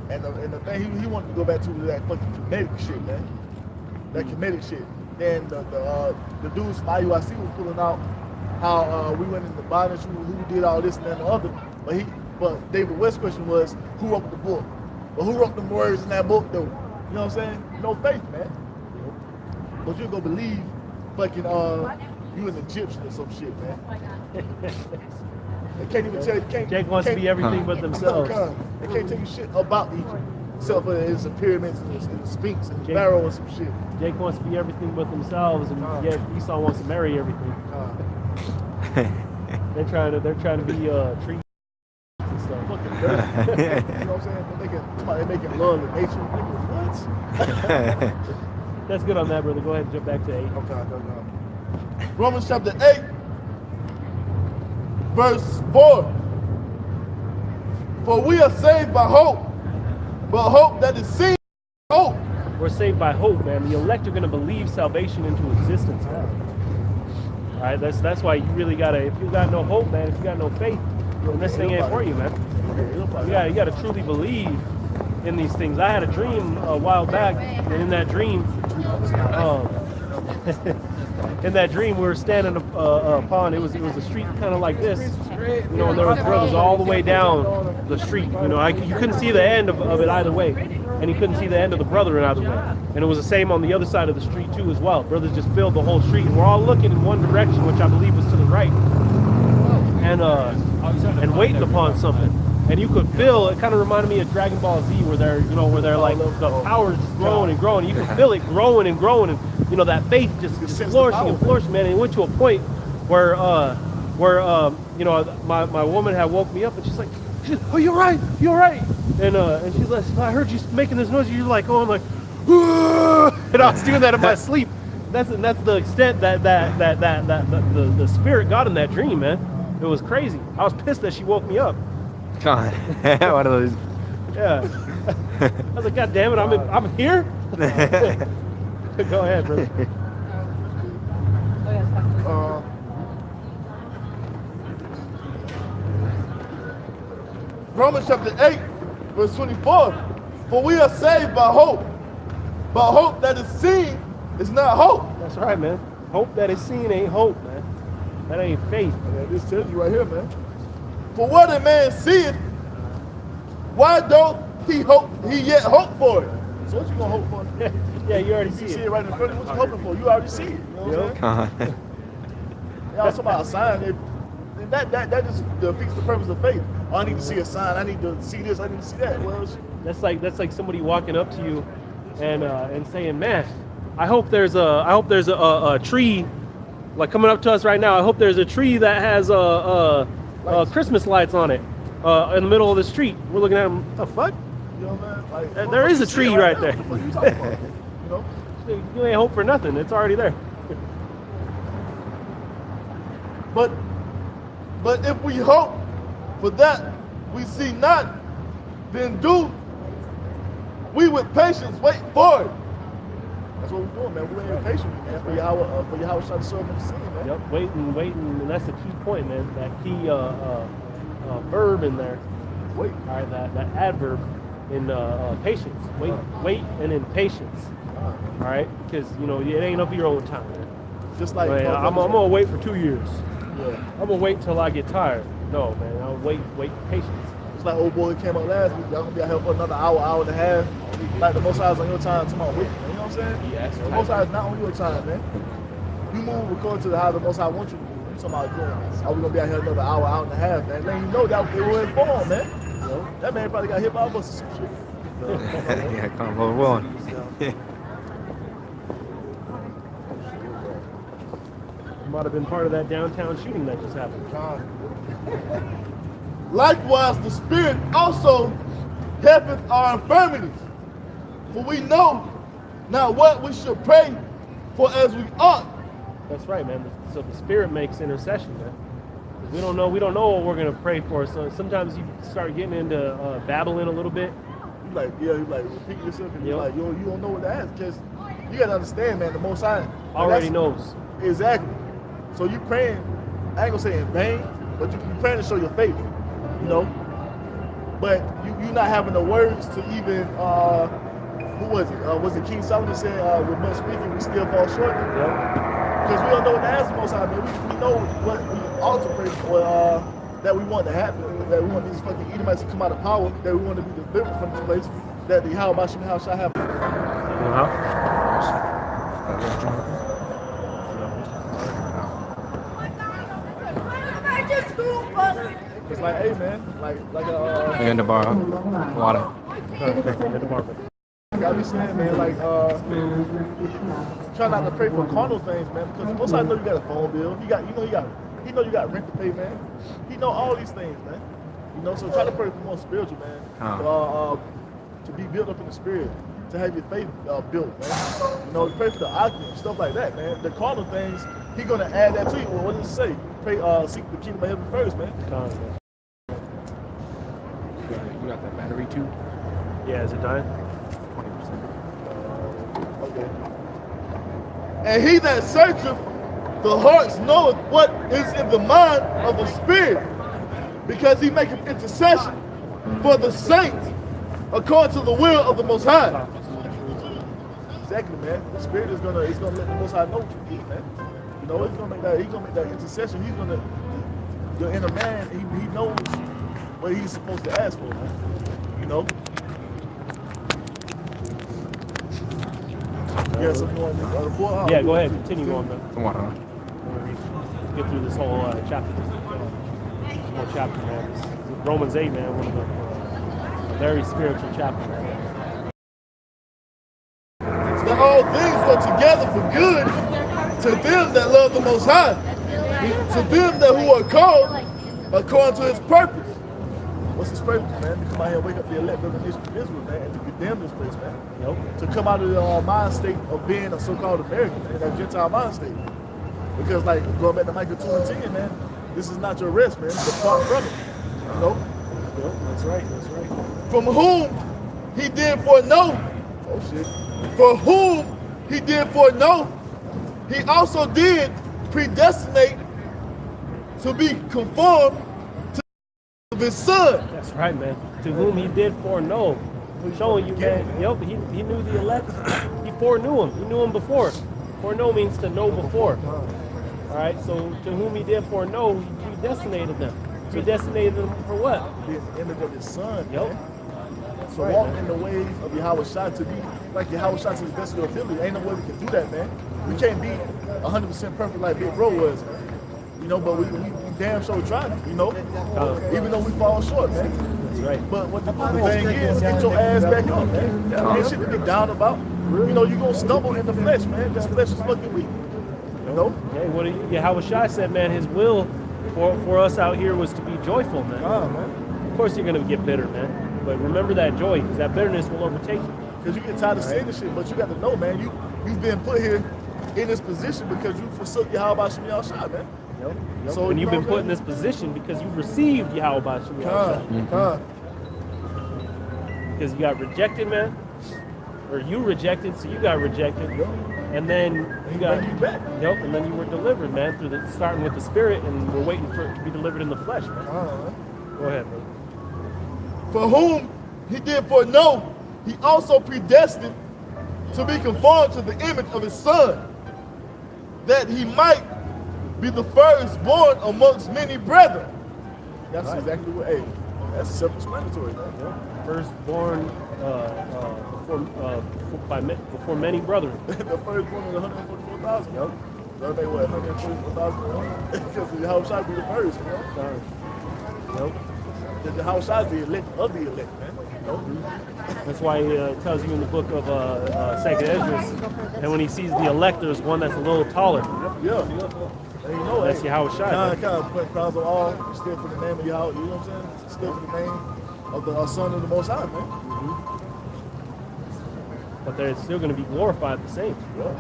And the thing he wanted to go back to was that fucking kinetic shit, man. That kinetic shit. Then the dudes from IUIC was pulling out how we went in the bondage, who did all this and that and the other. But David West's question was, who wrote the book? But who wrote the words in that book, though? You know what I'm saying? No faith, man. But you go believe fucking you an Egyptian or some shit, man. They can't even tell you. Jake wants to be everything but themselves. They can't tell you shit about Egypt. Except for it's the pyramids and the Sphinx and the Pharaoh and some shit. Jake wants to be everything but themselves, and yet Esau wants to marry everything. They're trying to be trees and stuff. Fucking dirty. You know what I'm saying? They're making love to nature. Nigga, what? That's good on that, brother. Go ahead and jump back to 8. Okay. Romans chapter 8, verse 4. For we are saved by hope, but hope that is seen. Hope. We're saved by hope, man. The elect are going to believe salvation into existence now. All right, that's why you really gotta. If you got no hope, man, if you got no faith, then this thing ain't for you, man. You gotta truly believe in these things. I had a dream a while back, and in that dream, we were standing upon. It was a street kind of like this, you know, and there was brothers all the way down the street. You know, you couldn't see the end of it either way, and you couldn't see the end of the brother in either way. And it was the same on the other side of the street too, as well. Brothers just filled the whole street, and we're all looking in one direction, which I believe was to the right, and waiting upon something. And you could feel it. Kind of reminded me of Dragon Ball Z, where they're like the power's just growing and growing. You can feel it growing and growing, and you know that faith just flourishing and flourishing, man. And it went to a point where you know, my woman had woke me up, and she's like, "Oh, you're right, you're right." And she's like, "I heard you making this noise." You're like, "Oh," I'm like, and I was doing that in my sleep. That's the extent that the spirit got in that dream, man. It was crazy. I was pissed that she woke me up. God, one of those. Yeah. I was like, God damn it, I'm here. Go ahead, brother. Romans chapter 8, verse 24. For we are saved by hope, but hope that is seen is not hope. That's right, man. Hope that is seen ain't hope, man. That ain't faith. This tells you right here, man. For what a man seeth, why don't he yet hope for it? So what you gonna hope for? Yeah, you already see You see it. it right in front of you. What you hoping for? You already see it. You know what I'm saying? God. Y'all talking about a sign. That just defeats the purpose of faith. Oh, I need to see a sign. I need to see this. I need to see that. Well, That's like somebody walking up to you and saying, "Man, I hope there's a tree like coming up to us right now. I hope there's a tree that has Christmas lights on it in the middle of the street." We're looking at them. The fuck? you know what I mean? Like, There is a tree right there. What are you talking about? You know? You ain't hope for nothing. It's already there. But if we hope for that we see not, then do we with patience wait for it. That's what we're doing, man. We're waiting patiently, man, for Yahweh shall serve in the scene, man. Yep, waiting, and that's the key point, man. That key verb in there. Wait. All right, that adverb in patience. Wait, and in patience. All right, because you know it ain't of your own time, man. Just like I'm gonna wait for 2 years. Yeah. I'm gonna wait till I get tired. No, man, I'll wait patience. It's like old boy that came out last week. Y'all gonna be out here for another hour and a half. Like the Most High is on your time tomorrow. Wait, you know what I'm saying? Yes. The Most High is not on your time, man. You move according to how the Most High wants you to move. You talking about doing? Are we gonna be out here another hour and a half, man? Then you know that they were informed, man. You know, that man probably got hit by a bus or some shit. Yeah, come on, Lord willing. Might have been part of that downtown shooting that just happened. Likewise, the Spirit also helpeth our infirmities. For we know not what we should pray for as we ought. That's right, man. So the Spirit makes intercession, man. We don't know what we're gonna pray for. So sometimes you start getting into babbling a little bit. You like repeat yourself, and Yep. like you don't know what to ask, because you gotta understand, man. The Most High Already knows. exactly. So you praying, I ain't gonna say in vain, but you praying to show your faith, you know. But you not having the words to even who was it? Was it King Solomon said, "With much speaking, we still fall short." Yep. Because we don't know what to ask the Most High, man. We know what we ought to pray for, that we want to happen, that we want these fucking Edomites to come out of power, that we want to be delivered from this place, that the how shall have. It's like, hey, man, I got to borrow water. like I be saying, man, like, try not to pray for carnal things, man, because most I know you got a phone bill, he know you got rent to pay, man. He know all these things, man. You know, so try to pray for more spiritual, man. To be built up in the spirit, to have your faith built, man. You know, pray for the occupant, stuff like that, man. The carnal things, he gonna add that to you. Well, what does it say? Pray, seek the kingdom of heaven first, man. You got that battery too? Yeah, is it dying? 20%. Okay. And he that searcheth the hearts knoweth what is in the mind of the Spirit, because he maketh intercession for the saints according to the will of the Most High. Exactly, man. The Spirit is gonna let the Most High know what you need, man. You know, he's gonna make that intercession. Your inner man, he knows what he's supposed to ask for, man. You know. Yeah, some more on the report. Yeah, go ahead. Continue on, man. Come on, Get through this whole chapter. This whole chapter, man. This is Romans 8, man. One of the very spiritual chapters. That all things work together for good to them that love the Most High, to them that who are called according to His purpose. What's His purpose, man? To come out here and wake up the elect of the nation of Israel, man, and to condemn this place, man. Yep. To come out of the mind state of being a so-called American, man, that Gentile mind state. Because, like, going back to Micah 2:10, man, this is not your rest, man. Depart from it. You know? Yep, that's right. From whom He did foreknow. Oh shit. For whom He did foreknow, He also did predestinate to be conformed to His Son. That's right, man. To whom He did foreknow. Showing you, man. Yep, he knew the elect. He foreknew them. He knew them before. Foreknow means to know before. All right, so to whom He did foreknow, He predestinated them. Predestinated them for what? The image of His Son. Yep. Man. So walk in the ways of Yahweh Shai, to be like Yahweh Shai to the best of your ability. Ain't no way we can do that, man. We can't be 100% perfect like Big Bro was, man. You know, but we damn sure trying, you know, even though we fall short, man. That's right. But what the thing is, get your ass back up, man. Ain't shit to be down about. You know, you're going to stumble in the flesh, man. This flesh is fucking weak. You know? Hey, what Yahweh Shai said, man, His will for us out here was to be joyful, man. Man. Of course you're going to get bitter, man. But remember that joy, because that bitterness will overtake you. Because you get tired of saying this shit, but you got to know, man, you've been put here in this position because you forsook Yahweh Shem Shai, man. Yep. So, and you've been put in this position because you received Yahweh Shem Shai. Because you got rejected, man. Or you rejected, so you got rejected. Yep. And then you got you back. Yep, and then you were delivered, man, through starting with the spirit, and we're waiting for it to be delivered in the flesh, man. Go ahead, man. For whom He did foreknow, He also predestined to be conformed to the image of His Son, that He might be the firstborn amongst many brethren. That's right. Exactly what, hey, that's self-explanatory, man. Yep. Firstborn before many brethren. The firstborn of the 144,000. Yep. So they what, 144,000? Because the house shall be the first, you know? Yep. The house shall be the elect of the elect, man. That's why it tells you in the book of Second Esdras, and when he sees the elect, there's one that's a little taller. Yeah. And you know, That's Yahweh Shai. kind of put crowns of all, still for the name of Yahweh, you know what I'm saying? Still for the name of the Son of the Most High, man. But they're still going to be glorified the same. Yeah.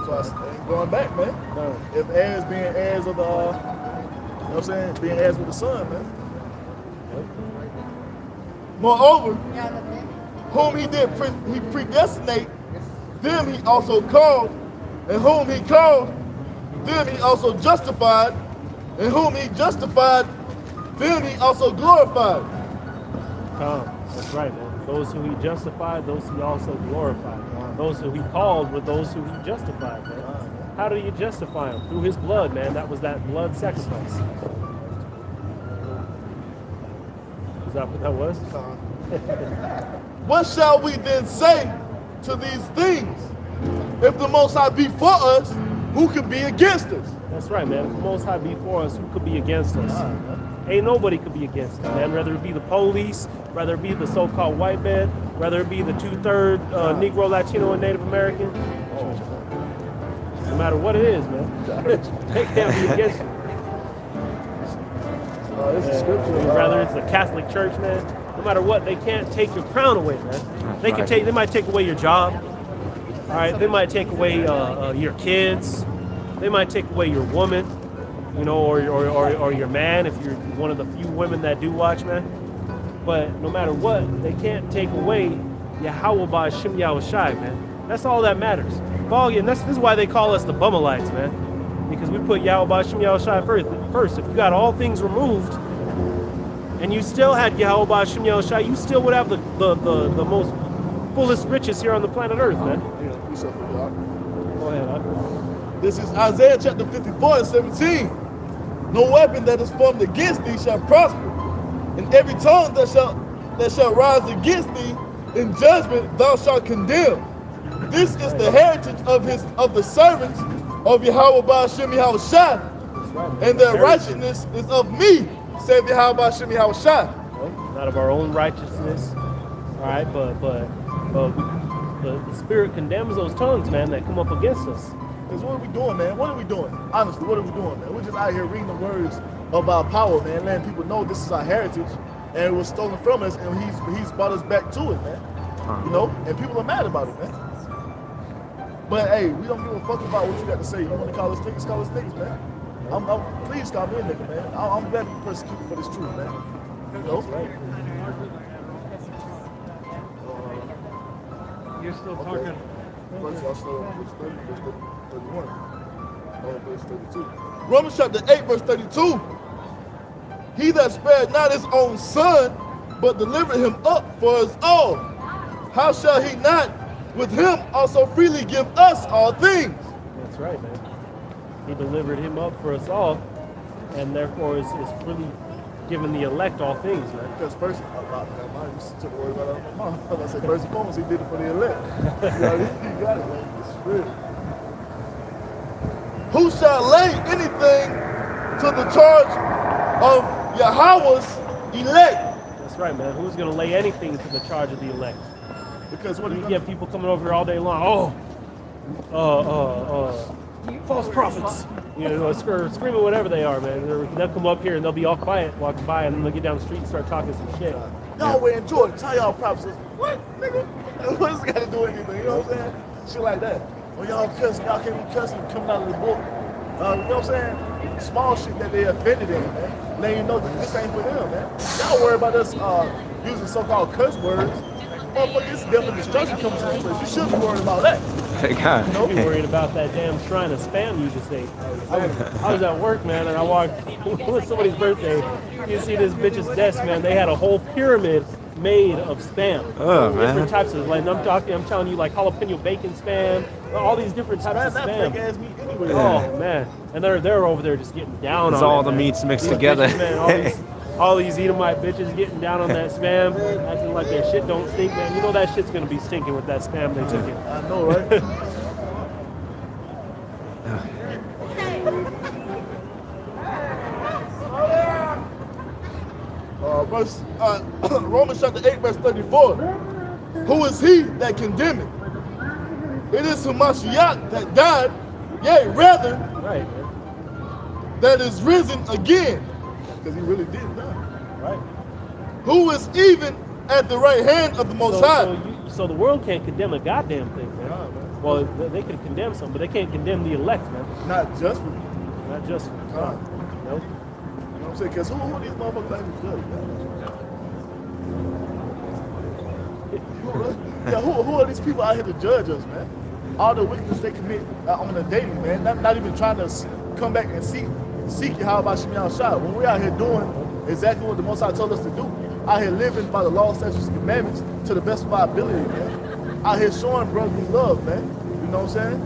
So I ain't going back, man. No. If heirs being heirs of the, you know what I'm saying, being heirs with the Son, man. Moreover, whom he did he predestinate, them he also called, and whom he called, them he also justified, and whom he justified, them he also glorified. That's right, man. Those who he justified, those he also glorified. Those who he called were those who he justified, man. How did he justify them? Through his blood, man. That was that blood sacrifice. Is that what that was? What shall we then say to these things? If the Most High be for us, who can be against us? That's right, man. If the Most High be for us, who could be against us? Ain't nobody could be against us, man. Whether it be the police, whether it be the so-called white man, whether it be the 2/3 Negro, Latino, and Native American. No matter what it is, man. They can't be against you. This is scripture. Whether it's the Catholic Church, man. No matter what, they can't take your crown away, man. They can take. They might take away your job. All right. They might take away your kids. They might take away your woman, you know, or your man if you're one of the few women that do watch, man. But no matter what, they can't take away Yahweh Ba'Shem Yahweh Shai, man. That's all that matters. And this is why they call us the Bumalites, man. Because we put Yahweh Ba'Shem Yahweh Shai first. If you got all things removed, and you still had Yahweh Ba'Shem Yahweh Shai, you still would have the most fullest riches here on the planet Earth, man. Go ahead, huh? This is Isaiah chapter 54 and 17. No weapon that is formed against thee shall prosper, and every tongue that shall rise against thee in judgment thou shalt condemn. This is the heritage of the servants of Yahweh Ba'Shem Yahweh Shai, and their righteousness is of me, saith Yahweh Ba'Shem Yahweh Shai. Not of our own righteousness, all right, but the Spirit condemns those tongues, man, that come up against us. Because what are we doing, man? What are we doing? Honestly, what are we doing, man? We're just out here reading the words of our power, man, letting people know this is our heritage, and it was stolen from us, and he's brought us back to it, man. You know, and people are mad about it, man. But hey, we don't give a fuck about what you got to say. You want to call us niggas, man. Please call me a nigga, man. I'm glad to be persecuted for this truth, man. You know? You're still talking. Verse 31. Verse 32. Romans chapter 8, verse 32. He that spared not his own son, but delivered him up for us all, how shall he not with him also freely give us all things? That's right, man. He delivered him up for us all, and therefore is freely giving the elect all things, man. Because first, I took the word right out of my mouth. I said, first and foremost, he did it for the elect. You got it, man. It's real. Who shall lay anything to the charge of Yahweh's elect? That's right, man. Who's going to lay anything to the charge of the elect? Because what you get people coming over here all day long. False prophets. You know, screaming whatever they are, man. They'll come up here and they'll be all quiet, walking by, and then they'll get down the street and start talking some shit. Y'all wearing Jordans. How y'all prophets? What, nigga? What does it got to do with anything? You know what I'm saying? Shit like that. Well, y'all cussing. Y'all can't be cussing coming out of the book. You know what I'm saying? Small shit that they offended in, man. Letting you know that this ain't for them, man. Y'all worry about us using so-called cuss words. Motherfucker, it's death and destruction coming to this place. You should be worried about that. God. You should be worried about that damn shrine of spam you just ate. I was at work, man, and I walked, it was somebody's birthday. You see this bitch's desk, man. They had a whole pyramid made of spam. Oh, man. Different types of, like, I'm telling you, like jalapeno bacon spam, all these different types of spam. Fake ass meat anyway. Oh, man. And they're over there just getting down It's on all it, the man. meats mixed These together. bitches, man, all these Edomite bitches getting down on that spam, acting like their shit don't stink, man. You know that shit's gonna be stinking with that spam they took it. I know, right? Romans chapter 8, verse 34. Who is he that condemneth? It is Hamashiach that died, yea, rather, Right, man. that is risen again. Because he really did die. Right. Who is even at the right hand of the Most High. So the world can't condemn a goddamn thing, man. Nah, man. Well, they could condemn some, but they can't condemn the elect, man. Not just for me. Not just. Nah. Nope. You know what I'm saying? Because who are these motherfuckers that even judge, man? Yeah, who are these people out here to judge us, man? All the wickedness they commit on a daily, man. Not even trying to come back and seek how about Shemiah Shah. When we're out here doing exactly what the Most High told us to do, out here living by the law, statutes, and commandments to the best of our ability, man. Out here showing brotherly love, man. You know what I'm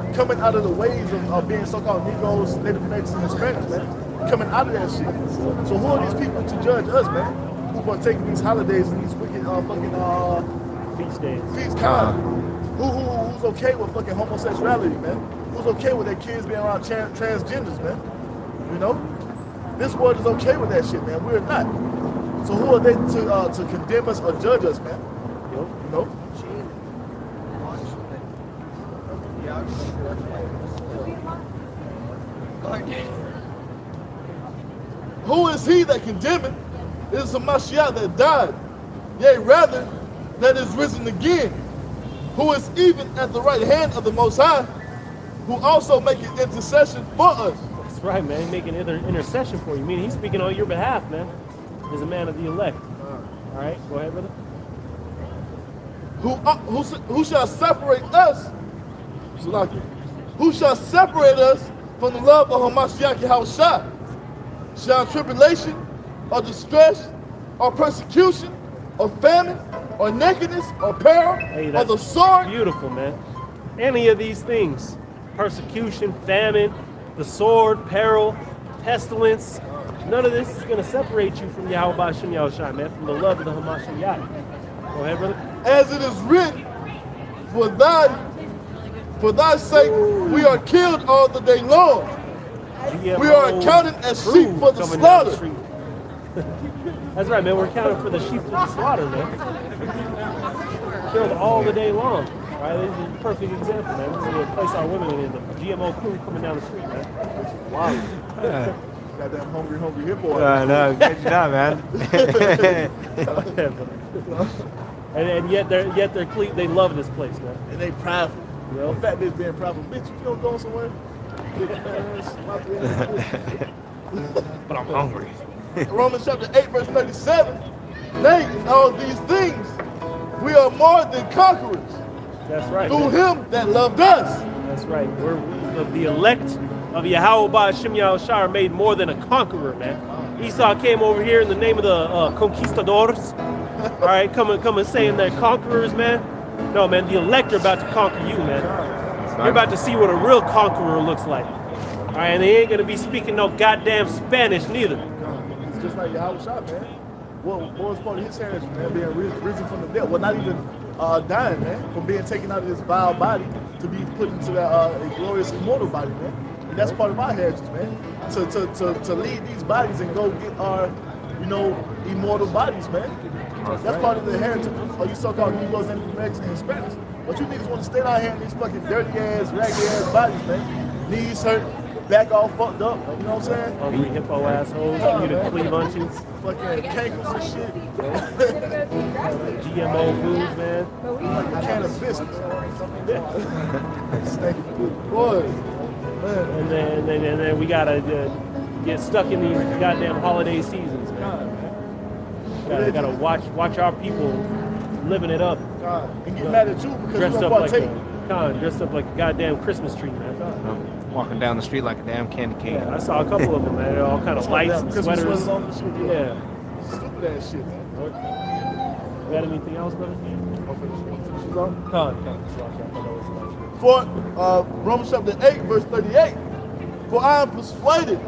saying? Coming out of the ways of being so-called Negroes, Native Americans, and Hispanics, man. Coming out of that shit. So who are these people to judge us, man? Who are taking these holidays and these wicked Feast days. feast times? Who's okay with fucking homosexuality, man? Who's okay with their kids being around transgenders, man? You know? This world is okay with that shit, man. We're not. So who are they to condemn us or judge us, man? Yep. You know? Who is he that condemneth? It is a Mashiach that died, yea, rather, that is risen again, who is even at the right hand of the Most High, who also maketh intercession for us. That's right, man. He's making intercession for you. Meaning he's speaking on your behalf, man. He's a man of the elect. All right, go ahead, brother. Who shall separate us? Who shall separate us from the love of Hamashiach Yahushua? Shall tribulation, or distress, or persecution, or famine, or nakedness, or peril, Hey, or the sword? Beautiful, man. Any of these things, persecution, famine, the sword, peril, pestilence, none of this is going to separate you from Yahweh Ba'ashem Yahushua, man, from the love of the Hamashiach. Go ahead, brother. As it is written, for thy sake we are killed all the day long. GMO We are accounted as crew sheep for the coming down slaughter. street. That's right, man. We're counted for the sheep for the slaughter, man. Killed all the day long. Right? This is a perfect example, man. This is a place our women in. The GMO crew coming down the street, man. Wow. Yeah. Goddamn hungry hippo. No, good job, man. And and yet they're clean. They love this place, man. they prideful. You know? The fact that being prideful. Bitch, you don't go somewhere. But I'm hungry. Romans chapter 8, verse 37. Nay, in all these things, we are more than conquerors That's right. through Man. him that loved us. That's right. We're the elect of Yahweh Ba'ashem Yahushua are made more than a conqueror, man. Esau came over here in the name of the conquistadors. All right, come and saying they're conquerors, man. No, man, the elect are about to conquer you, man. You're about to see what a real conqueror looks like. All right, and they ain't gonna be speaking no goddamn Spanish neither. It's just like Yahushua, man. What was part of his heritage, man? Being risen from the dead. Well, not even dying, man. From being taken out of this vile body to be put into that glorious immortal body, man. And that's part of our heritage, man. To lead these bodies and go get our, immortal bodies, man. That's part of the heritage of you so-called Negroes, Native Americans, and Hispanics. But you niggas want to stay out here in these fucking dirty-ass, raggedy-ass bodies, man. Knees hurt, back all fucked up, you know what I'm saying? Hungry hippo assholes, you the Cleve Unchins, Fucking cankles and shit. GMO foods, man. Like a can of biscuits. Stinking good boys. Man. And then we gotta get stuck in these goddamn holiday seasons, man. Gotta watch our people living it up. God. And get mad at you because Dressed you up don't like partake. dressed up like a goddamn Christmas tree, man. Walking down the street like a damn candy cane. Yeah, I saw a couple of them, man. They're all kind of lights and Christmas sweaters. sweaters on and shit. Yeah. Stupid ass shit, man. You got anything else, brother? For Romans chapter 8, verse 38. For I am persuaded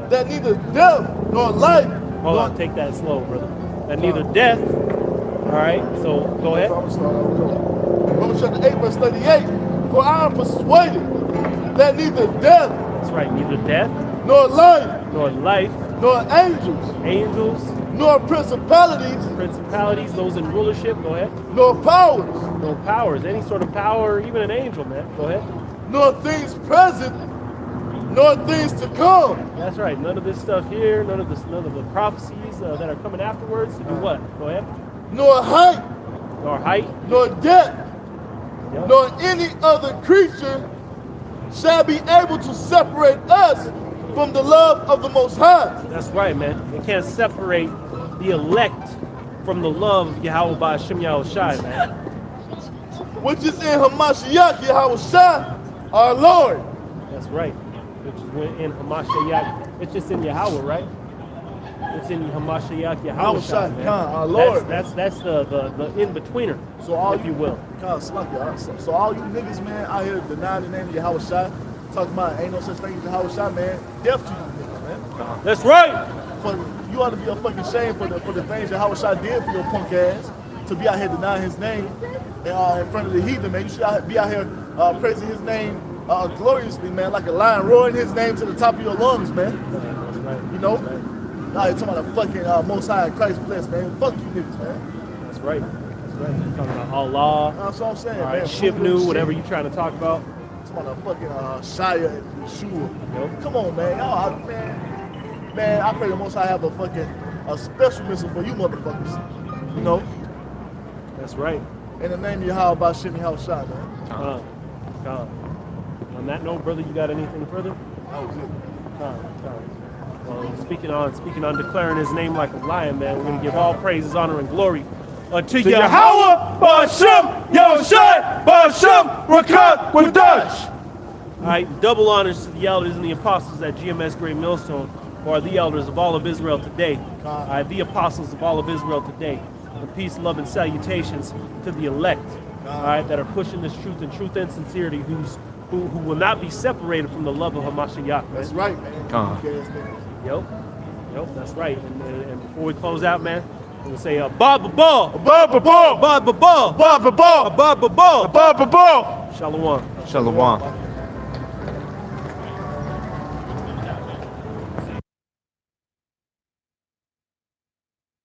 that neither death nor life. Hold on, take that slow, brother. That neither death. All right, so go ahead. Romans chapter 8, verse 38. For I am persuaded that neither death That's right, neither death nor life, nor life, nor angels, angels, nor principalities, principalities, those in rulership. Go ahead. nor powers, No powers, any sort of power, even an angel, man. Go ahead. nor things present, nor things to come, That's right. None of this stuff here, none of the prophecies that are coming afterwards. To do what? Go ahead. nor height, Nor height. nor depth, Yep. nor any other creature shall be able to separate us from the love of the Most High, That's right, man. You can't separate the elect from the love of Yahweh by Hashem Yahushai, man. which is in Hamashiach Yahushua, our Lord. That's right. Which is in Hamashiach. It's just in Yahweh, right? It's in Hamashiach Yahushua, Yahushai, man. our Lord. That's the in-betweener, So all if you will. So all you niggas, man, out here denying the name of Yahushua, talking about ain't no such thing as Yahushua, man, deaf to you niggas, man. That's right. For you ought to be a fucking shame for the things that Yahushua did for your punk ass, to be out here denying his name in front of the heathen, man. You should be out here praising his name gloriously, man, like a lion roaring his name to the top of your lungs, man. That's right. You know? Now you're talking about the fucking Most High Christ bless, man. Fuck you niggas, man. That's right. That's right. You're talking about Allah, That's what I'm saying, all right, man. Shivnu, whatever you're trying to talk about. Talking about the fucking Shia and Yeshua. Yep. Come on, man. Y'all, man, I pray the Most High have a special missile for you motherfuckers. You know? That's right. In the name of Yahweh, by Shimmy Shai, man. God. On that note, brother, you got anything further? That was it. God. Well, speaking on declaring his name like a lion, man, we're gonna give all praises, honor, and glory to Yahweh, Ba'ashem, Yahushai, Ba'ashem, Rakat, Wadash. All right, double honors to the elders and the apostles at GMS Great Millstone, who are the elders of all of Israel today. All right, the apostles of all of Israel today. And peace, love, and salutations to the elect, all right, that are pushing this truth and sincerity, who will not be separated from the love of Hamashiach. That's right, man. Yep, that's right. And before we close out, man, we'll say Bob Ball, Bob, Bob Ball, Bob, Bob Ball, Shalom. Shalom.